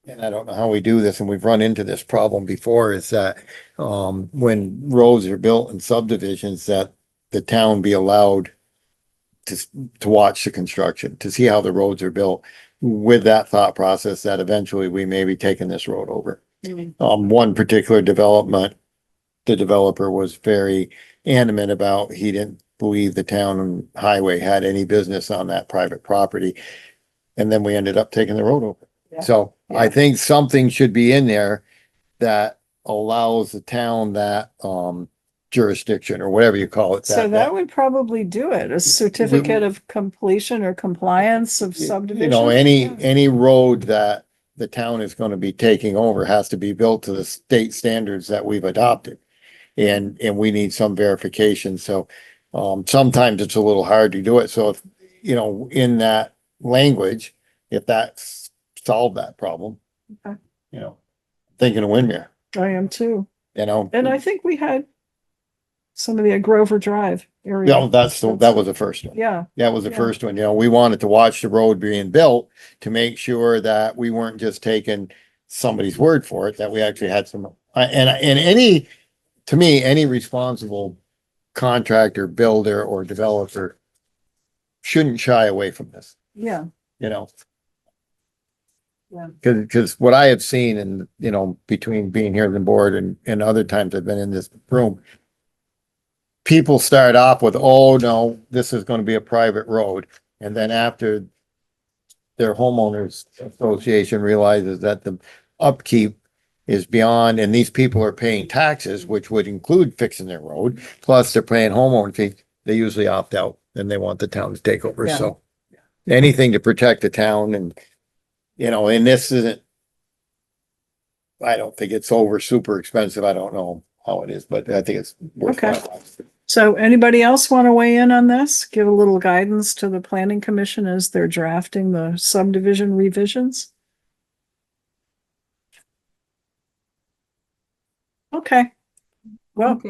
and I don't know how we do this, and we've run into this problem before, is that when roads are built in subdivisions, that the town be allowed to watch the construction, to see how the roads are built, with that thought process that eventually we may be taking this road over. One particular development, the developer was very adamant about, he didn't believe the town highway had any business on that private property. And then we ended up taking the road over. So I think something should be in there that allows the town that jurisdiction or whatever you call it. So that would probably do it, a certificate of completion or compliance of subdivision. You know, any road that the town is gonna be taking over has to be built to the state standards that we've adopted. And we need some verification, so, sometimes it's a little hard to do it, so if, you know, in that language, if that's solved that problem. Okay. You know, thinking of Windmere, I am too. you know. And I think we had somebody at Grover Drive area. Yeah, that was the first one. Yeah. That was the Yeah. first one, you know, we wanted to watch the road being built to make sure that we weren't just taking somebody's word for it, that we actually had some, and any, to me, any responsible contractor, builder or developer shouldn't shy away from this, Yeah. you know. Yeah. Cause what I have seen and, you know, between being here on the board and other times I've been in this room, people start off with, oh, no, this is gonna be a private road. And then after their homeowners association realizes that the upkeep is beyond, and these people are paying taxes, which would include fixing their road, plus they're paying homeowner fee, they usually opt out and they want the town to take over, Yeah. so. Anything to protect the town and, you know, and this isn't, I don't think it's super expensive, I don't know how it is, but I think it's worthwhile. So anybody else want to weigh in on this? Give a little guidance to the planning commission as they're drafting the subdivision revisions? Okay. Well,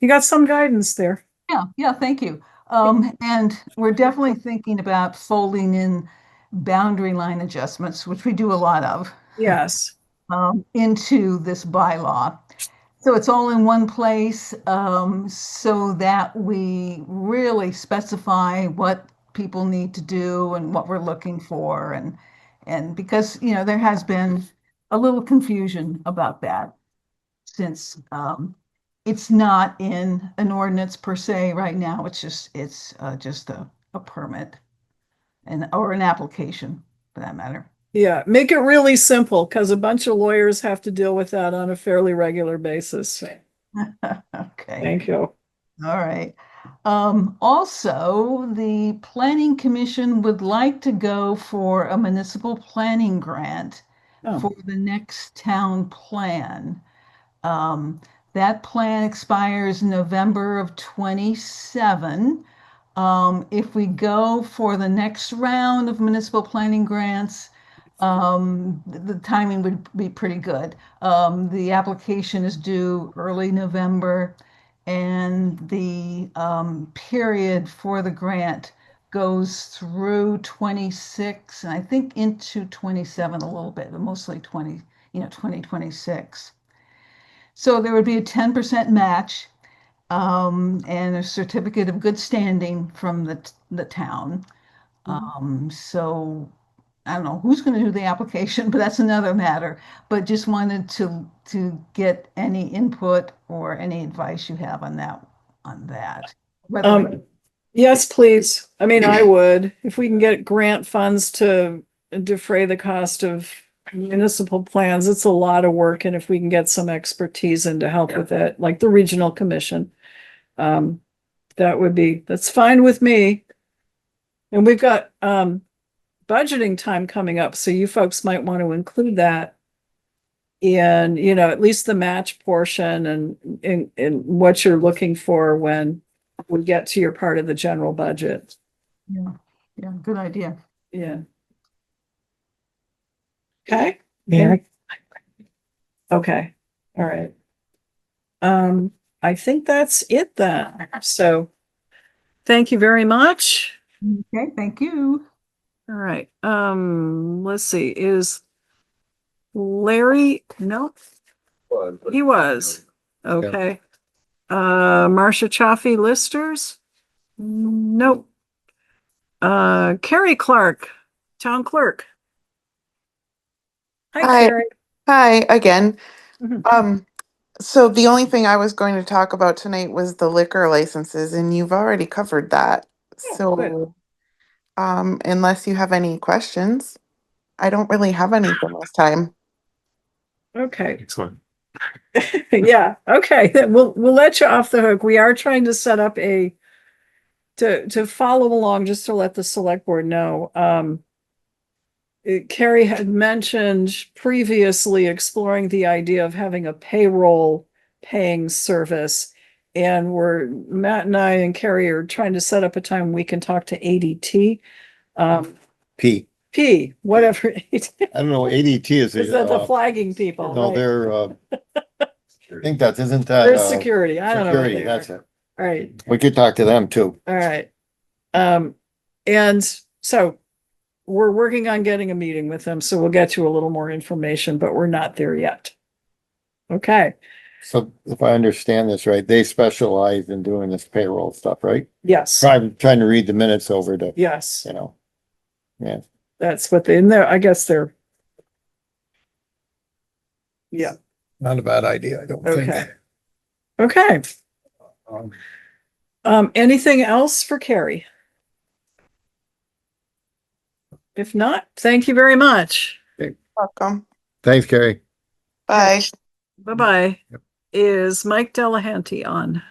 you got some guidance there. Yeah, thank you. And we're definitely thinking about folding in boundary line adjustments, which we do a lot of. Yes. Into this bylaw. So it's all in one place, so that we really specify what people need to do and what we're looking for. And because, you know, there has been a little confusion about that since, it's not in an ordinance per se right now. It's just a permit or an application for that matter. Yeah, make it really simple because a bunch of lawyers have to deal with that on a fairly regular basis. Okay. Thank you. All right. Also, the Planning Commission would like to go for a municipal planning grant for the next town plan. That plan expires November of 27. If we go for the next round of municipal planning grants, the timing would be pretty good. The application is due early November and the period for the grant goes through 26 and I think into 27 a little bit, but mostly 2026. So there would be a 10% match and a certificate of good standing from the town. So I don't know who's going to do the application, but that's another matter. But just wanted to get any input or any advice you have on that. Yes, please. I mean, I would, if we can get grant funds to defray the cost of municipal plans, it's a lot of work. And if we can get some expertise in to help with it, like the regional commission, that's fine with me. And we've got, budgeting time coming up, so you folks might want to include that in, you know, at least the match portion and in what you're looking for when we get to your part of the general budget. Yeah, good idea. Yeah. Okay. Okay. All right. I think that's it then. So thank you very much. Okay, thank you. All right, let's see, is Larry, no? He was, okay. Marcia Chioffi listers? Nope. Kari Clerk, town clerk. Hi. Kari. Hi again. Mhm. So the only thing I was going to talk about tonight was the liquor licenses, and you've already covered that. So, unless you have any questions, I don't really have anything this time. Okay. Excellent. Yeah, okay, then we'll let you off the hook. We are trying to set up to follow along, just to let the select board know. Kari had mentioned previously exploring the idea of having a payroll paying service. And Matt and I and Kari are trying to set up a time we can talk to ADT. P. Whatever. I don't know, ADT is. Is that the flagging people? No, right? they're, I think that, isn't that? They're security. I don't know. what Security, they are. that's it. All right. We could talk to them too. All right. And so we're working on getting a meeting with them, so we'll get you a little more information, but we're not there yet. Okay. So if I understand this right, they specialize in doing this payroll stuff, right? Yes. I'm trying to read the minutes over to, Yes. you know. Yeah. That's what in there, I guess they're. Yeah. Not a bad idea, I don't think. Okay. Okay. Anything else for Kari? If not, thank you very much. Welcome. Thanks, Kari. Bye. Bye-bye. Is Mike Delehanty on?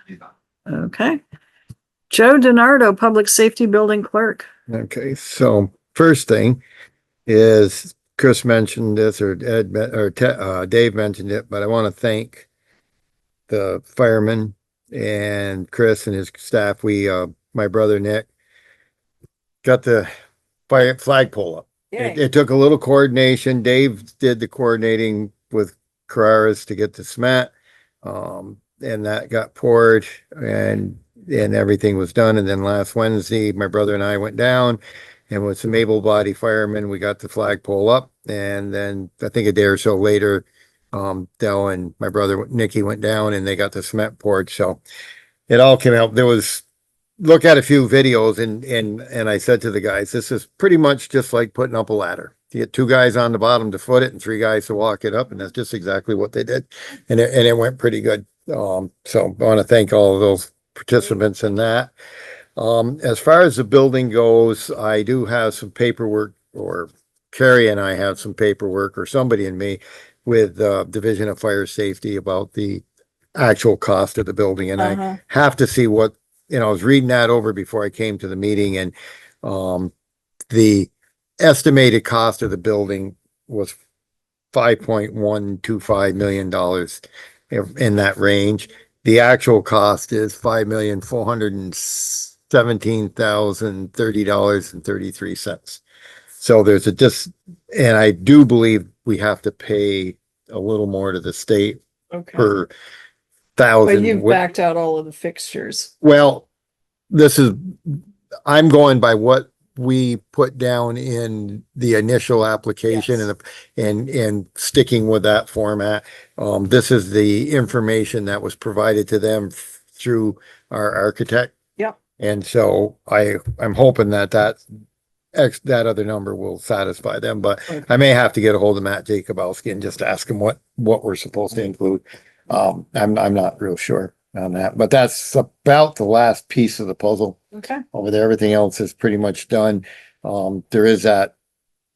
Okay. Joe Denardo, Public Safety Building Clerk. Okay, so first thing is Chris mentioned this, or Dave mentioned it, but I want to thank the firemen and Chris and his staff. My brother Nick got the flagpole up. It took a little coordination. Dave did the coordinating with Carreras to get the cement. And that got poured and everything was done. And then last Wednesday, my brother and I went down, and with some able-bodied firemen, we got the flagpole up. And then I think a day or so later, Dell and my brother Nicky went down and they got the cement poured. So it all came out. Look at a few videos and I said to the guys, this is pretty much just like putting up a ladder. You get 2 guys on the bottom to foot it and 3 guys to walk it up. And that's just exactly what they did. And it went pretty good. So I want to thank all of those participants in that. As far as the building goes, I do have some paperwork, or Kari and I have some paperwork, or somebody in me, with Division of Fire Safety about the actual cost of the building. And I have to see what, I was reading that over before I came to the meeting, and the estimated cost of the building was $5.125 million in that range. The actual cost is $5,417,030.33. So there's and I do believe we have to pay a little more to the state per thousand. But you've backed out all of the fixtures. Well, I'm going by what we put down in the initial application and sticking with that format. This is the information that was provided to them through our architect. Yep. And so I'm hoping that other number will satisfy them, but I may have to get a hold of Matt Jacobowski and just ask him what we're supposed to include. I'm not real sure on that, but that's about the last piece of the puzzle. Okay. Over there, everything else is pretty much done. There is that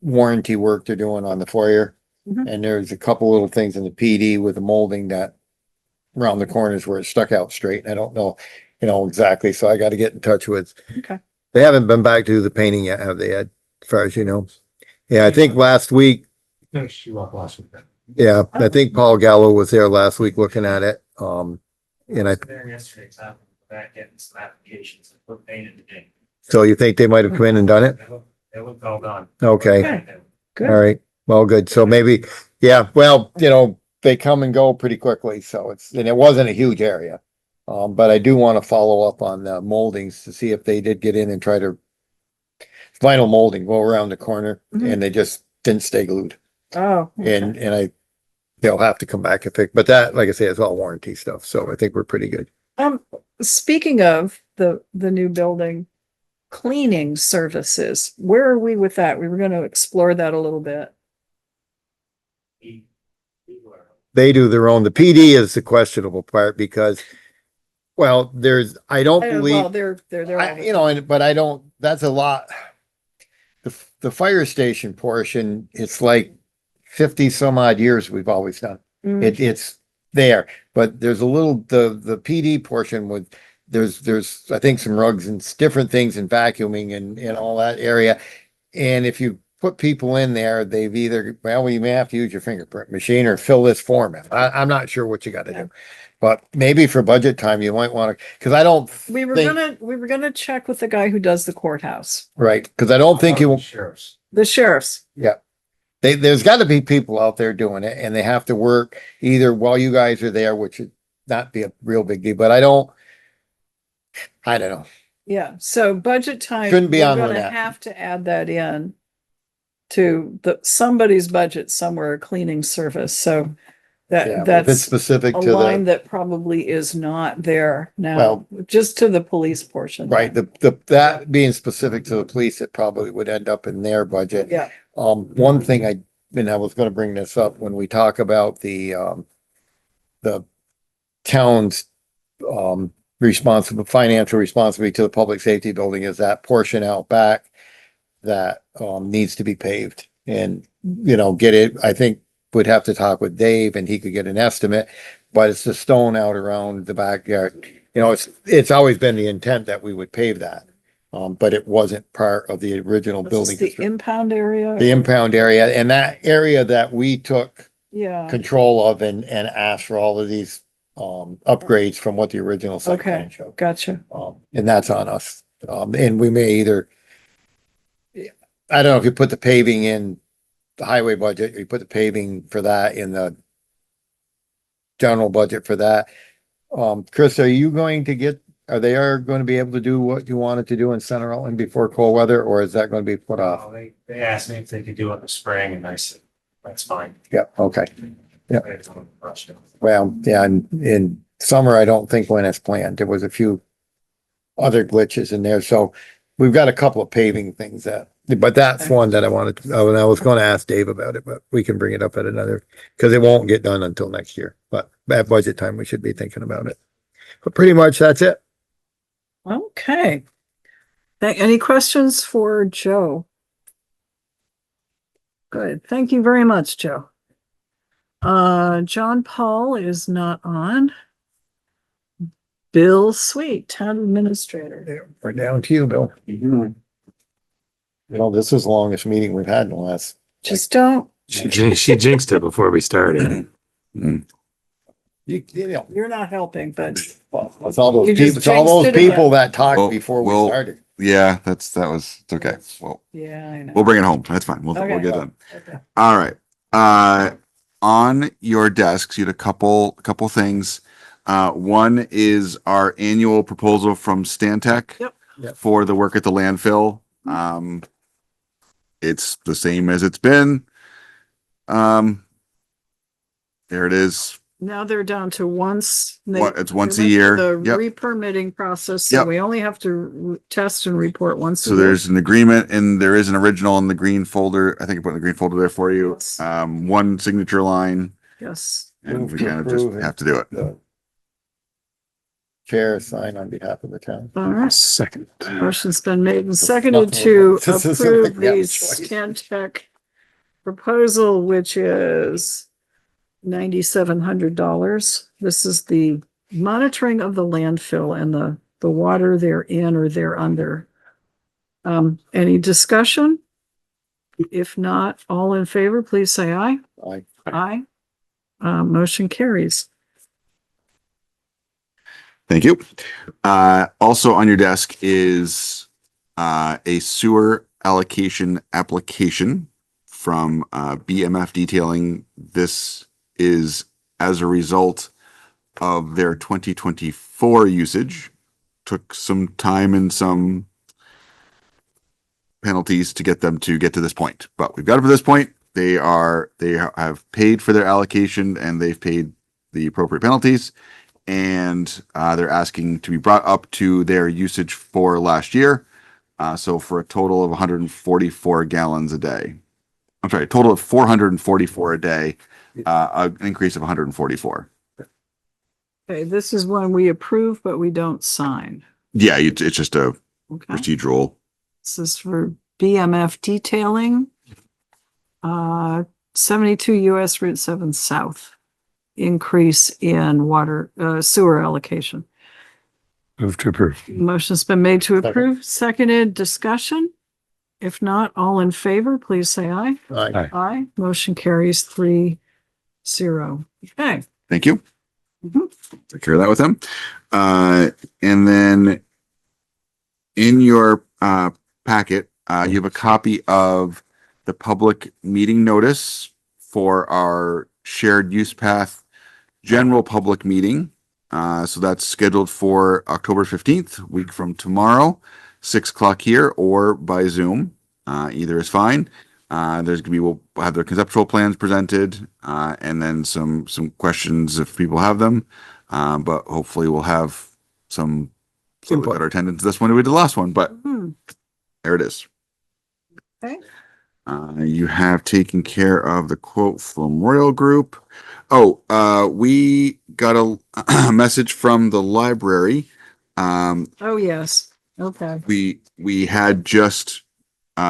warranty work they're doing on the foyer, and there's a couple little things in the PD with the molding that around the corners where it stuck out straight. And I don't know, exactly. So I got to get in touch with. Okay. They haven't been back to do the painting yet, have they, Ed? As far as you know. Yeah, I think last week. Finished you up last week. Yeah, I think Paul Gallo was there last week looking at it. And There yesterday, back getting some applications and put painted today. so you think they might have come in and done it? It looked all done. Okay. Good. All right. Well, good. So maybe, yeah, well, they come and go pretty quickly. So and it wasn't a huge area. But I do want to follow up on the moldings to see if they did get in and try to vinyl molding go around the corner, and they just didn't stay glued. Oh. And they'll have to come back and fix, but that, like I say, is all warranty stuff. So I think we're pretty good. Speaking of the new building, cleaning services, where are we with that? We were going to explore that a little bit. They do their own. The PD is the questionable part because, well, I don't believe. Well, they're but I don't. That's a lot. The fire station portion, it's like 50 some odd years we've always done. It's there, but there's a little, the PD portion with, there's, I think some rugs and different things and vacuuming and all that area. And if you put people in there, they've either, well, you may have to use your fingerprint machine or fill this form in. I'm not sure what you gotta do. But maybe for budget time, you might want to, because I don't We were think, gonna check with the guy who does the courthouse, right, because I don't think you, Sheriffs. the sheriffs. yeah. There's got to be people out there doing it, and they have to work either while you guys are there, which would not be a real big deal, but I don't know. Yeah, so budget time. Shouldn't be we're on gonna that. have to add that in to somebody's budget somewhere, a cleaning service, so Yeah, that's if it's specific a to line the, that probably is not there now, Well, just to the police portion. right, that being specific to the police, it probably would end up in their budget. Yeah, One thing I was gonna bring this up when we talk about the town's, financial responsibility to the public safety building is that portion out back that, needs to be paved and, get it, I think would have to talk with Dave and he could get an estimate, but it's the stone out around the backyard. It's always been the intent that we would pave that. But it wasn't part of the original building. the impound area. The impound area and that area that we took Yeah, control of and asked for all of these, upgrades from what the original site plan okay, showed. gotcha. And that's on us. And we may either, I don't know if you put the paving in the highway budget, or you put the paving for that in the general budget for that. Chris, are you going to are they going to be able to do what you wanted to do in Center Rutland before cold weather, or is that going to be put off? Oh, they asked me if they could do it in the spring and I said, that's fine. Yeah, okay. Yeah. I don't rush it. Well, yeah, in summer, I don't think when it's planned, there was a few other glitches in there, so we've got a couple of paving things but that's one that I wanted, and I was gonna ask Dave about it, but we can bring it up at another, because it won't get done until next year, but at budget time, we should be thinking about it. But pretty much that's it. Okay. Any questions for Joe? Good. Thank you very much, Joe. John Paul is not on. Bill Sweet, Town Administrator. We're down to you, Bill. This is the longest meeting we've had in the last. Just don't, She jinxed it before we started. you're not helping, but It's all those You just people, it's all those jinxed it people again. that talked Well, before we well, started. Yeah, it's okay. Well, yeah, I know. we'll bring it home. That's fine. We'll Okay. get done. Okay. All right. On your desks, you had a couple things. One is our annual proposal from Stantec. Yep. Yep. For the work at the landfill. It's the same as it's been. There it is. Now they're down to once. It's once they a went year. through The Yep. re-permitting process, so Yep. we only have to test and report once. So a year. there's an agreement and there is an original in the green folder. I think I put in the green folder there for you. Yes. One signature line Yes, and Move we to kind of just approve it. have to do it. The chair sign on behalf of the town. all right. Second. Motion's been made and seconded to This isn't approve like we have a the choice. Stantec proposal, which is $9,700. This is the monitoring of the landfill and the water they're in or they're under. Any discussion? If not, all in favor, please say aye. Aye. Aye. Motion carries. Thank you. Also on your desk is a sewer allocation application from BMF Detailing. This is as a result of their 2024 usage. Took some time and some penalties to get them to get to this point, but we've got it to this point. They have paid for their allocation and they've paid the appropriate penalties. And they're asking to be brought up to their usage for last year. So for a total of 144 gallons a day. I'm sorry, a total of 444 a day, an increase of 144. Okay, this is one we approve, but we don't sign. Yeah, it's just a Okay. procedural. This is for BMF Detailing. 72 US Route 7 South increase in water, sewer allocation. Move to approve. Motion's been made to approve, seconded, discussion. If not, all in favor, please say aye. Aye. Aye. Motion carries 3-0. Okay. Thank you. Mhm. Take care of that with them. And then in your packet, you have a copy of the public meeting notice for our shared use path general public meeting. So that's scheduled for October 15th, week from tomorrow, 6 o'clock here or by Zoom. Either is fine. We'll have their conceptual plans presented, and then some questions if people have them. But hopefully we'll have some slightly better attendance this one than we did the last one, but there it is. Okay. You have taken care of the quote from Royal Group. We got a message from the library. Oh, yes. Okay. We had just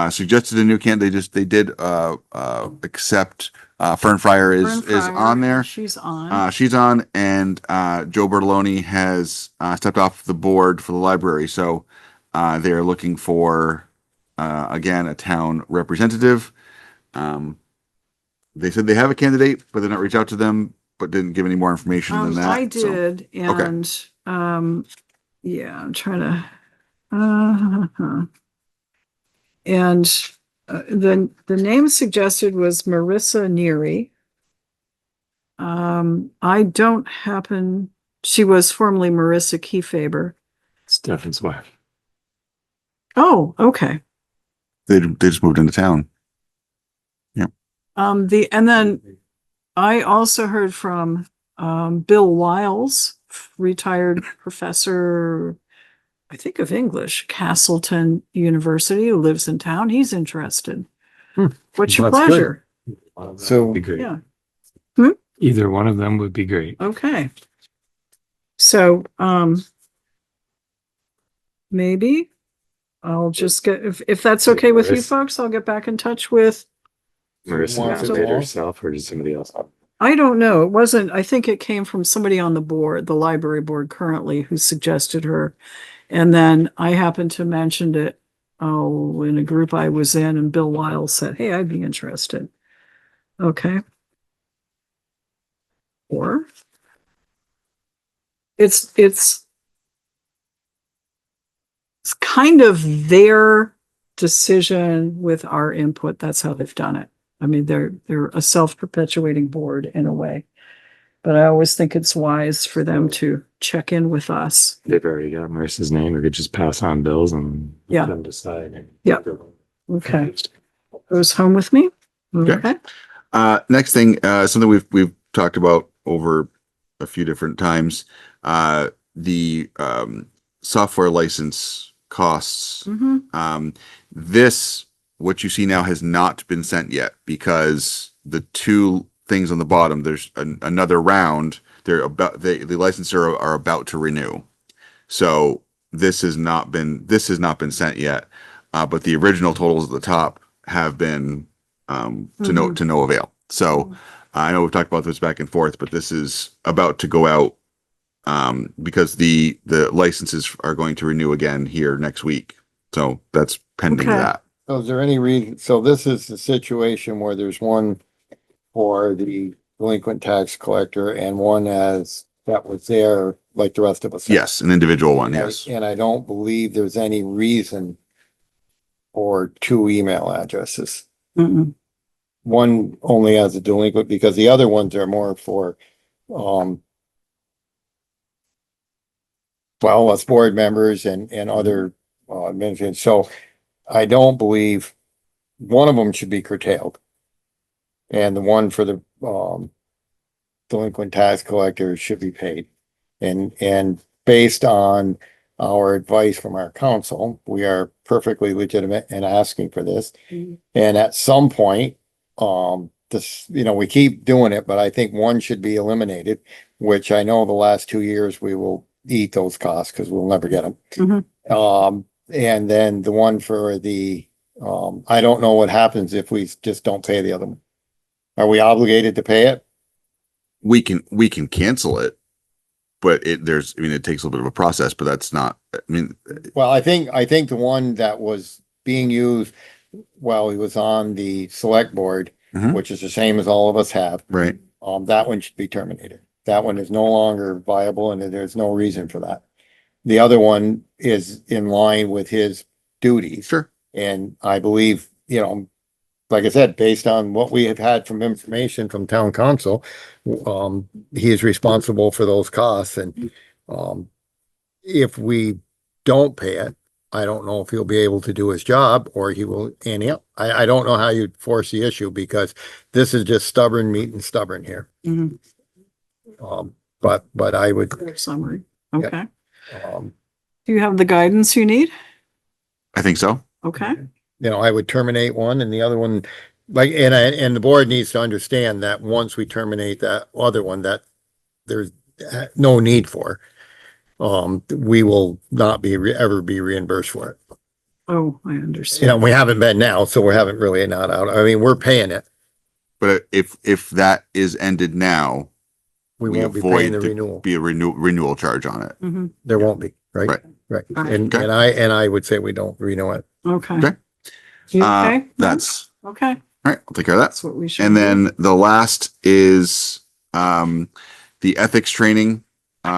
suggested a new candidate. They did accept Fern Fryer is on there. She's on. She's on, and Joe Bertoloni has stepped off the board for the library. So they're looking for again a town representative. They said they have a candidate, but they're not reached out to them, but didn't give any more information than that. I did, and yeah, I'm trying to. And the name suggested was Marissa Neary. I don't happen. She was formerly Marissa Kiefaber. Stefan's wife. Oh, okay. They just moved into town. Yeah. And then I also heard from Bill Wiles, retired professor, I think of English, Castleton University, who lives in town. He's interested. What's your That's pleasure? So Be great. Yeah. Either one of them would be great. Okay. So, maybe I'll just get, if that's okay with you folks, I'll get back in touch with, Marissa nominated herself, or did somebody else? I don't know. It wasn't, I think it came from somebody on the board, the library board currently, who suggested her. And then I happened to mention it, in a group I was in, and Bill Wiles said, hey, I'd be interested. Okay. Or it's kind of their decision with our input. That's how they've done it. I mean, they're a self-perpetuating board in a way, but I always think it's wise for them to check in with us. They've already got Marissa's name. We could just pass on Bill's and Yeah. let them decide. Yeah. Okay. Goes home with me. Okay. Next thing, something we've talked about over a few different times, the software license costs. This, what you see now, has not been sent yet because the two things on the bottom, there's another round. They're about the licensor are about to renew. So this has not been sent yet. But the original totals at the top have been to no avail. So I know we've talked about this back and forth, but this is about to go out because the licenses are going to renew again here next week. So that's pending that. So is there any reason, so this is the situation where there's one for the delinquent tax collector and one that was there like the rest of us. Yes, an individual one, yes. And I don't believe there's any reason for two email addresses. One only has a delinquent because the other ones are more for, us board members and other administrators. So I don't believe one of them should be curtailed. And the one for the delinquent tax collector should be paid. And based on our advice from our council, we are perfectly legitimate in asking for this. And at some point, we keep doing it, but I think one should be eliminated, which I know the last 2 years we will eat those costs because we'll never get them. And then the one for the, I don't know what happens if we just don't pay the other one. Are we obligated to pay it? we can cancel it, but it takes a little bit of a process, but that's not, Well, I think the one that was being used while he was on the select board, Mhm. which is the same as all of us have, right. that one should be terminated. That one is no longer viable and there's no reason for that. The other one is in line with his duties. Sure. And I believe, like I said, based on what we have had from information from town council, he is responsible for those costs and, if we don't pay it, I don't know if he'll be able to do his job or he will, I don't know how you'd force the issue because this is just stubborn meeting stubborn here. Mhm. But I would, Good summary. Yeah. Okay. um, Do you have the guidance you need? I think so. Okay. I would terminate one and the other one, and the board needs to understand that once we terminate that other one, that there's no need for, we will not ever be reimbursed for it. Oh, I understand. We haven't been now, so we haven't really not out. I mean, we're paying it. But if that is ended now, We we won't be paying avoid the renewal. be a renewal charge on it. Mhm. There won't be, right? Right. Right. Right. And Okay. I would say we don't renew it. Okay. Okay. You okay? That's Okay. all right. I'll take care of that. That's what we should. And do. then the last is the ethics training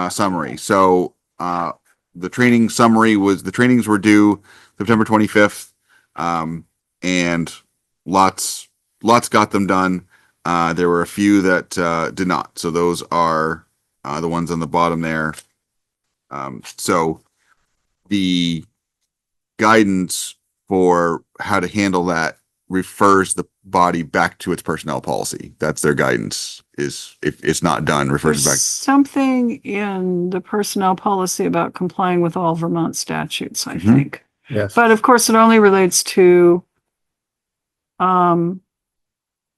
summary. So the training summary was the trainings were due September 25th, and lots got them done. There were a few that did not. So those are the ones on the bottom there. So the guidance for how to handle that refers the body back to its personnel policy. That's their guidance, is if it's not done, refers There's back. something in the personnel policy about complying with all Vermont statutes, I Mhm. think. Yes. But of course, it only relates to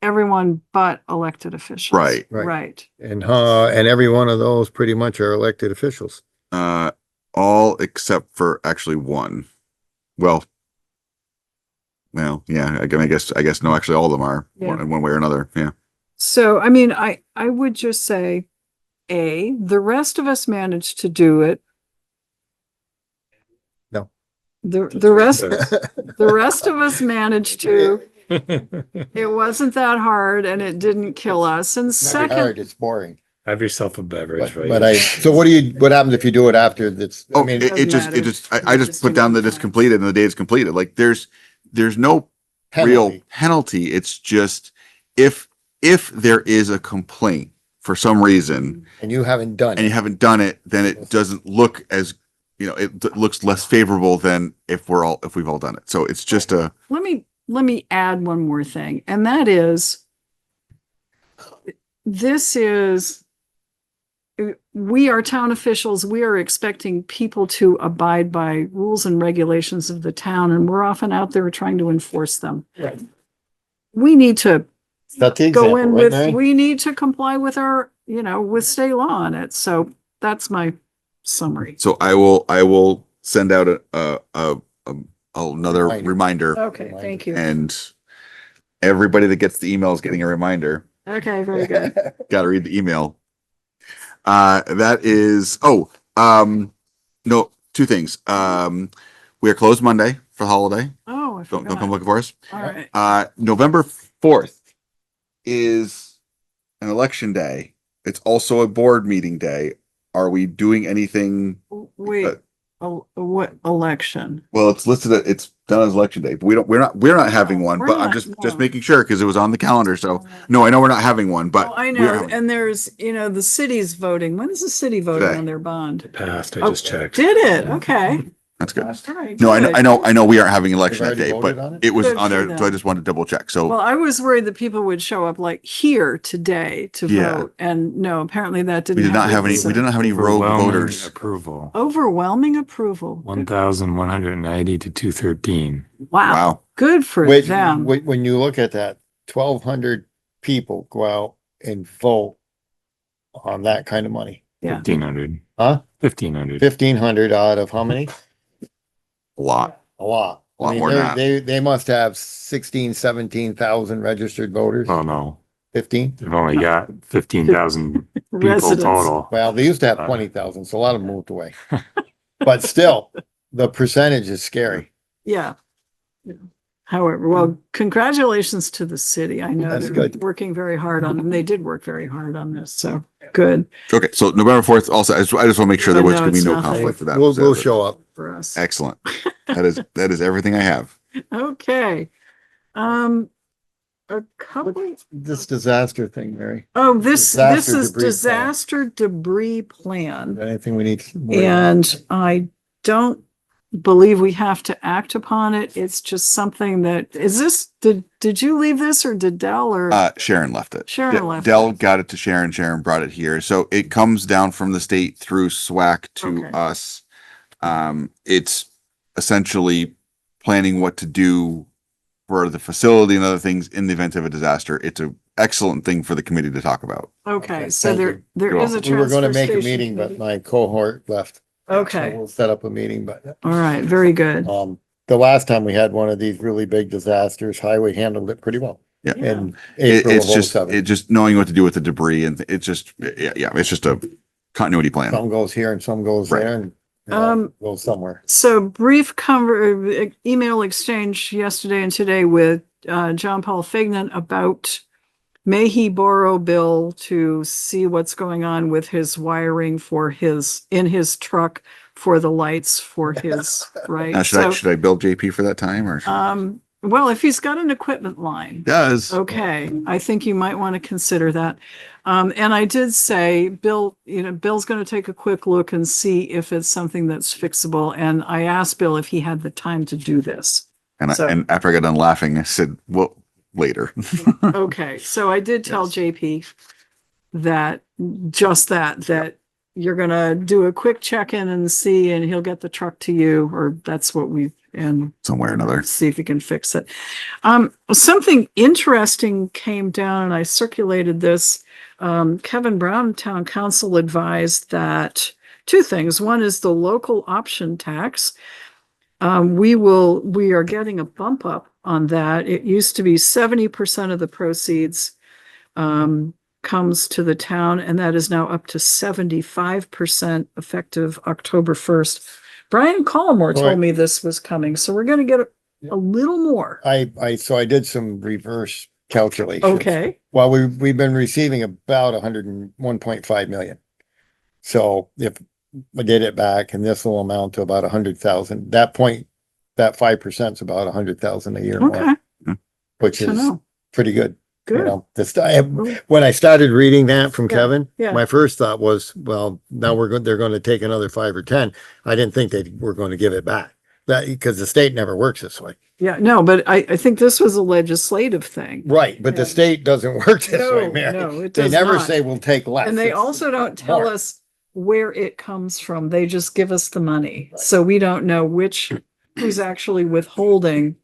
everyone but elected officials. Right. Right. Right. And every one of those pretty much are elected officials. All except for actually one. Well, yeah, I guess no, actually all of them are Yeah. one way or another. Yeah. So, I mean, I would just say, the rest of us managed to do it. No. The rest of us managed to. It wasn't that hard and it didn't kill us. And It's not hard, second, it's boring. Have yourself a beverage. But so what happens if you do it after that's, I Oh, mean, it just I just put down that it's completed and the day it's completed. Like there's no real penalty. penalty. It's just if there is a complaint for some reason And you haven't done and you it. haven't done it, then it doesn't look as, it looks less favorable than if we've all done it. So it's just let me add one more thing, and that is, we are town officials. We are expecting people to abide by rules and regulations of the town, and we're often out there trying to enforce them. Right. We need to That's the go example, in right, with, Mary? we need to comply with our, with state law on it. So that's my summary. so I will send out another reminder, Okay, thank you. and everybody that gets the email is getting a reminder. Okay, very good. Got to read the email. That is, no, two things. We are closed Monday for holiday. Oh, I Don't come forgot. looking for us. All right. November 4th is an election day. It's also a board meeting day. Are we doing anything? Wait, what election? Well, it's listed, it's done as election day, but we're not having one, We're but I'm not, just no. making sure because it was on the calendar. So no, I know we're not having one, but Well, I we are know, having- and there's, the city's voting. When's the city voting Today. on their bond? Passed. I Oh, just checked. Did it? Okay. that's good. All right. No, good. I know we aren't having election that They've day, already but voted on it? it was Good on for there, so I them. just wanted to double check. So Well, I was worried that people would show up like here today to Yeah. vote, and no, apparently that we didn't did not have happen. any, So- we did not have any rogue Overwhelming voters. approval. Overwhelming approval. 1,190 to 213. Wow. Wow. Good for Which, them. when you look at that, 1,200 people go out and vote on that kind of money. Yeah. 1,500. Huh? 1,500. 1,500 out of how many? A lot. A lot. A lot more than that. They must have 16, 17,000 registered voters. Oh, no. 15? They've only got 15,000 people Residents. total. Well, they used to have 20,000, so a lot of them moved away. But still, the percentage is scary. Yeah. Yeah. However, well, congratulations to the city. I know That's they're good. working very hard on them. They did work very hard on this, so good Okay, so November 4th also, I just want to make sure there was No, going to it's be no nothing. conflict with that. We'll show up. for us. Excellent. That is everything I have. Okay. A couple. This disaster thing, Mary. Oh, this is debris plan. disaster debris plan. Anything we need? And I don't believe we have to act upon it. It's just something that, did you leave this or did Dell or? Sharon left it. Sharon left Dell it. got it to Sharon. Sharon brought it here. So it comes down from the state through SWAC to Okay. us. It's essentially planning what to do for the facility and other things in the event of a disaster. It's an excellent thing for the committee to talk about. Okay, so thank there, you. there You're is a We were transfer gonna make a station meeting, but committee. my cohort left. So Okay, we'll set up a meeting, but, all right, very good. the last time we had one of these really big disasters, highway handled it pretty well. Yeah. In April of It's 07. just knowing what to do with the debris and it's just, yeah, it's just a continuity plan. Some goes here and some goes Right. there and goes somewhere. So brief email exchange yesterday and today with John Paul Faignant about may he borrow Bill to see what's going on with his wiring for in his truck for the lights for his, right? Now, should I bill JP for that time or? Well, if he's got an equipment line. Does. Okay, I think you might want to consider that. And I did say, Bill, Bill's going to take a quick look and see if it's something that's fixable. And I asked Bill if he had the time to do this. And, So- and after I got done laughing, I said, well, later. Okay, so I did tell JP that that you're gonna do a quick check-in and see, and he'll get the truck to you, or that's what and Somewhere or another. see if he can fix it. Something interesting came down and I circulated this. Kevin Brown, Town Council, advised that two things. One is the local option tax. We are getting a bump up on that. It used to be 70% of the proceeds comes to the town, and that is now up to 75% effective October 1st. Brian Collmore told me this was coming, so we're gonna get a little more. So I did some reverse calculations. Okay, Well, we've been receiving about 101.5 million. So if I did it back and this will amount to about 100,000, that 5% is about 100,000 a year okay, more, which to is know. pretty good. You Good. know, when I started reading that from Yeah, Kevin, yeah. my first thought was, well, now they're going to take another 5 or 10. I didn't think they were going to give it back. That, because the state never works this way. Yeah, no, but I think this was a legislative thing. Right, but Yeah. the state doesn't work this way, No, Mary. no, it They does never not. say we'll take less. And they It's also don't tell more. us where it comes from. They just give us the money. So we don't know who's actually withholding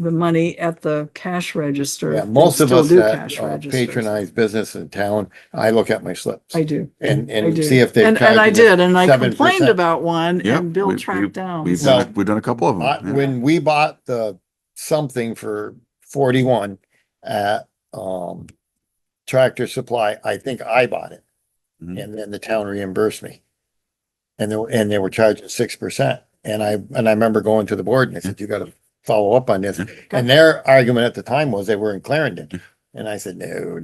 the money at the cash register. Yeah, They most of still us do that cash registers. patronize business in town, I look at my slips. I do. And I do. see if they. And I did, and I complained 7%. about one Yeah, and Bill we- tracked down. We've So- done a couple of them. Yeah. When we bought something for 41 at, Tractor Supply, I think I bought it. Mhm. And then the town reimbursed me. And they were charging 6%. And I remember going to the board and I said, you gotta follow up on this. And their argument at the time was they were in Clarendon. And I said, no,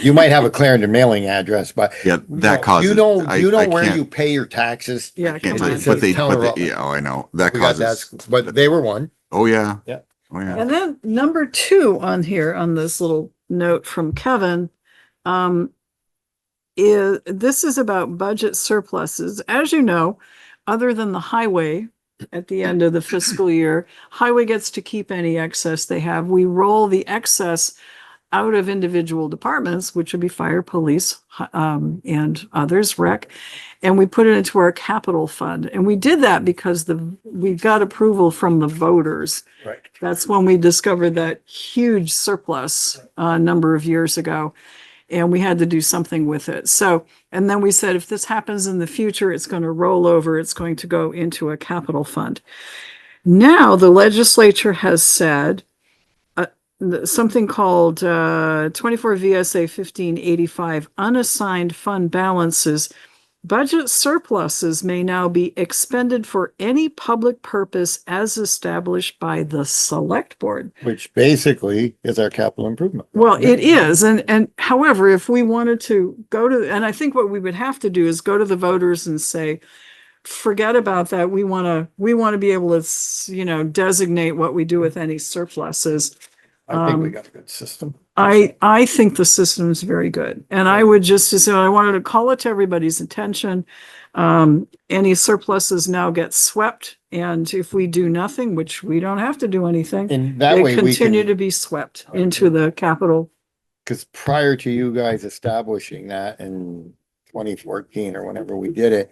you might have a Clarendon mailing address, but Yeah, that causes. you know I where can't- you pay your taxes. Yeah, Can't come tell on. you, It but says they, town of but they, Rutland. yeah, oh, I know, that We got causes, that, but they were one. oh, yeah. Yeah. Oh, yeah. And then number 2 on here, on this little note from Kevin, this is about budget surpluses. As you know, other than the highway at the end of the fiscal year, highway gets to keep any excess they have. We roll the excess out of individual departments, which would be fire, police, and others, rec, and we put it into our capital fund. And we did that because we got approval from the voters. Right. That's when we discovered that huge surplus a number of years ago, and we had to do something with it. So, and then we said, if this happens in the future, it's going to roll over. It's going to go into a capital fund. Now the legislature has said, something called 24 VSA 1585 unassigned fund balances. Budget surpluses may now be expended for any public purpose as established by the select board. Which basically is our capital improvement. Well, it is. And however, if we wanted to go to, and I think what we would have to do is go to the voters and say, forget about that. We want to be able to, designate what we do with any surpluses. I think we got a good system. I think the system is very good. And I would just say, I wanted to call it to everybody's attention. Any surpluses now get swept. And if we do nothing, which we don't have to do anything, And that they way we continue can, to be swept into the capital. because prior to you guys establishing that in 2014 or whenever we did it,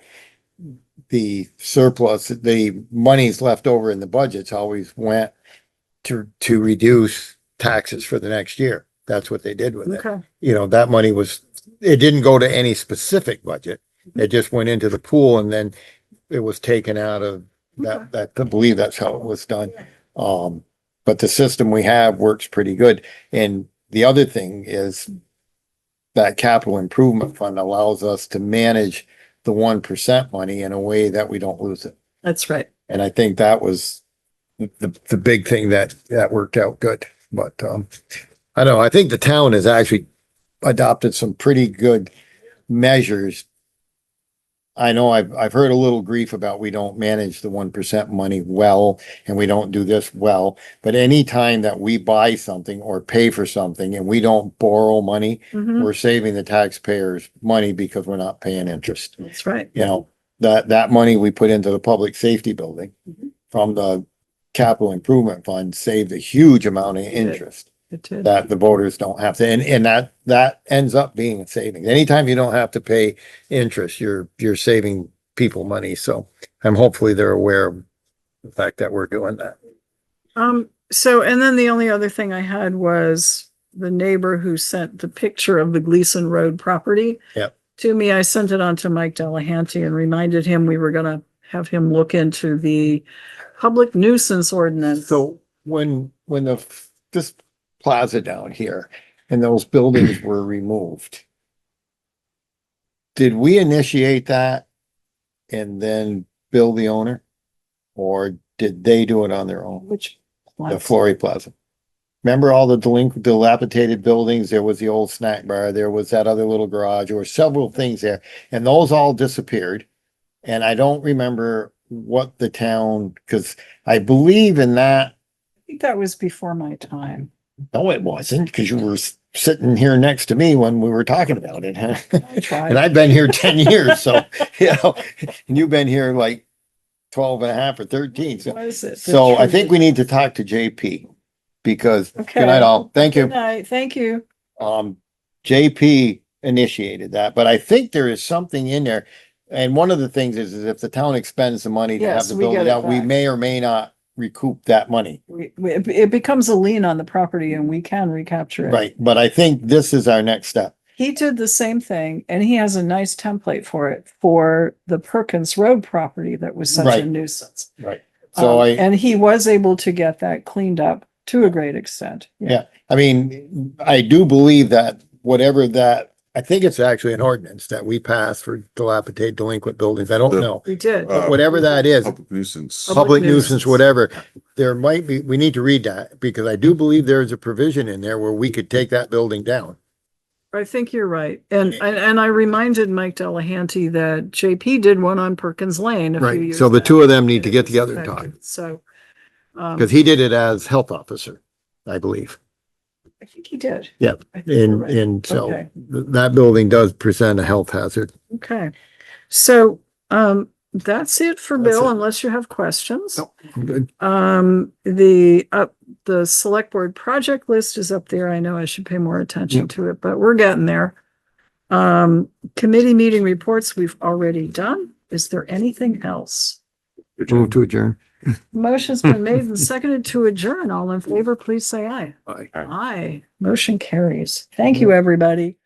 the surplus, the monies left over in the budgets always went to reduce taxes for the next year. That's what they did with it. Okay. That money it didn't go to any specific budget. It just went into the pool and then it was taken out of that, I believe that's how it was done. But the system we have works pretty good. And the other thing is that capital improvement fund allows us to manage the 1% money in a way that we don't lose it. That's right. And I think that was the big thing that worked out good. But, I don't know, I think the town has actually adopted some pretty good measures. I know I've heard a little grief about we don't manage the 1% money well and we don't do this well. But anytime that we buy something or pay for something and we don't borrow money, Mhm. we're saving the taxpayers money because we're not paying interest. That's right. That money we put into the public safety building from the capital improvement fund saved a huge amount of interest It did. that the voters don't have to, and that ends up being a savings. Anytime you don't have to pay interest, you're saving people money. So hopefully they're aware of the fact that we're doing that. So, and then the only other thing I had was the neighbor who sent the picture of the Gleason Road property. Yep. To me. I sent it on to Mike Delehanty and reminded him we were gonna have him look into the public nuisance ordinance. So when this plaza down here and those buildings were removed, did we initiate that and then bill the owner? Or did they do it on their own? Which The Flory Plaza. Remember all the dilapidated buildings? There was the old snack bar, there was that other little garage, there were several things there, and those all disappeared. And I don't remember what the town, because I believe in that. I think that was before my time. No, it wasn't, because you were sitting here next to me when we were talking about it, huh? I tried. And I've been here 10 years, so, and you've been here like 12 and a half or 13. So, Was it? so I think we need to talk to JP because, Okay. good night all. Thank you. Good night. Thank you. JP initiated that, but I think there is something in there. And one of the things is if the town expends the money to have Yes, the we get building it out, we back. may or may not recoup that money. It becomes a lien on the property and we can recapture it. Right, but I think this is our next step. He did the same thing and he has a nice template for it for the Perkins Road property that was such a Right. nuisance. Right. So And he was able to get that cleaned up to a great extent. Yeah, I mean, I do believe that whatever that, I think it's actually an ordinance that we passed for dilapidated delinquent buildings. I don't know. We did. But whatever that is, Public nuisance. public nuisance, whatever, there might be, we need to read that because I do believe there's a provision in there where we could take that building down. I think you're right. And I reminded Mike Delehanty that JP did one on Perkins Lane a few Right, years so the back. two of them need to get together and talk, So, because he did it as health officer, I believe. I think he did. Yeah, I think you're right. and so Okay. that building does present a health hazard. Okay. So, that's it for That's Bill, it. unless you have questions. Good. The select board project list is up there. I know I should pay more attention to it, but we're getting there. Committee meeting reports we've already done. Is there anything else? Move to adjourn. Motion's been made and seconded to adjourn. All in favor, please say aye. Aye. Aye. Motion carries. Thank you, everybody.